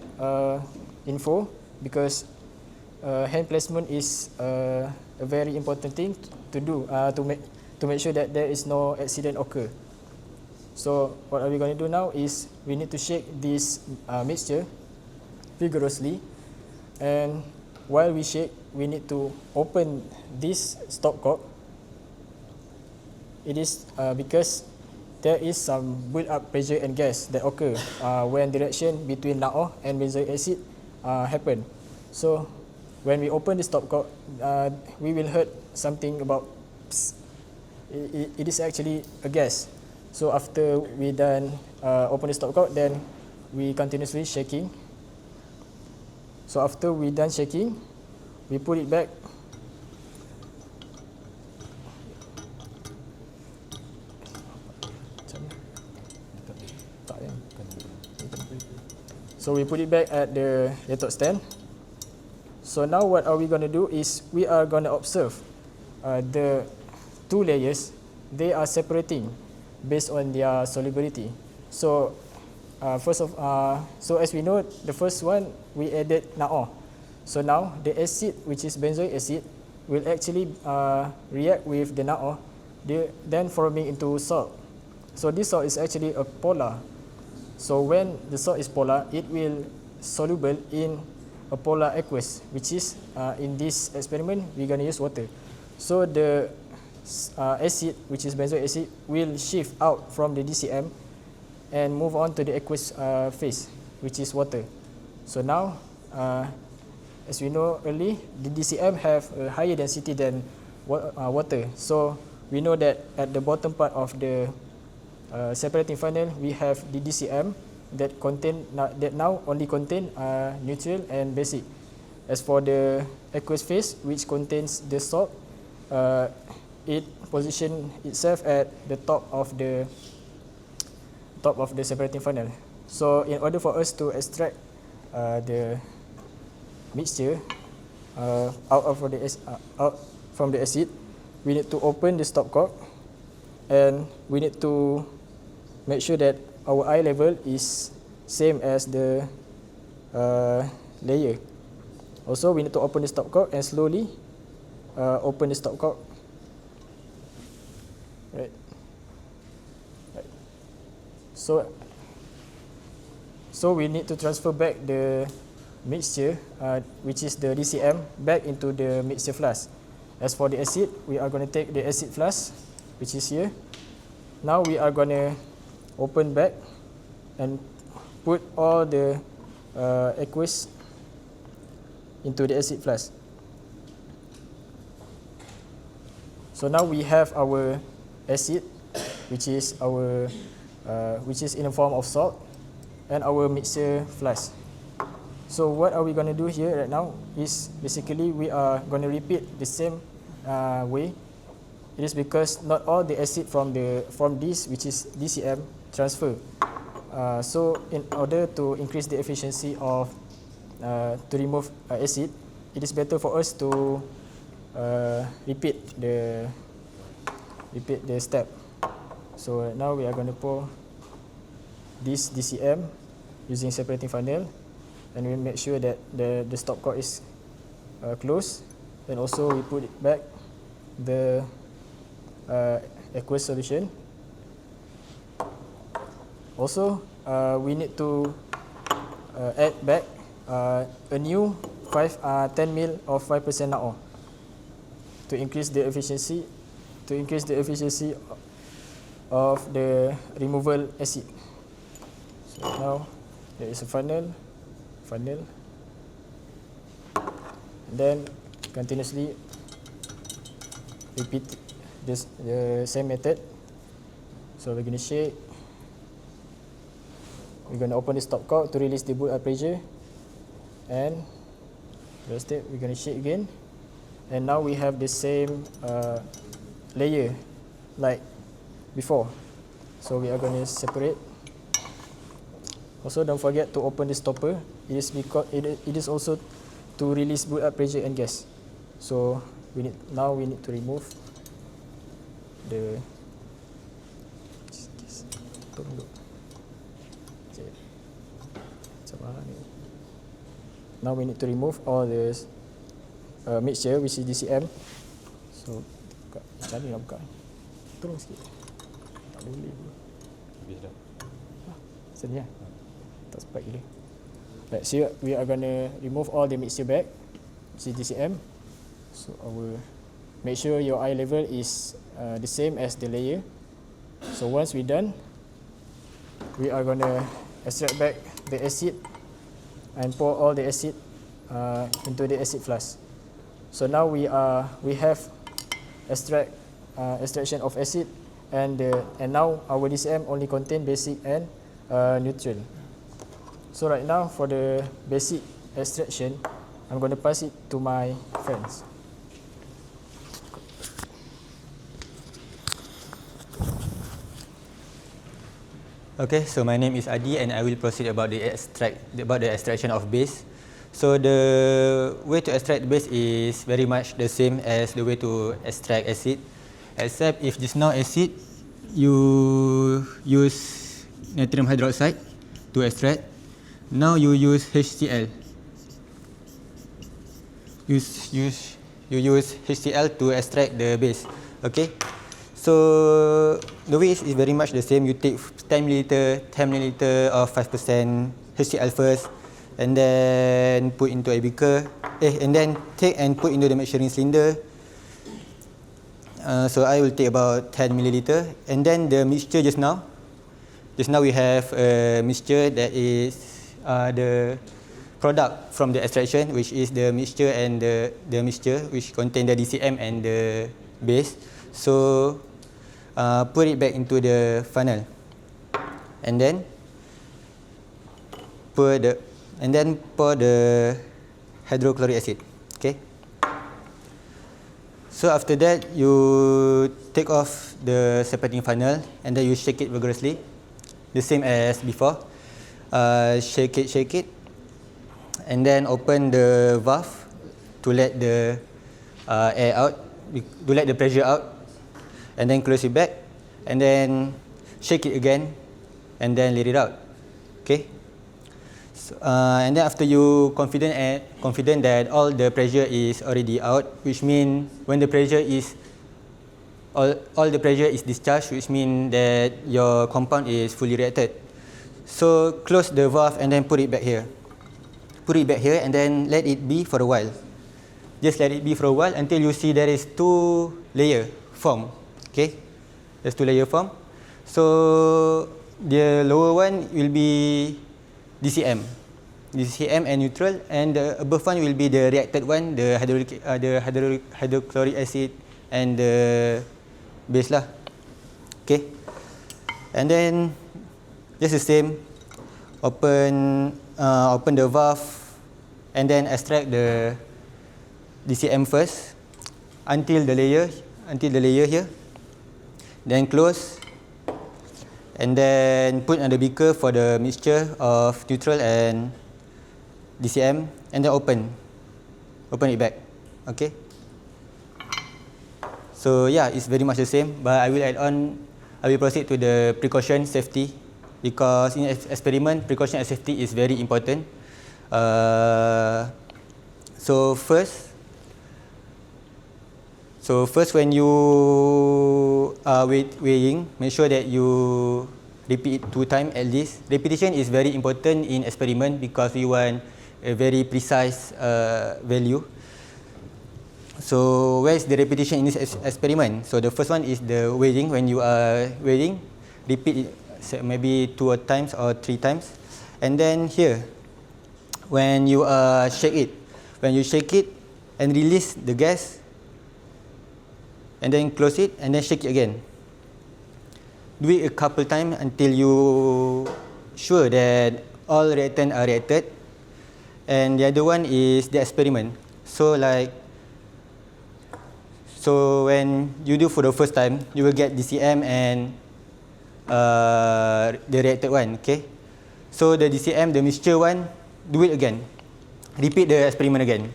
info because hand placement is a very important thing to do to make sure that there is no accident occur. So what are we going to do now is we need to shake this mixture vigorously, and while we shake, we need to open this stopcock. It is because there is some build-up pressure and gas that occur when the reaction between NaO and benzoic acid happen. So when we open the stopcock, we will heard something about psst. It is actually a gas. So after we done open the stopcock, then we continuously shaking. So after we done shaking, we put it back. So we put it back at the retort stand. So now what are we going to do is we are going to observe the two layers. They are separating based on their solubility. So so as we know, the first one we added NaO. So now the acid, which is benzoic acid, will actually react with the NaO, then forming into salt. So this salt is actually a polar. So when the salt is polar, it will soluble in a polar aqueous, which is in this experiment we're going to use water. So the acid, which is benzoic acid, will shift out from the DCM and move on to the aqueous phase, which is water. So now, as we know early, the DCM have a higher density than water. So we know that at the bottom part of the separating funnel, we have the DCM that now only contain neutral and basic. As for the aqueous phase, which contains the salt, it position itself at the top of the separating funnel. So in order for us to extract the mixture out from the acid, we need to open the stopcock, and we need to make sure that our eye level is same as the layer. Also, we need to open the stopcock and slowly open the stopcock. Right. So we need to transfer back the mixture, which is the DCM, back into the mixture flask. As for the acid, we are going to take the acid flask, which is here. Now we are going to open back and put all the aqueous into the acid flask. So now we have our acid, which is in the form of salt, and our mixture flask. So what are we going to do here right now is basically we are going to repeat the same way. It is because not all the acid from this, which is DCM, transfer So in order to increase the efficiency of to remove acid, it is better for us to repeat the step. So right now we are going to pour this DCM using separating funnel, and we make sure that the stopcock is closed. And also we put it back the aqueous solution. Also, we need to add back a new 10 ml of 5% NaO to increase the efficiency of the removal acid. So now there is a funnel, and then continuously repeat the same method. So we're going to shake. We're going to open the stopcock to release the bullite pressure, and the step we're going to shake again. And now we have the same layer like before. So we are going to separate. Also, don't forget to open the stopper. It is because it is also to release bullite pressure and gas. So we need to remove the. Now we need to remove all the mixture, which is DCM. So, macam mana nak buka? Tolong sikit. Tak boleh. Habis dah. Sini lah. Tak sempat gila. Right, so we are going to remove all the mixture back, which is DCM. So make sure your eye level is the same as the layer. So once we're done, we are going to extract back the acid and pour all the acid into the acid flask. So now we have extraction of acid, and now our DCM only contain basic and neutral. So right now for the basic extraction, I'm going to pass it to my friends. Okay, so my name is Adi, and I will proceed about the extraction of base. So the way to extract base is very much the same as the way to extract acid, except if just now acid you use natrium hydroxide to extract. Now you use HCl. You use HCl to extract the base. Okay. So the way is very much the same. You take 10 ml of 5% HCl first, and then put into a beaker. And then take and put into the measuring cylinder. So I will take about 10 ml, and then the mixture just now we have a mixture that is the product from the extraction, which is the mixture and the mixture which contain the DCM and the base. So put it back into the funnel, and then pour the hydrochloric acid. Okay. So after that, you take off the separating funnel, and then you shake it vigorously, the same as before. Shake it, and then open the valve to let the air out, to let the pressure out, and then close it back, and then shake it again, and then let it out. Okay. So, and then after you confident that all the pressure is already out, which means when the pressure is all the pressure is discharged, which means that your compound is fully reacted. So close the valve and then put it back here. Put it back here and then let it be for a while. Just let it be for a while until you see there is 2 layers form. Okay, there's 2 layers form. So the lower one will be DCM and neutral, and the above one will be the reacted one, the hydrochloric acid and the base lah. Okay, and then just the same, open the valve and then extract the DCM first until the layer here, then close, and then put on the beaker for the mixture of neutral and DCM, and then open it back. Okay. So yeah, it's very much the same, but I will proceed to the precaution safety, because in experiment precaution and safety is very important. So first when you are weighing, make sure that you repeat it 2 times at least. Repetition is very important in experiment because we want a very precise value. So where is the repetition in this experiment? So the first one is the weighing. When you are weighing, repeat it maybe 2 times or 3 times. And then here, when you shake it, and release the gas, and then close it, and then shake it again. Do it a couple times until you sure that all reactants are reacted. And the other one is the experiment. So when you do for the first time, you will get DCM and the reacted one. Okay. So the DCM, the mixture one, do it again. Repeat the experiment again.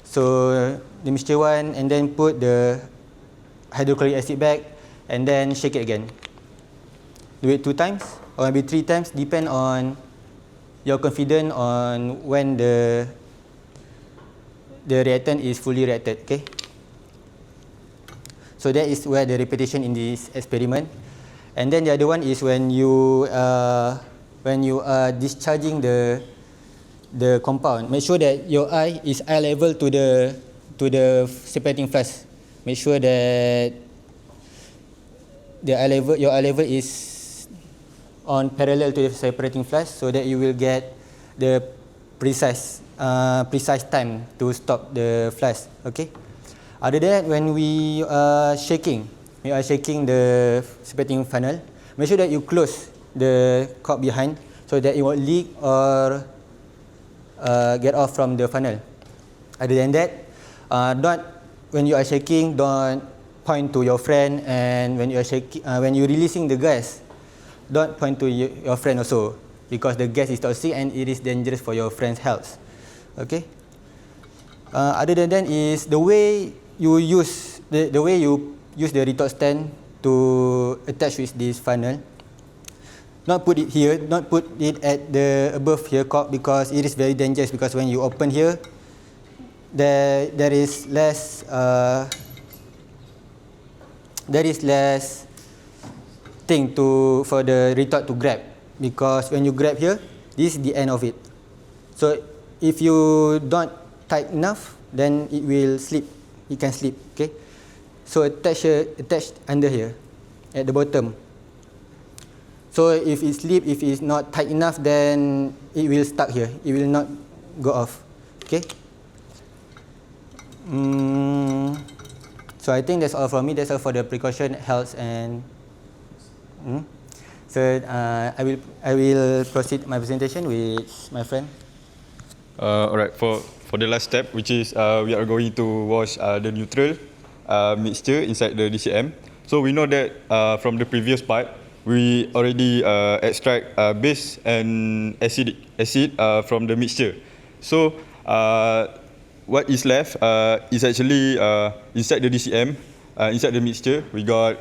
So the mixture one, and then put the hydrochloric acid back, and then shake it again. Do it 2 times or maybe 3 times, depend on your confidence on when the reactant is fully reacted. Okay. So that is where the repetition in this experiment. And then the other one is when you are discharging the compound. Make sure that your eye is eye level to the separating flask. Make sure that your eye level is on parallel to the separating flask, so that you will get the precise time to stop the flask. Okay. Other than that, when we are shaking the separating funnel, make sure that you close the cork behind so that it won't leak or get off from the funnel. Other than that, when you are shaking, don't point to your friend, and when you're releasing the gas, don't point to your friend also, because the gas is toxic and it is dangerous for your friend's health. Okay. Other than that is the way you use the retort stand to attach with this funnel. Not put it here, not put it at the above here cork, because it is very dangerous, because when you open here, there is less thing for the retort to grab, because when you grab here, this is the end of it. So if you don't tight enough, then it will slip. It can slip. Okay. So attach under here at the bottom. So if it slip, if it's not tight enough, then it will stuck here. It will not go off. Okay. So I think that's all from me. That's all for the precaution, health, and so I will proceed my presentation with my friend. Alright. For the last step, which is we are going to wash the neutral mixture inside the DCM. So we know that from the previous part, we already extract base and acid from the mixture. So what is left is actually inside the DCM, inside the mixture, we got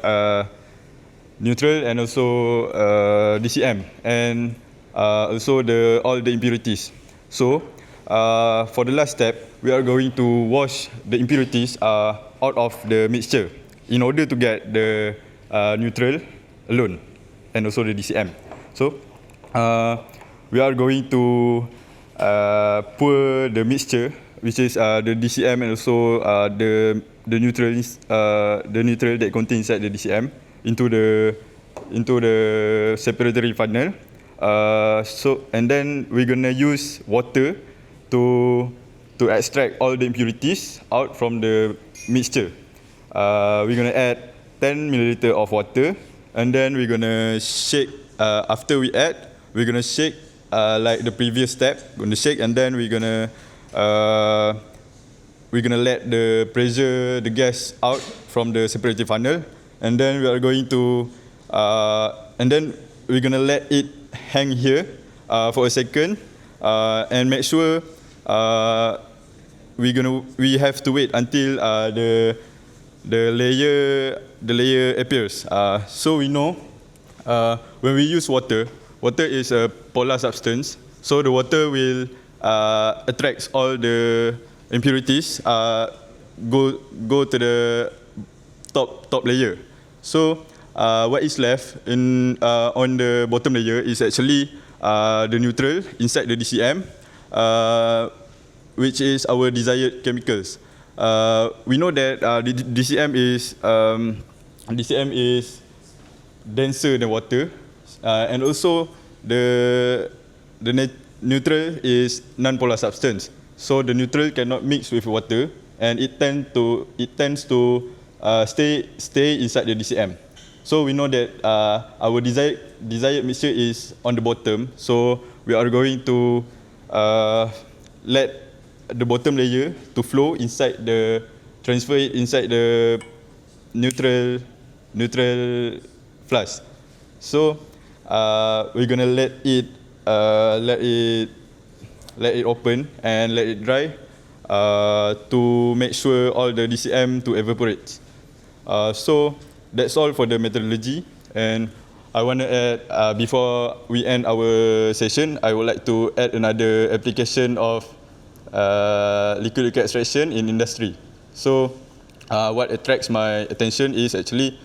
neutral and also DCM, and also all the impurities. So for the last step, we are going to wash the impurities out of the mixture in order to get the neutral alone and also the DCM. So we are going to pour the mixture, which is the DCM and also the neutral that contains inside the DCM into the separatory funnel. And then we're gonna use water to extract all the impurities out from the mixture. We're gonna add 10 milliliter of water, and then we're gonna shake. After we add, we're gonna shake like the previous step. We're gonna shake, and then we're gonna let the gas out from the separator funnel, and then we are going to and then we're gonna let it hang here for a second and make sure we have to wait until the layer appears. So we know when we use water is a polar substance. So the water will attract all the impurities, go to the top layer. So what is left on the bottom layer is actually the neutral inside the DCM, which is our desired chemicals. We know that DCM is denser than water, and also the neutral is non-polar substance. So the neutral cannot mix with water, and it tends to stay inside the DCM. So we know that our desired mixture is on the bottom. So we are going to let the bottom layer to flow inside transfer it inside the neutral flask. So we're gonna let it open and let it dry to make sure all the DCM to evaporate. So that's all for the methodology. And I want to add, before we end our session, I would like to add another application of liquid extraction in industry. So what attracts my attention is actually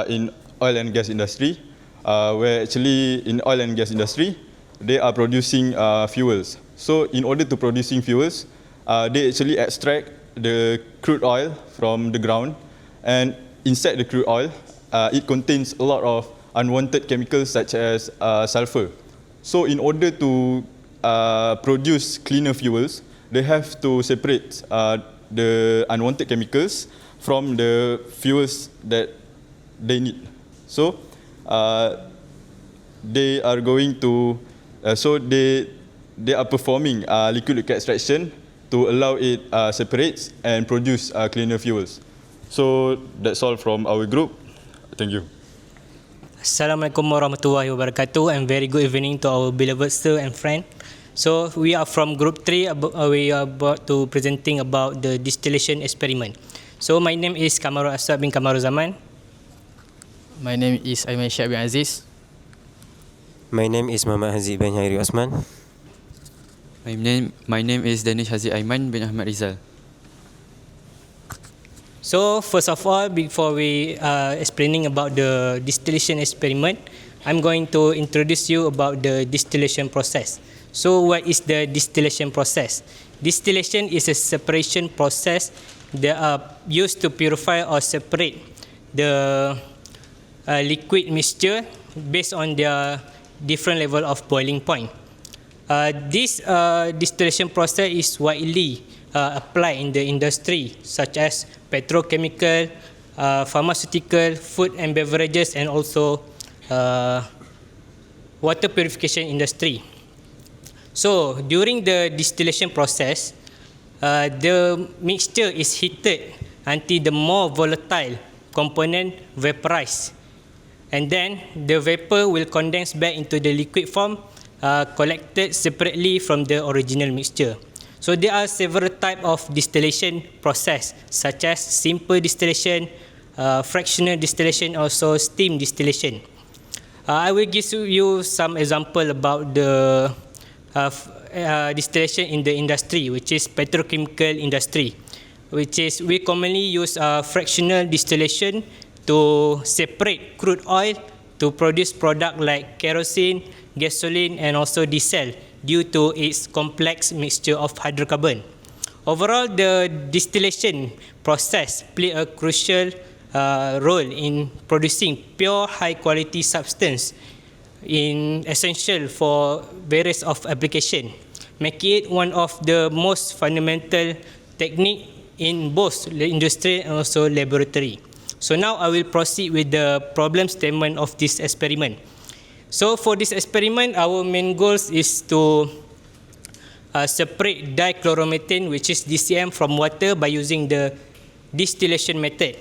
in oil and gas industry, where actually in oil and gas industry, they are producing fuels. So in order to producing fuels, they actually extract the crude oil from the ground, and inside the crude oil, it contains a lot of unwanted chemicals such as sulfur. So in order to produce cleaner fuels, they have to separate the unwanted chemicals from the fuels that they need. So they are going to, they are performing liquid extraction to allow it separates and produce cleaner fuels. So that's all from our group. Thank you. Assalamualaikum warahmatullahi wabarakatuh, and very good evening to our beloved sir and friend. So we are from group 3. We are about to presenting about the distillation experiment. So my name is Kamarul Asad bin Kamarul Zaman. My name is Aiman Syed bin Aziz. My name is Muhammad Haziq bin Hairi Osman. My name is Danish Haziq Aiman bin Ahmad Rizal. So first of all, before we explaining about the distillation experiment, I'm going to introduce you about the distillation process. So what is the distillation process? Distillation is a separation process that are used to purify or separate the liquid mixture based on their different level of boiling point. This distillation process is widely applied in the industry such as petrochemical, pharmaceutical, food and beverages, and also water purification industry. So during the distillation process, the mixture is heated until the more volatile component vaporize, and then the vapor will condense back into the liquid form, collected separately from the original mixture. So there are several types of distillation process, such as simple distillation, fractional distillation, also steam distillation. I will give you some example about the distillation in the industry, which is petrochemical industry, which is we commonly use fractional distillation to separate crude oil to produce product like kerosene, gasoline, and also diesel due to its complex mixture of hydrocarbon. Overall, the distillation process play a crucial role in producing pure high quality substance essential for various of application, making it one of the most fundamental technique in both the industry and also laboratory. So now I will proceed with the problem statement of this experiment. So for this experiment, our main goals is to separate dichloromethane, which is DCM, from water by using the distillation method.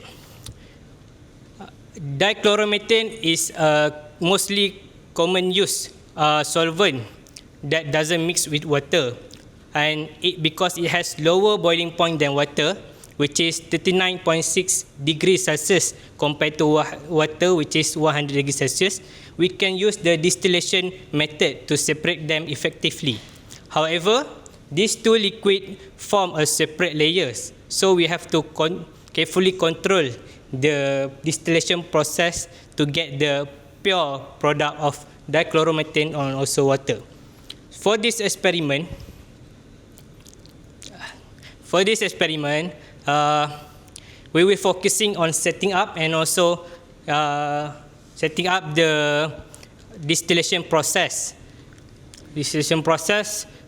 Dichloromethane is mostly common use solvent that doesn't mix with water, and because it has lower boiling point than water, which is 39.6 degrees Celsius compared to water, which is 100 degrees Celsius, we can use the distillation method to separate them effectively. However, these two liquids form a separate layers, so we have to carefully control the distillation process to get the pure product of dichloromethane and also water. For this experiment, we will focusing on setting up and also setting up the distillation process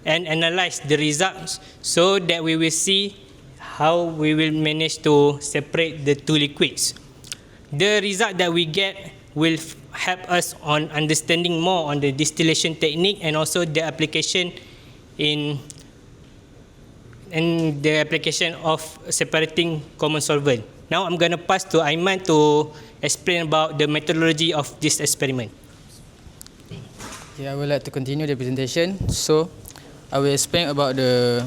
and analyze the results so that we will see how we will manage to separate the two liquids. The result that we get will help us on understanding more on the distillation technique and also the application the application of separating common solvent. Now I'm going to pass to Aiman to explain about the methodology of this experiment. I would like to continue the presentation. So I will explain about the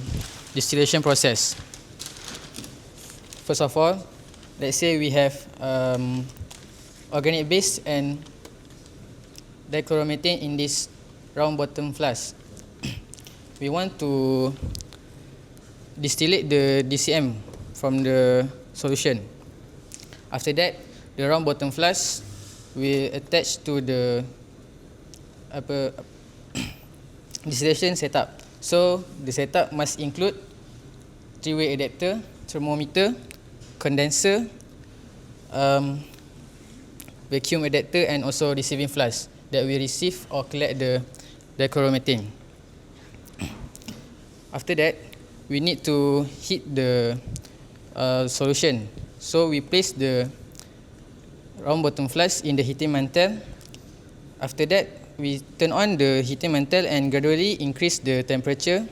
distillation process. First of all, let's say we have organic base and dichloromethane in this round bottom flask. We want to distillate the DCM from the solution. After that, the round bottom flask will attach to the distillation setup. So the setup must include three-way adapter, thermometer, condenser, vacuum adapter, and also receiving flask that will receive or collect the dichloromethane. After that, we need to heat the solution. So we place the round bottom flask in the heating mantle. After that, we turn on the heating mantle and gradually increase the temperature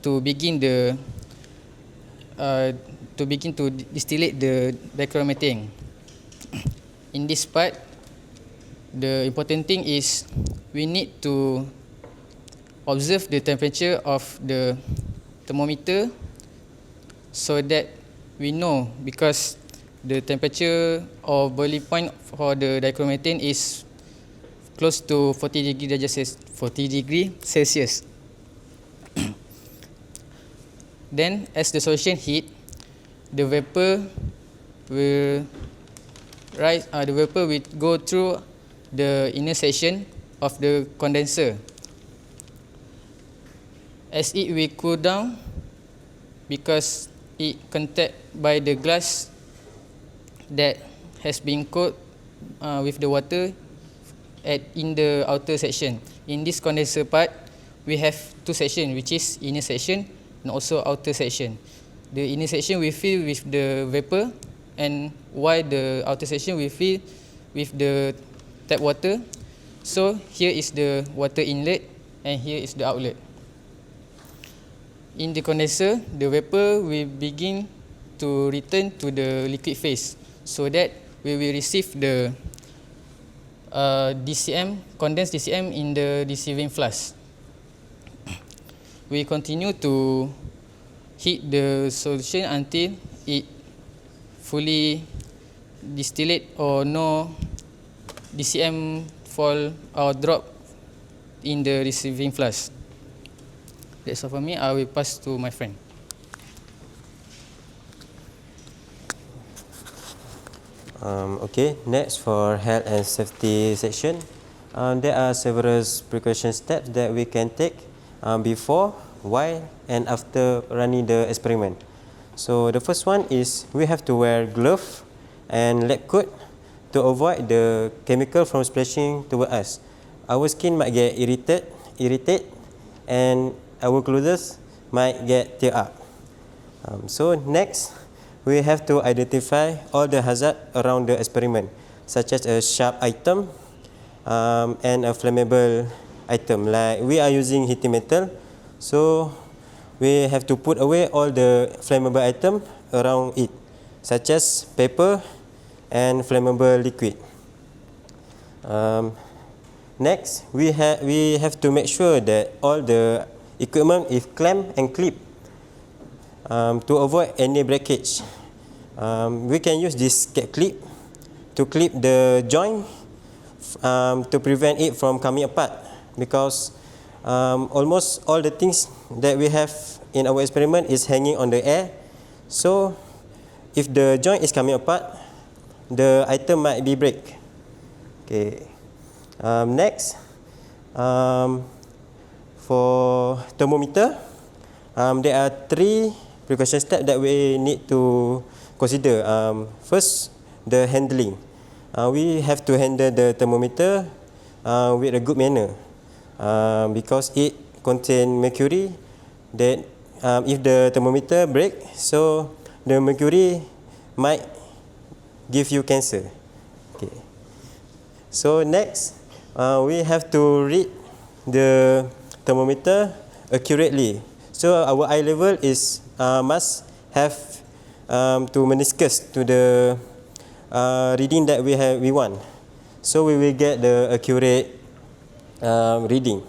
to begin to distillate the dichloromethane. In this part, the important thing is we need to observe the temperature of the thermometer so that we know, because the temperature or boiling point for the dichloromethane is close to 40 degrees Celsius. Then as the solution heat, the vapor will rise, the vapor will go through the inner section of the condenser. As it will cool down, because it contact by the glass that has been coated with the water in the outer section. In this condenser part, we have two sections, which is inner section and also outer section. The inner section will fill with the vapor, and while the outer section will fill with the tap water. So here is the water inlet and here is the outlet. In the condenser, the vapor will begin to return to the liquid phase, so that we will receive the DCM, condensed DCM in the receiving flask. We continue to heat the solution until it fully distillate or no DCM fall or drop in the receiving flask. That's all for me. I will pass to my friend. Okay, next for health and safety section. There are several precaution steps that we can take before, while, and after running the experiment. So the first one is we have to wear gloves and lab coat to avoid the chemical from splashing toward us. Our skin might get irritated, and our clothes might get tear up. So next, we have to identify all the hazard around the experiment, such as a sharp item and a flammable item. Like we are using heating metal, so we have to put away all the flammable item around it, such as paper and flammable liquid. Next, we have to make sure that all the equipment is clamped and clipped to avoid any breakage. We can use this clip to clip the joint to prevent it from coming apart, because almost all the things that we have in our experiment is hanging on the air. So if the joint is coming apart, the item might be break. Okay. Next, for thermometer, there are 3 precaution steps that we need to consider. First, the handling. We have to handle the thermometer with a good manner, because it contains mercury. That if the thermometer break, so the mercury might give you cancer. Okay. So next, we have to read the thermometer accurately. So our eye level is must have to meniscus to the reading that we want. So we will get the accurate reading.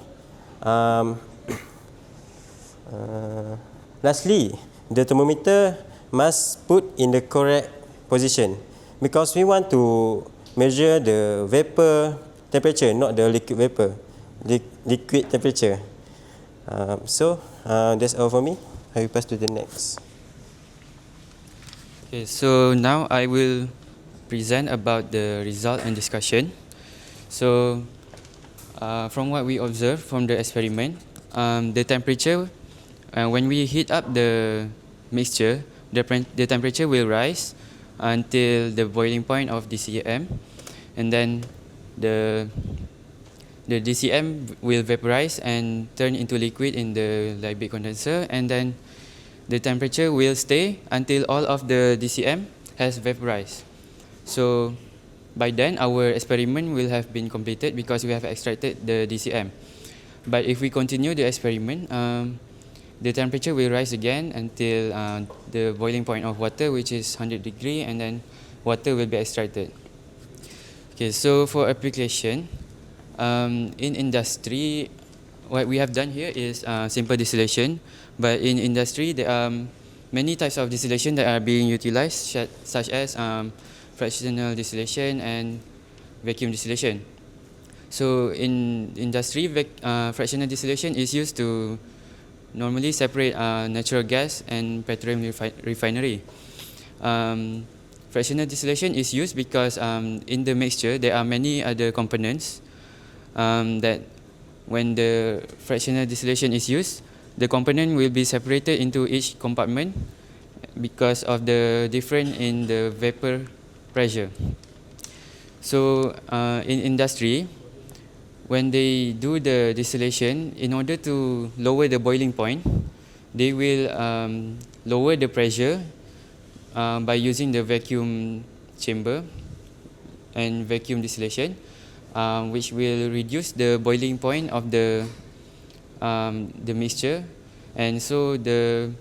Lastly, the thermometer must put in the correct position, because we want to measure the vapor temperature, not the liquid vapor, liquid temperature. So that's all for me. I will pass to the next. Okay, so now I will present about the result and discussion. So from what we observed from the experiment, the temperature, when we heat up the mixture, the temperature will rise until the boiling point of DCM, and then the DCM will vaporize and turn into liquid in the light bead condenser, and then the temperature will stay until all of the DCM has vaporized. So by then our experiment will have been completed because we have extracted the DCM. But if we continue the experiment, the temperature will rise again until the boiling point of water, which is 100 degrees, and then water will be extracted. Okay, so for application, in industry, what we have done here is simple distillation. But in industry, there are many types of distillation that are being utilized, such as fractional distillation and vacuum distillation. So in industry, fractional distillation is used to normally separate natural gas and petroleum refinery. Fractional distillation is used because in the mixture there are many other components that when the fractional distillation is used, the component will be separated into each compartment because of the difference in the vapor pressure. So in industry, when they do the distillation, in order to lower the boiling point, they will lower the pressure by using the vacuum chamber and vacuum distillation, which will reduce the boiling point of the mixture, and so the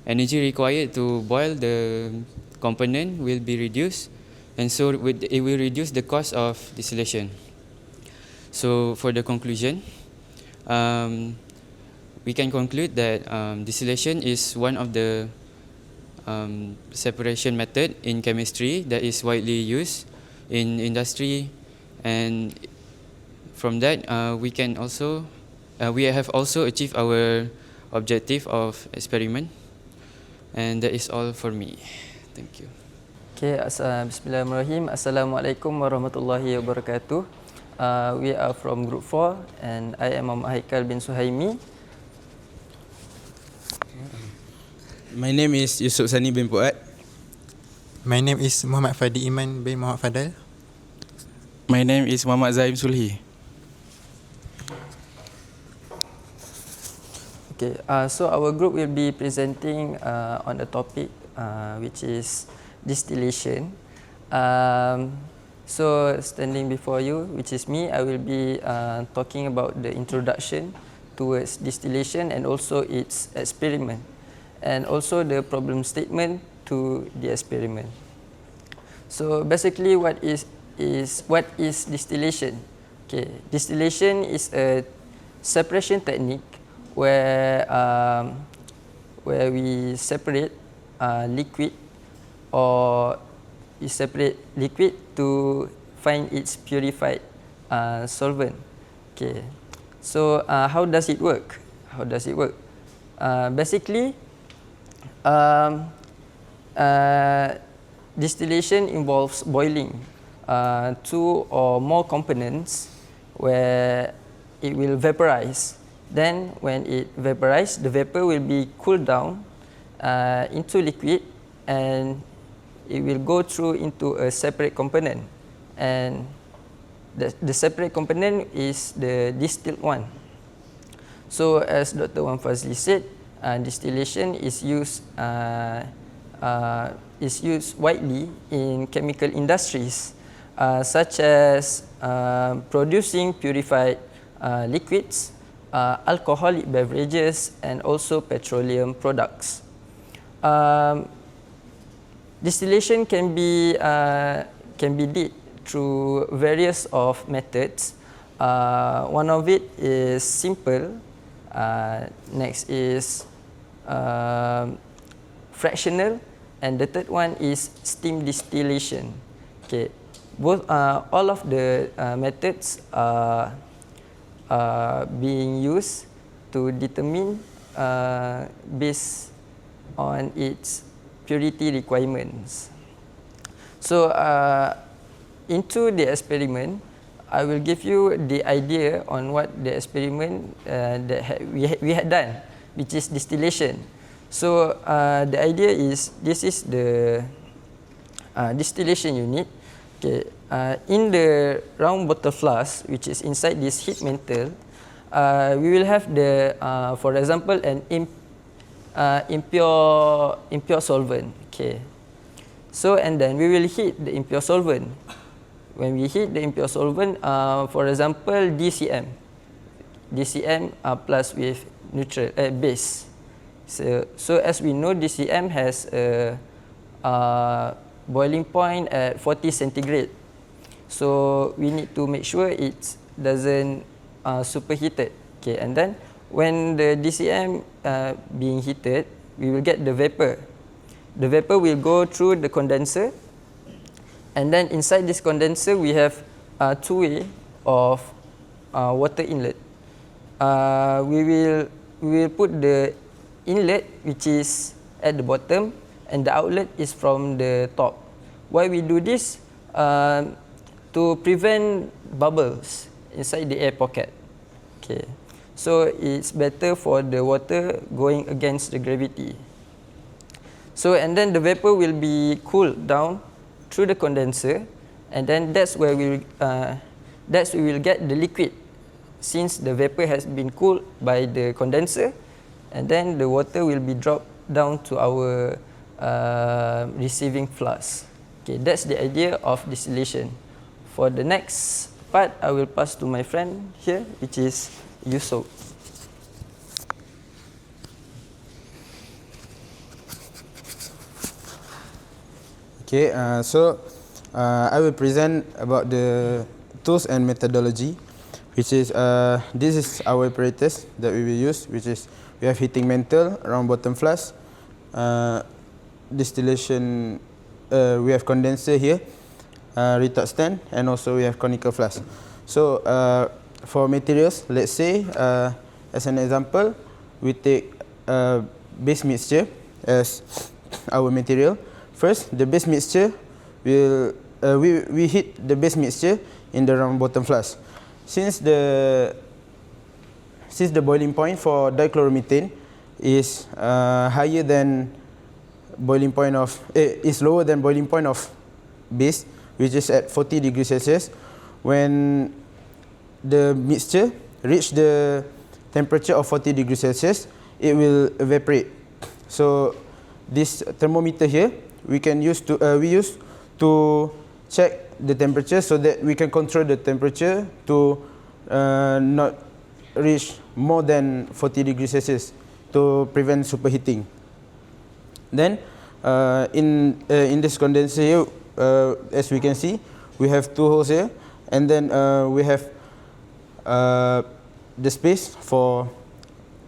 energy required to boil the component will be reduced, and so it will reduce the cost of distillation. So for the conclusion, we can conclude that distillation is one of the separation method in chemistry that is widely used in industry, and from that we have also achieved our objective of experiment, and that is all for me. Thank you. Okay, Bismillahirrahmanirrahim. Assalamualaikum warahmatullahi wabarakatuh. We are from Group 4 and I am Muhammad Haykal bin Suhaimi. My name is Yusuf Sani bin Puat. My name is Muhammad Fadi Iman bin Muhammad Fadal. My name is Muhammad Zaim Sulhi. Okay, so our group will be presenting on the topic which is distillation. So standing before you, which is me, I will be talking about the introduction towards distillation and also its experiment, and also the problem statement to the experiment. So basically, what is distillation? Okay, distillation is a separation technique where we separate liquid, or we separate liquid to find its purified solvent. Okay, so how does it work? Basically, distillation involves boiling two or more components where it will vaporize. Then when it vaporizes, the vapor will be cooled down into liquid, and it will go through into a separate component, and the separate component is the distilled one. So as Dr. Wan Fazli said, distillation is used widely in chemical industries, such as producing purified liquids, alcoholic beverages, and also petroleum products. Distillation can be did through various of methods. One of it is simple. Next is fractional, and the third one is steam distillation. Okay, all of the methods are being used to determine based on its purity requirements. So into the experiment, I will give you the idea on what the experiment that we had done, which is distillation. So the idea is, this is the distillation unit. Okay, in the round bottle flask, which is inside this heat mantle, we will have the, for example, an impure solvent. Okay, so and then we will heat the impure solvent. When we heat the impure solvent, for example, DCM plus with neutral base. So as we know, DCM has a boiling point at 40 centigrade. So we need to make sure it doesn't superheated. Okay, and then when the DCM being heated, we will get the vapor. The vapor will go through the condenser, and then inside this condenser we have two way of water inlet. We will put the inlet, which is at the bottom, and the outlet is from the top. Why we do this? To prevent bubbles inside the air pocket. Okay, so it's better for the water going against the gravity. So and then the vapor will be cooled down through the condenser, and then that's where we will get the liquid, since the vapor has been cooled by the condenser, and then the water will be dropped down to our receiving flask. Okay, that's the idea of distillation. For the next part, I will pass to my friend here, which is Yusuf. Okay, so I will present about the tools and methodology, which is this is our apparatus that we will use, which is we have heating mantle, round bottom flask, distillation, we have condenser here, retard stand, and also we have conical flask. So for materials, let's say as an example, we take base mixture as our material. First, the base mixture will we heat the base mixture in the round bottom flask. Since the boiling point for dichloromethane is higher than boiling point of is lower than boiling point of base, which is at 40 degrees Celsius. When the mixture reach the temperature of 40 degrees Celsius, it will evaporate. So this thermometer here we use to check the temperature, so that we can control the temperature to not reach more than 40 degrees Celsius to prevent superheating. Then in this condenser here, as we can see, we have two holes here, and then we have the space for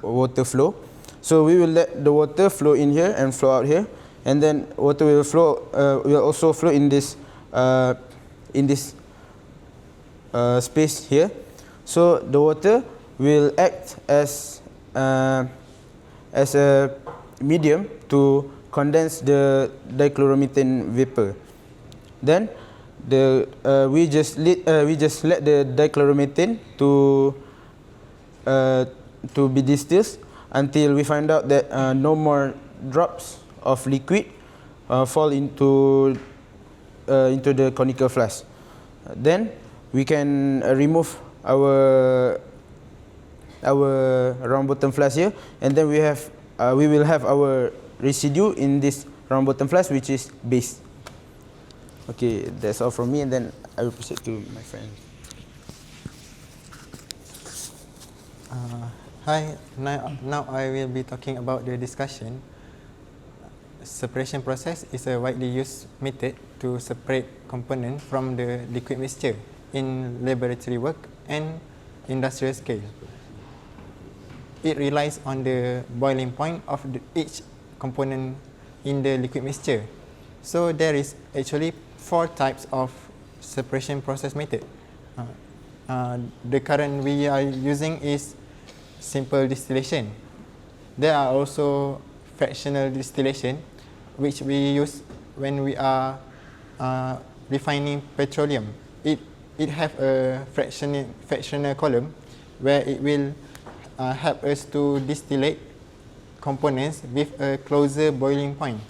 water flow. So we will let the water flow in here and flow out here, and then water will also flow in this space here. So the water will act as a medium to condense the dichloromethane vapor. Then we just let the dichloromethane to be distilled until we find out that no more drops of liquid fall into the conical flask. Then we can remove our round bottom flask here, and then we will have our residue in this round bottom flask, which is base. Okay, that's all from me, and then I will proceed to my friend. Hi, now I will be talking about the discussion. Separation process is a widely used method to separate components from the liquid mixture in laboratory work and industrial scale. It relies on the boiling point of each component in the liquid mixture. So there is actually 4 types of separation process method. The current we are using is simple distillation. There are also fractional distillation, which we use when we are refining petroleum. It have a fractional column where it will help us to distillate components with a closer boiling point.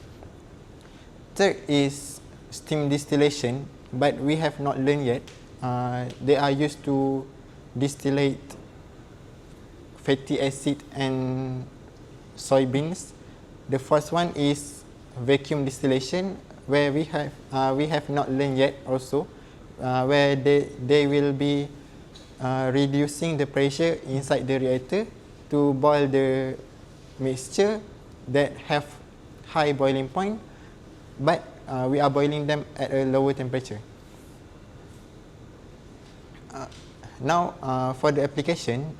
Third is steam distillation, but we have not learned yet. They are used to distillate fatty acid and soybeans. The first one is vacuum distillation, where we have not learned yet also, where they will be reducing the pressure inside the reactor to boil the mixture that have high boiling point, but we are boiling them at a lower temperature. Now for the application,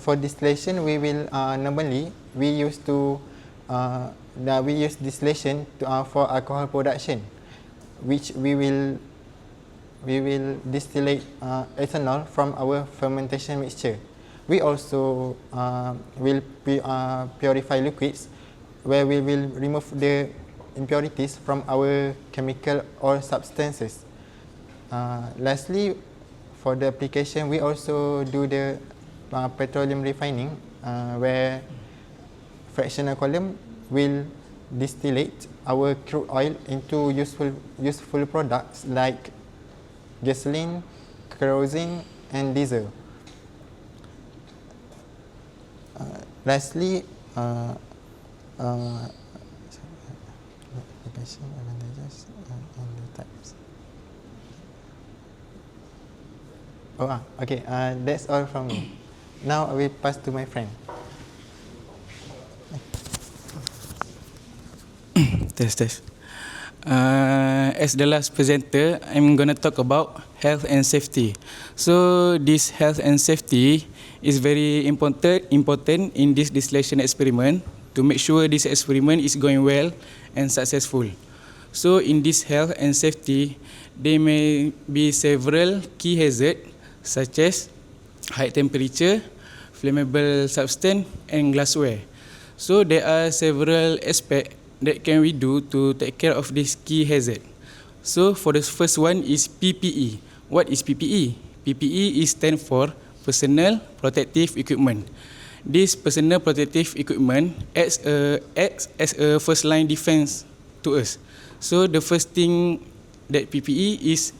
for distillation we will normally we use distillation for alcohol production, which we will distillate ethanol from our fermentation mixture. We also will purify liquids, where we will remove the impurities from our chemical or substances. Lastly, for the application, we also do the petroleum refining, where fractional column will distillate our crude oil into useful products like gasoline, kerosene, and diesel. Lastly, application advantages and the types. Okay, that's all from me. Now I will pass to my friend. Test. As the last presenter, I'm going to talk about health and safety. So this health and safety is very important in this distillation experiment to make sure this experiment is going well and successful. So in this health and safety, there may be several key hazards such as high temperature, flammable substance, and glassware. So there are several aspects that can we do to take care of this key hazard. So for the first one is PPE. What is PPE? PPE stands for Personal Protective Equipment. This personal protective equipment acts as a first line defense to us. So the first thing that PPE is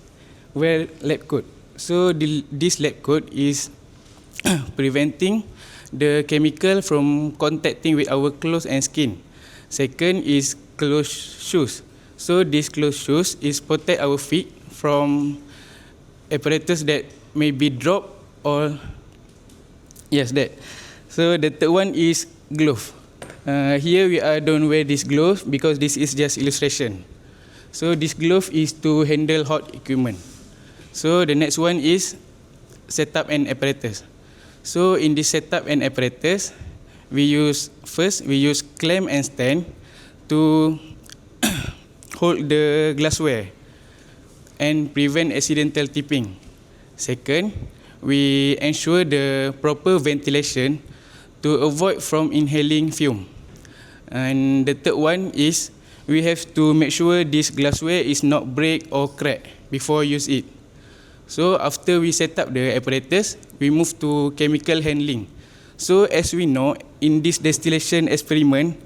wear lab coat. So this lab coat is preventing the chemical from contacting with our clothes and skin. Second is closed shoes. So these closed shoes is protect our feet from apparatus that may be dropped or that. So the third one is glove. Here we don't wear this glove because this is just illustration. So this glove is to handle hot equipment. So the next one is setup and apparatus. So in this setup and apparatus, we use clamp and stand to hold the glassware and prevent accidental tipping. Second, we ensure the proper ventilation to avoid from inhaling fume. And the third one is we have to make sure this glassware is not break or crack before use it. So after we set up the apparatus, we move to chemical handling. So as we know, in this distillation experiment,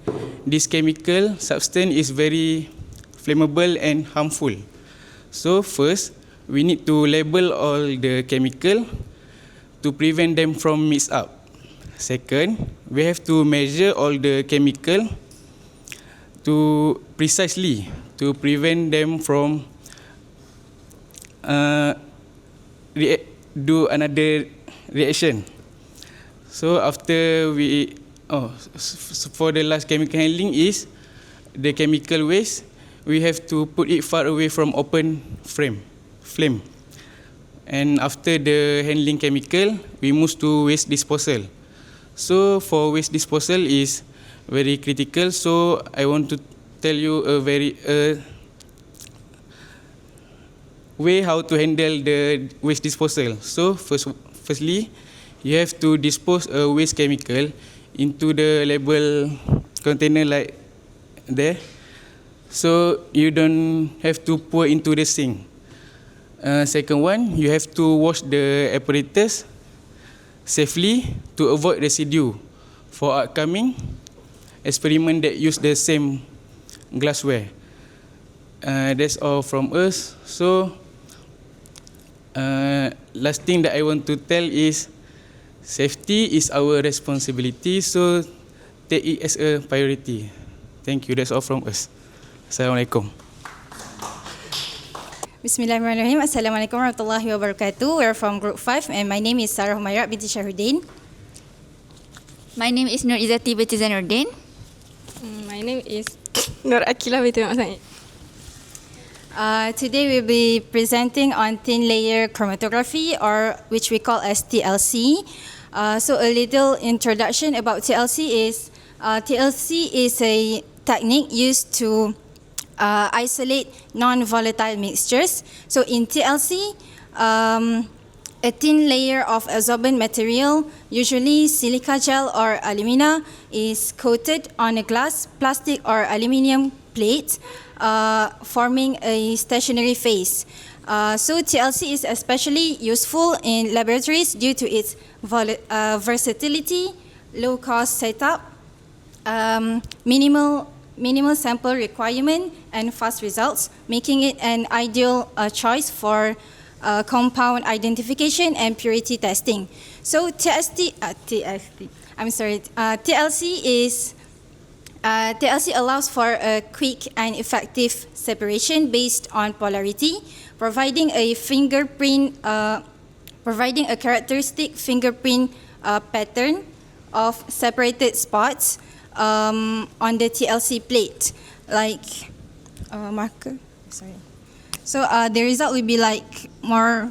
this chemical substance is very flammable and harmful. So first, we need to label all the chemical to prevent them from mix up. Second, we have to measure all the chemical to precisely to prevent them from do another reaction. So after we, for the last chemical handling is the chemical waste, we have to put it far away from open flame. And after the handling chemical, we move to waste disposal. So for waste disposal is very critical. So I want to tell you a very way how to handle the waste disposal. So firstly, you have to dispose a waste chemical into the label container like there. So you don't have to pour into the sink. Second one, you have to wash the apparatus safely to avoid residue for upcoming experiment that use the same glassware. That's all from us. So last thing that I want to tell is safety is our responsibility, so take it as a priority. Thank you. That's all from us. Assalamualaikum. Bismillahirrahmanirrahim. Assalamualaikum warahmatullahi wabarakatuh. We're from Group 5 and my name is Sarah Humayrat binti Syahuddin. My name is Nur Izzati binti Zainuddin. My name is Nur Akilah binti Mak Said. Today we'll be presenting on thin layer chromatography, or which we call as TLC. So a little introduction about TLC is a technique used to isolate non-volatile mixtures. So in TLC, a thin layer of absorbent material, usually silica gel or alumina, is coated on a glass, plastic or aluminium plate, forming a stationary phase. So TLC is especially useful in laboratories due to its versatility, low cost setup, minimal sample requirement, and fast results, making it an ideal choice for compound identification and purity testing. So TLC allows for a quick and effective separation based on polarity, providing a characteristic fingerprint pattern of separated spots on the TLC plate, like marker. Sorry. So the result will be like more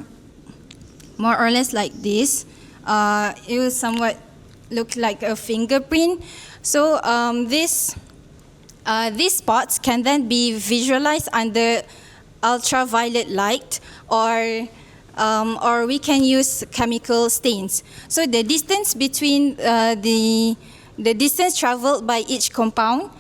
or less like this. It will somewhat look like a fingerprint. So these spots can then be visualized under ultraviolet light, or we can use chemical stains. So the distance between the distance traveled by each compound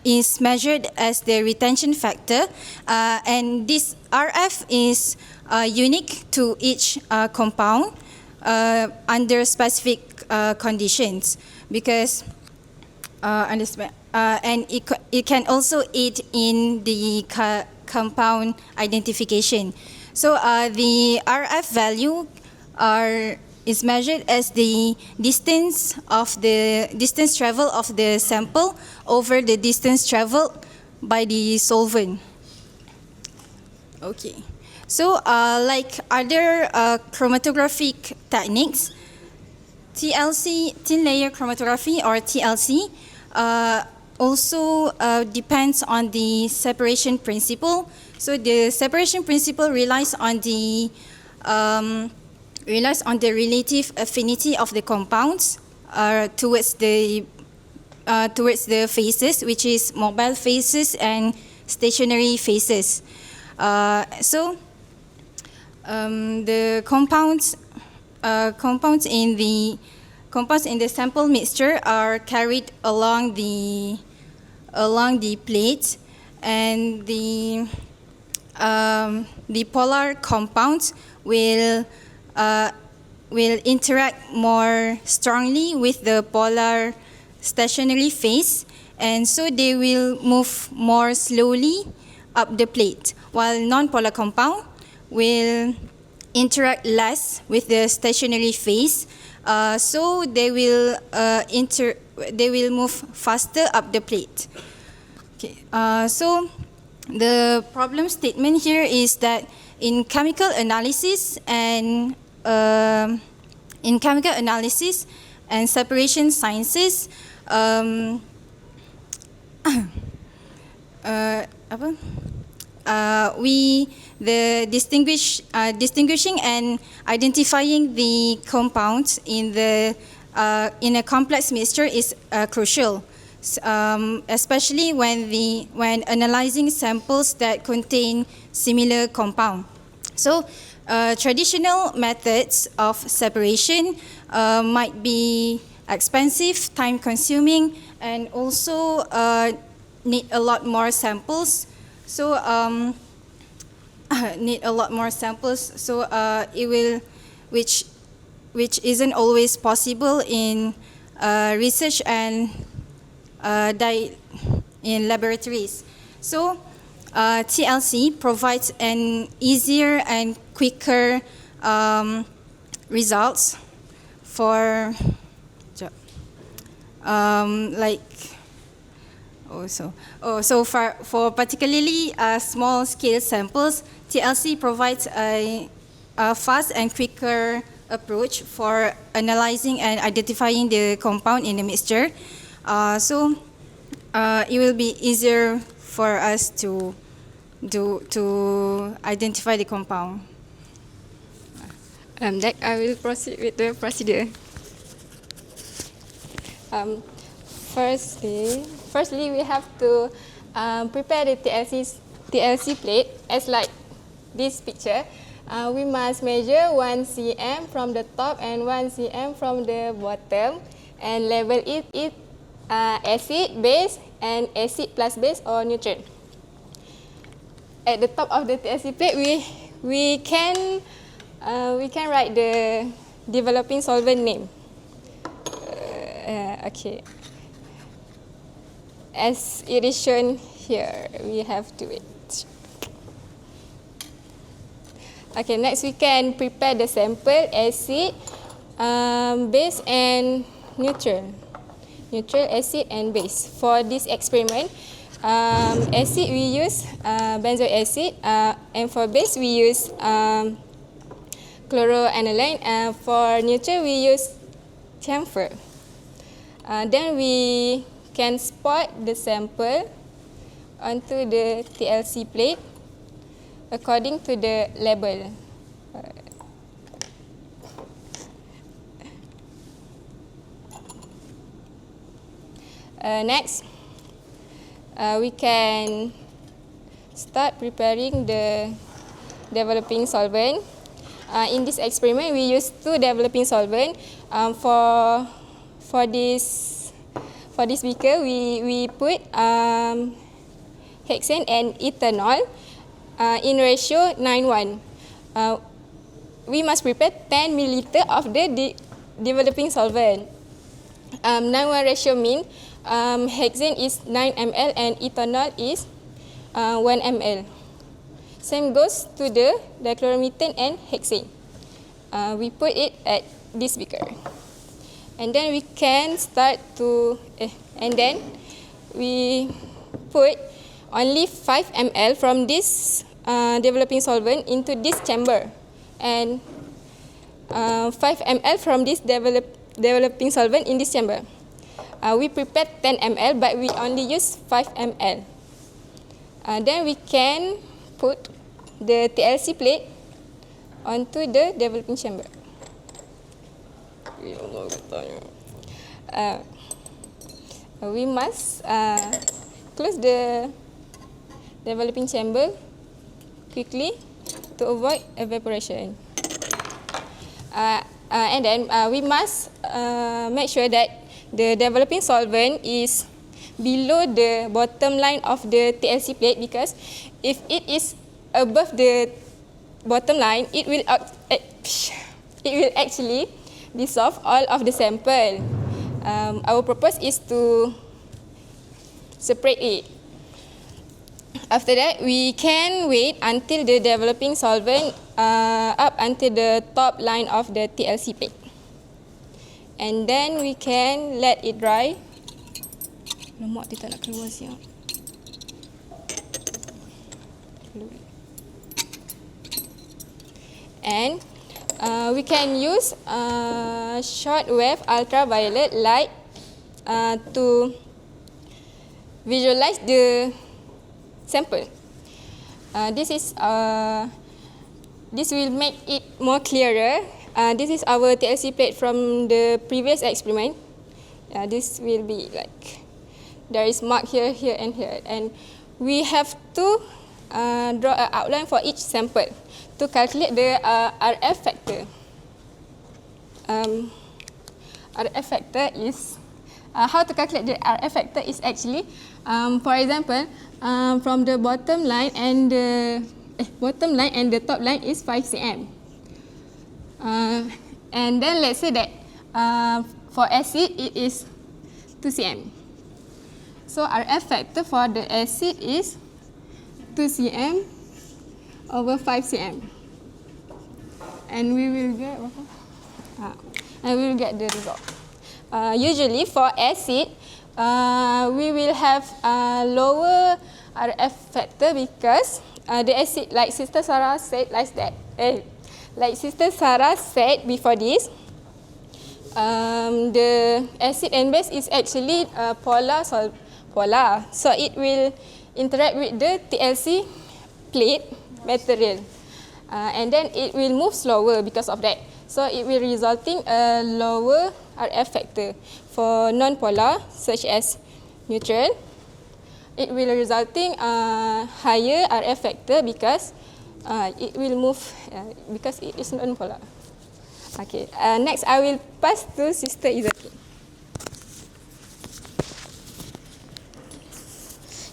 is measured as the retention factor, and this RF is unique to each compound under specific conditions, because and it can also aid in the compound identification. So the RF value is measured as the distance travel of the sample over the distance traveled by the solvent. Okay. So like other chromatographic techniques, TLC, thin layer chromatography, or TLC, also depends on the separation principle. So the separation principle relies on the relative affinity of the compounds towards the phases, which is mobile phases and stationary phases. The compounds in the sample mixture are carried along the plate, and the polar compounds will interact more strongly with the polar stationary phase, and so they will move more slowly up the plate, while non-polar compound will interact less with the stationary phase, so they will move faster up the plate. Okay, so the problem statement here is that in chemical analysis and separation sciences, distinguishing and identifying the compounds in a complex mixture is crucial, especially when analyzing samples that contain similar compound. So traditional methods of separation might be expensive, time-consuming, and also need a lot more samples. So which isn't always possible in research and in laboratories. So TLC provides an easier and quicker results for for particularly small scale samples, TLC provides a fast and quicker approach for analyzing and identifying the compound in the mixture. So it will be easier for us to identify the compound. That I will proceed with the procedure. Firstly, we have to prepare the TLC plate as like this picture. We must measure 1 cm from the top and 1 cm from the bottom, and label it acid, base, and acid plus base or neutral. At the top of the TLC plate, we can write the developing solvent name. Okay. As it is shown here, we have to wait. Okay, next we can prepare the sample acid, base, and neutral. Neutral, acid, and base. For this experiment, acid we use benzoic acid, and for base we use chloroaniline. For neutral we use camphor. Then we can spot the sample onto the TLC plate according to the label. Next, we can start preparing the developing solvent. In this experiment, we use 2 developing solvent. For this beaker, we put hexane and ethanol in ratio 9:1. We must prepare 10 milliliter of the developing solvent. 9:1 ratio means hexane is 9 ml and ethanol is 1 ml. Same goes to the dichloromethane and hexane. We put it at this beaker. And then we can start to, and then we put only 5 ml from this developing solvent into this chamber, and 5 ml from this developing solvent in this chamber. we prepared 10 ml, but we only use 5 ml. Then we can put the TLC plate onto the developing chamber. We must close the developing chamber quickly to avoid evaporation. And then we must make sure that the developing solvent is below the bottom line of the TLC plate, because if it is above the bottom line, it will actually dissolve all of the sample. Our purpose is to separate it. After that, we can wait until the developing solvent up until the top line of the TLC plate. And then we can let it dry. Lemak dia tak nak keluar siap. And we can use short wave ultraviolet light to visualize the sample. This will make it more clearer. This is our TLC plate from the previous experiment. This will be like, there is mark here, here and here. And we have to draw an outline for each sample to calculate the RF factor. RF factor is, how to calculate the RF factor is actually, for example, from the bottom line and the top line is 5 cm. And then let's say that for acid it is 2 cm. So RF factor for the acid is 2 cm over 5 cm. And we will get the result. Usually for acid, we will have lower RF factor because the acid, like Sister Sarah said, like Sister Sarah said before this, the acid and base is actually polar, so it will interact with the TLC plate material, and then it will move slower because of that. So it will resulting a lower RF factor. For non-polar, such as neutral, it will resulting higher RF factor because it will move because it is non-polar. Okay. Next, I will pass to Sister Izuddin.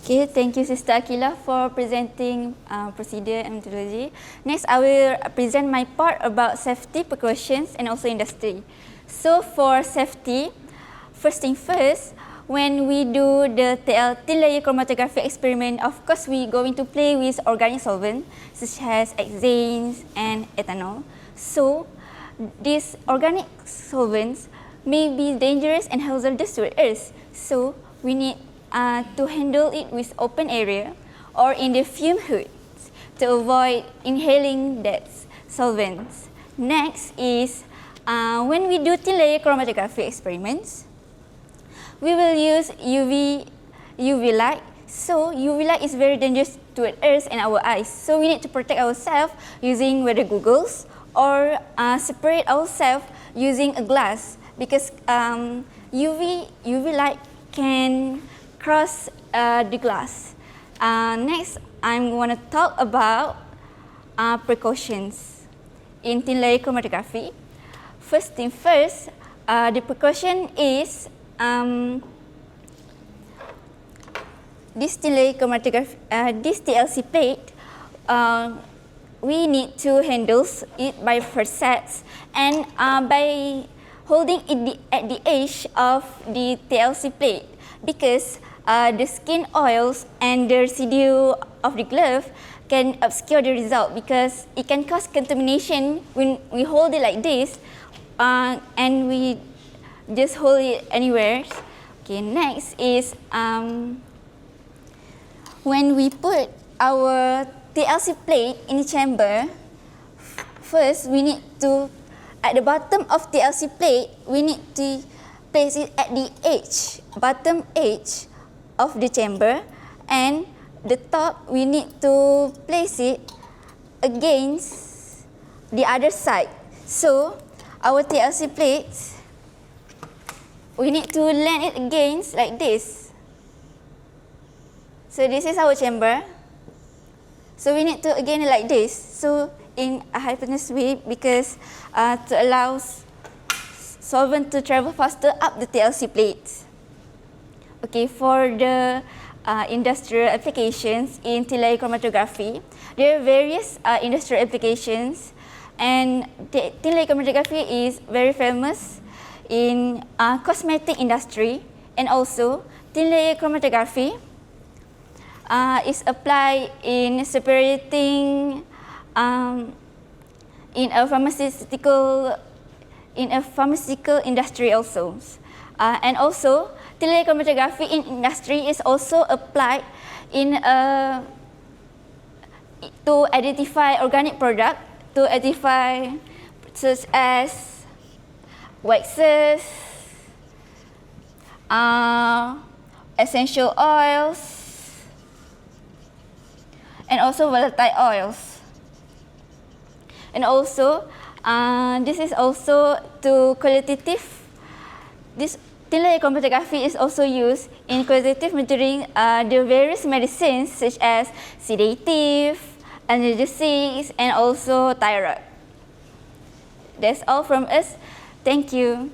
Okay, thank you, Sister Akila, for presenting procedure and methodology. Next, I will present my part about safety precautions and also industry. So for safety, first thing first, when we do the thin layer chromatography experiment, of course we going to play with organic solvent such as hexanes and ethanol. So these organic solvents may be dangerous and hazardous to Earth. So we need to handle it with open area or in the fume hoods to avoid inhaling that solvents. Next is when we do thin layer chromatography experiments, we will use UV light. So UV light is very dangerous to Earth and our eyes. So we need to protect ourselves using weather goggles or separate ourselves using a glass, because UV light can cross the glass. Next, I'm going to talk about precautions in thin layer chromatography. First thing first, the precaution is this thin layer chromatography, this TLC plate, we need to handle it by forceps and by holding it at the edge of the TLC plate, because the skin oils and the residue of the glove can obscure the result, because it can cause contamination when we hold it like this and we just hold it anywhere. Okay, next is when we put our TLC plate in the chamber, first we need to, at the bottom of TLC plate, we need to place it at the edge, bottom edge of the chamber, and the top we need to place it against the other side. So our TLC plates, we need to land it against like this. So this is our chamber. So we need to again like this. So in a hypotenuse way, because to allow solvent to travel faster up the TLC plates. Okay, for the industrial applications in thin layer chromatography, there are various industrial applications, and the thin layer chromatography is very famous in cosmetic industry, and also thin layer chromatography is applied in separating in a pharmaceutical industry also, and also thin layer chromatography in industry is also applied in to identify organic product, to identify such as waxes, essential oils, and also volatile oils. And also, this is also to qualitative. This thin layer chromatography is also used in qualitative measuring the various medicines such as sedative, analgesics, and also thyroid. That's all from us. Thank you.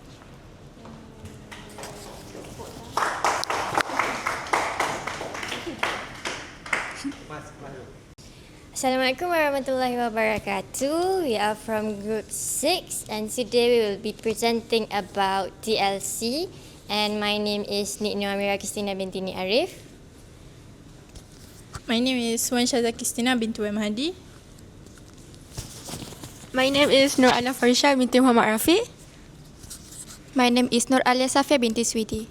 Assalamualaikum warahmatullahi wabarakatuh. We are from group 6 and today we will be presenting about TLC, and my name is Nik Nur Amira Kristina binti Nik Arif. My name is Wan Shazah Kristina binti Wan Mahdi. My name is Nur Ana Harisha binti Muhammad Rafi. My name is Nur Alia Safia binti Switi.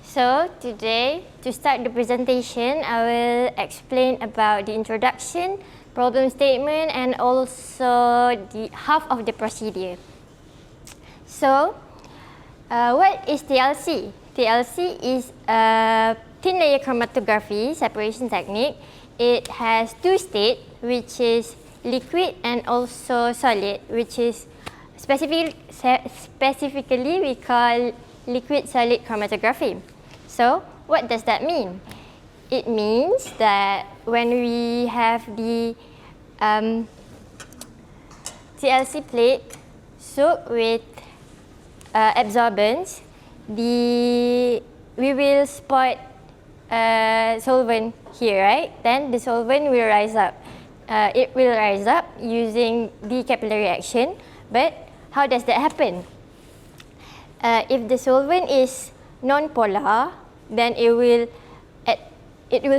So today, to start the presentation, I will explain about the introduction, problem statement, and also the half of the procedure. So, what is TLC? TLC is a thin layer chromatography separation technique. It has two states, which is liquid and also solid, which is specifically we call liquid solid chromatography. So, what does that mean? It means that when we have the TLC plate soaked with absorbents, we will spot solvent here, right? Then the solvent will rise up. It will rise up using the capillary action. But how does that happen? If the solvent is non-polar, then it will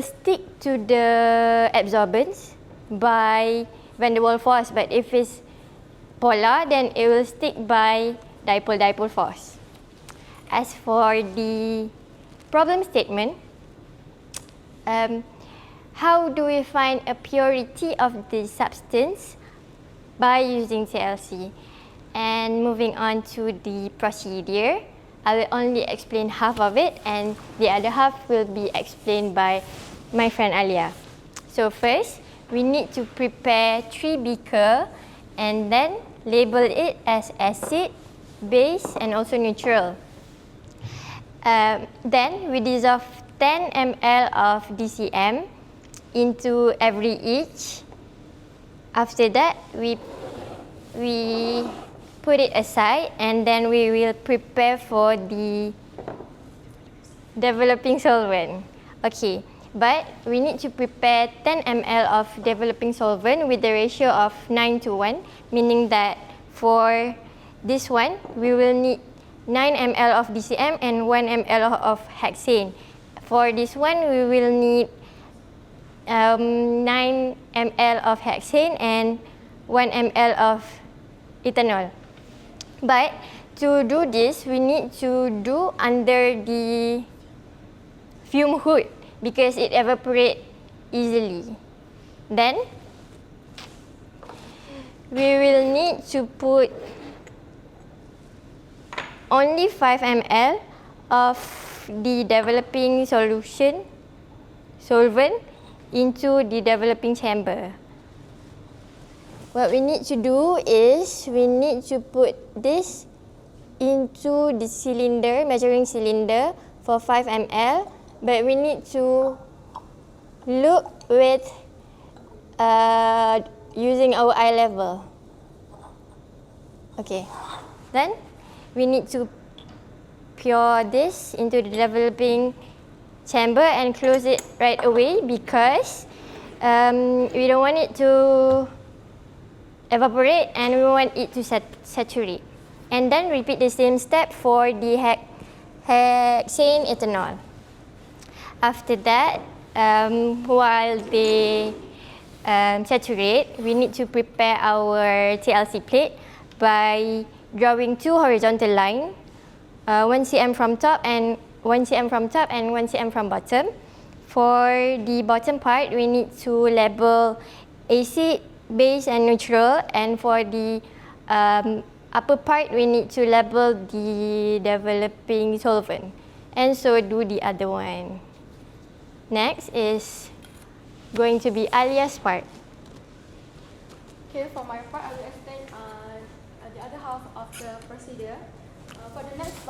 stick to the absorbents by van der Waals force. But if it's polar, then it will stick by dipole-dipole force. As for the problem statement, how do we find a purity of the substance? By using TLC. And moving on to the procedure, I will only explain half of it, and the other half will be explained by my friend Alia. So first, we need to prepare 3 beakers and then label it as acid, base, and also neutral. Then we dissolve 10 ml of DCM into every each. After that, we put it aside, and then we will prepare for the developing solvent. Okay, but we need to prepare 10 ml of developing solvent with the ratio of 9:1, meaning that for this one, we will need 9 ml of DCM and 1 ml of hexane. For this one, we will need 9 ml of hexane and 1 ml of ethanol. But to do this, we need to do under the fume hood because it evaporates easily. Then, we will need to put only 5 ml of the developing solvent into the developing chamber. What we need to do is we need to put this into the cylinder, measuring cylinder for 5 ml, but we need to look with using our eye level. Okay, then we need to pour this into the developing chamber and close it right away because we don't want it to evaporate and we want it to saturate. And then repeat the same step for the hexane ethanol. After that, while they saturate, we need to prepare our TLC plate by drawing 2 horizontal lines, 1 cm from top and 1 cm from top and 1 cm from bottom. For the bottom part, we need to label acid, base and neutral, and for the upper part, we need to label the developing solvent, and so do the other one. Next is going to be Alia's part. Okay, for my part, I will explain the other half of the procedure. For the next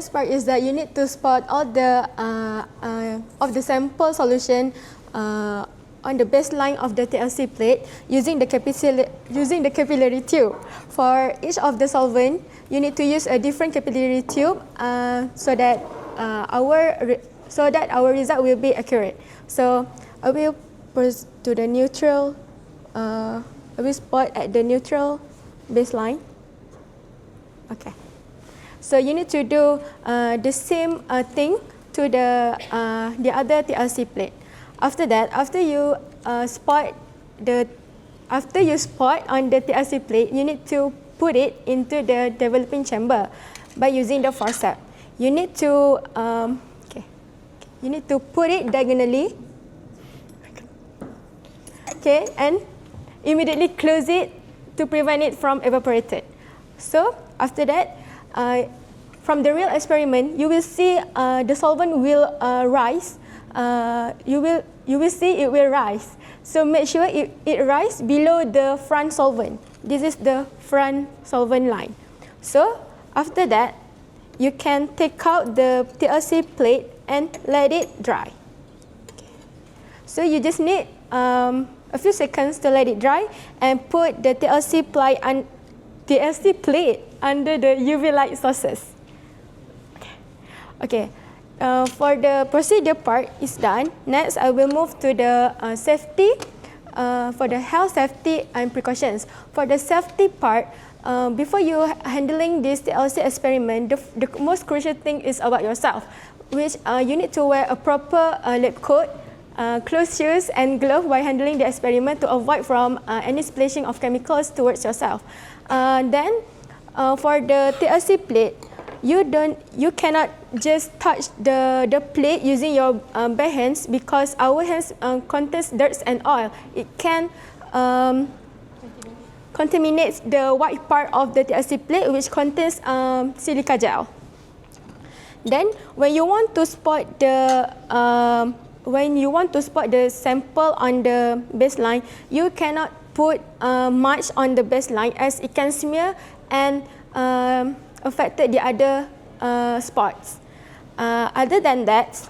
part is that you need to spot all the of the sample solution on the baseline of the TLC plate using the capillary tube. For each of the solvent, you need to use a different capillary tube so that our result will be accurate. So I will put to the neutral. I will spot at the neutral baseline. Okay. So you need to do the same thing to the other TLC plate. After that, after you spot on the TLC plate, you need to put it into the developing chamber by using the forceps. You need to put it diagonally. Okay, and immediately close it to prevent it from evaporated. So after that, from the real experiment, you will see the solvent will rise. You will see it will rise. So make sure it rise below the front solvent. This is the front solvent line. So after that, you can take out the TLC plate and let it dry. So you just need a few seconds to let it dry and put the TLC plate under the UV light sources. Okay. For the procedure part is done. Next, I will move to the safety, for the health, safety and precautions. For the safety part, before you handling this TLC experiment, the most crucial thing is about yourself, which you need to wear a proper lab coat, closed shoes and glove while handling the experiment to avoid from any splashing of chemicals towards yourself. Then, for the TLC plate, you cannot just touch the plate using your bare hands because our hands contains dirt and oil. It can contaminate the white part of the TLC plate, which contains silica gel. Then, when you want to spot the sample on the baseline, you cannot put much on the baseline as it can smear and affected the other spots. Other than that,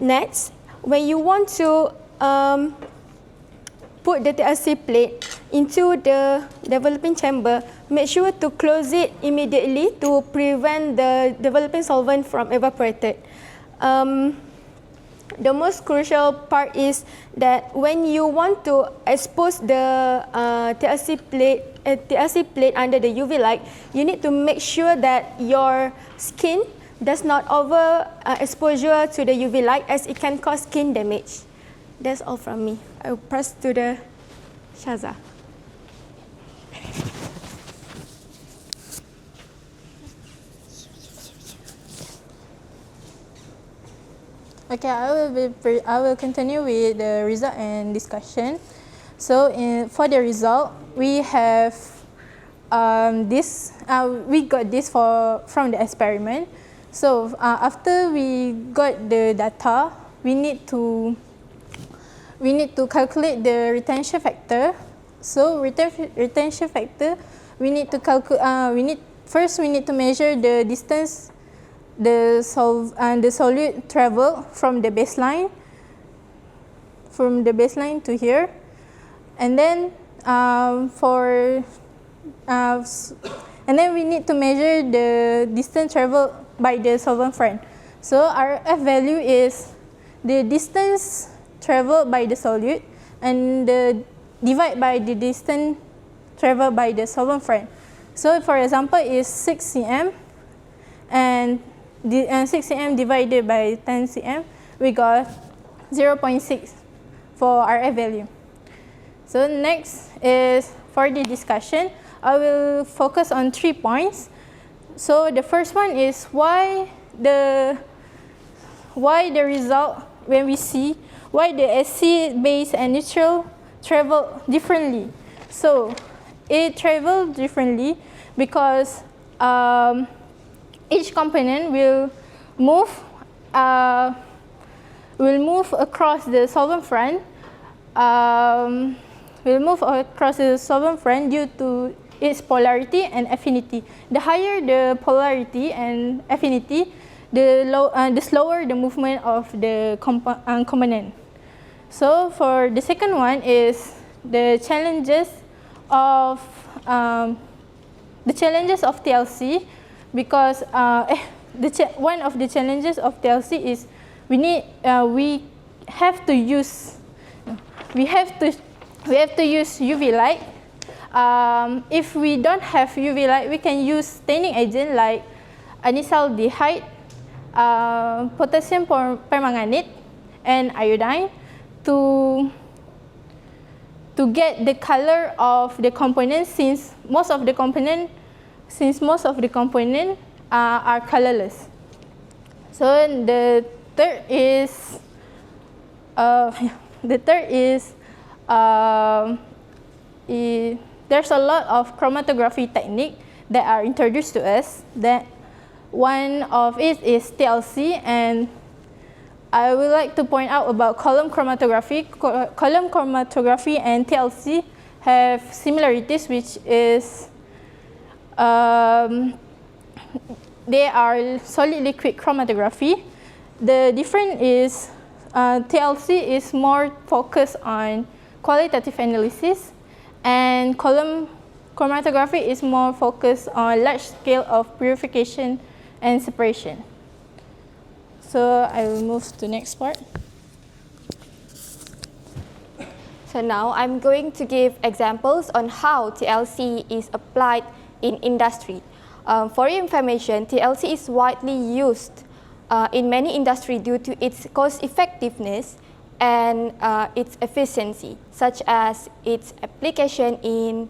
next, when you want to put the TLC plate into the developing chamber, make sure to close it immediately to prevent the developing solvent from evaporated. The most crucial part is that when you want to expose the TLC plate under the UV light, you need to make sure that your skin does not over exposure to the UV light as it can cause skin damage. That's all from me. I will pass to the Shaza. Okay, I will continue with the result and discussion. So for the result, we have this. We got this from the experiment. So after we got the data, we need to calculate the retention factor. So retention factor, we need to calculate. First we need to measure the distance the solute travel from the baseline to here, and then we need to measure the distance traveled by the solvent friend. So our F value is the distance traveled by the solute and divide by the distance traveled by the solvent friend. So for example is 6 cm, and 6 cm divided by 10 cm, we got 0.6 for our F value. So next is for the discussion, I will focus on 3 points. So the first one is why the result, when we see why the acid, base and neutral travel differently. So it travels differently because each component will move across the solvent front. Due to its polarity and affinity. The higher the polarity and affinity, the slower the movement of the component. So for the second one is the challenges of TLC, because one of the challenges of TLC is we have to use UV light. If we don't have UV light, we can use staining agent like anisaldehyde, potassium permanganate, and iodine to get the color of the components, since most of the components are colorless. So the third is there's a lot of chromatography technique that are introduced to us. That one of it is TLC, and I would like to point out about column chromatography. Column chromatography and TLC have similarities, which is they are solid liquid chromatography. The difference is TLC is more focused on qualitative analysis, and column chromatography is more focused on large scale of purification and separation. So I will move to the next part. So now I'm going to give examples on how TLC is applied in industry. For your information, TLC is widely used in many industries due to its cost effectiveness and its efficiency, such as its application in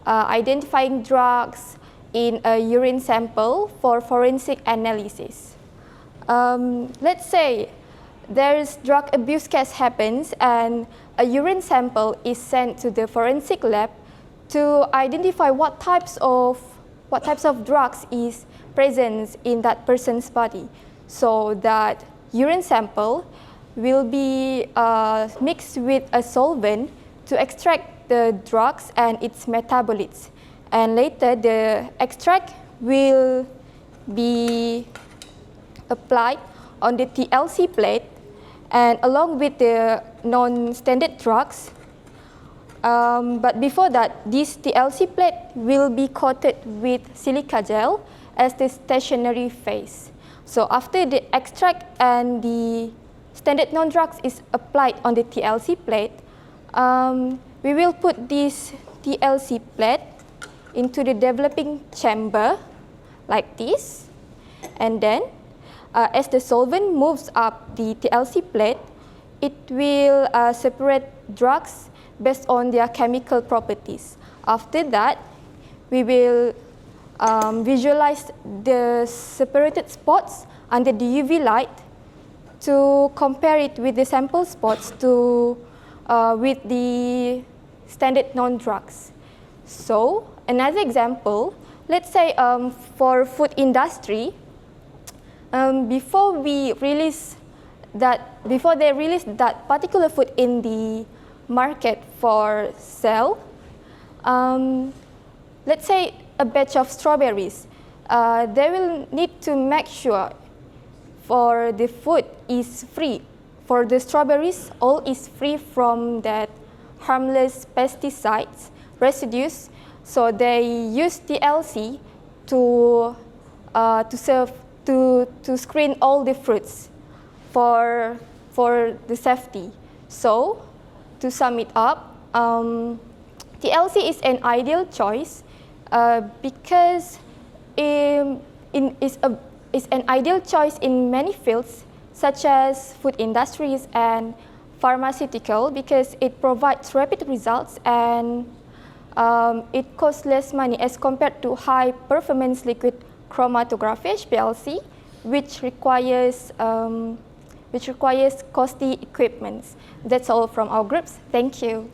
identifying drugs in a urine sample for forensic analysis. Let's say there's drug abuse case happens and a urine sample is sent to the forensic lab to identify what types of drugs is present in that person's body. So that urine sample will be mixed with a solvent to extract the drugs and its metabolites. And later the extract will be applied on the TLC plate, and along with the non-standard drugs. But before that, this TLC plate will be coated with silica gel as the stationary phase. So after the extract and the standard non-drugs is applied on the TLC plate, we will put this TLC plate into the developing chamber like this, and then as the solvent moves up the TLC plate, it will separate drugs based on their chemical properties. After that, we will visualize the separated spots under the UV light to compare it with the sample spots with the standard non-drugs. So another example, let's say for food industry, before they release that particular food in the market for sale, let's say a batch of strawberries, they will need to make sure for the food is free. For the strawberries, all is free from that harmless pesticides residues. So they use TLC to screen all the fruits for the safety. So to sum it up, TLC is an ideal choice because it's an ideal choice in many fields such as food industries and pharmaceutical because it provides rapid results and it costs less money as compared to high performance liquid chromatography HPLC, which requires costly equipment. That's all from our groups. Thank you.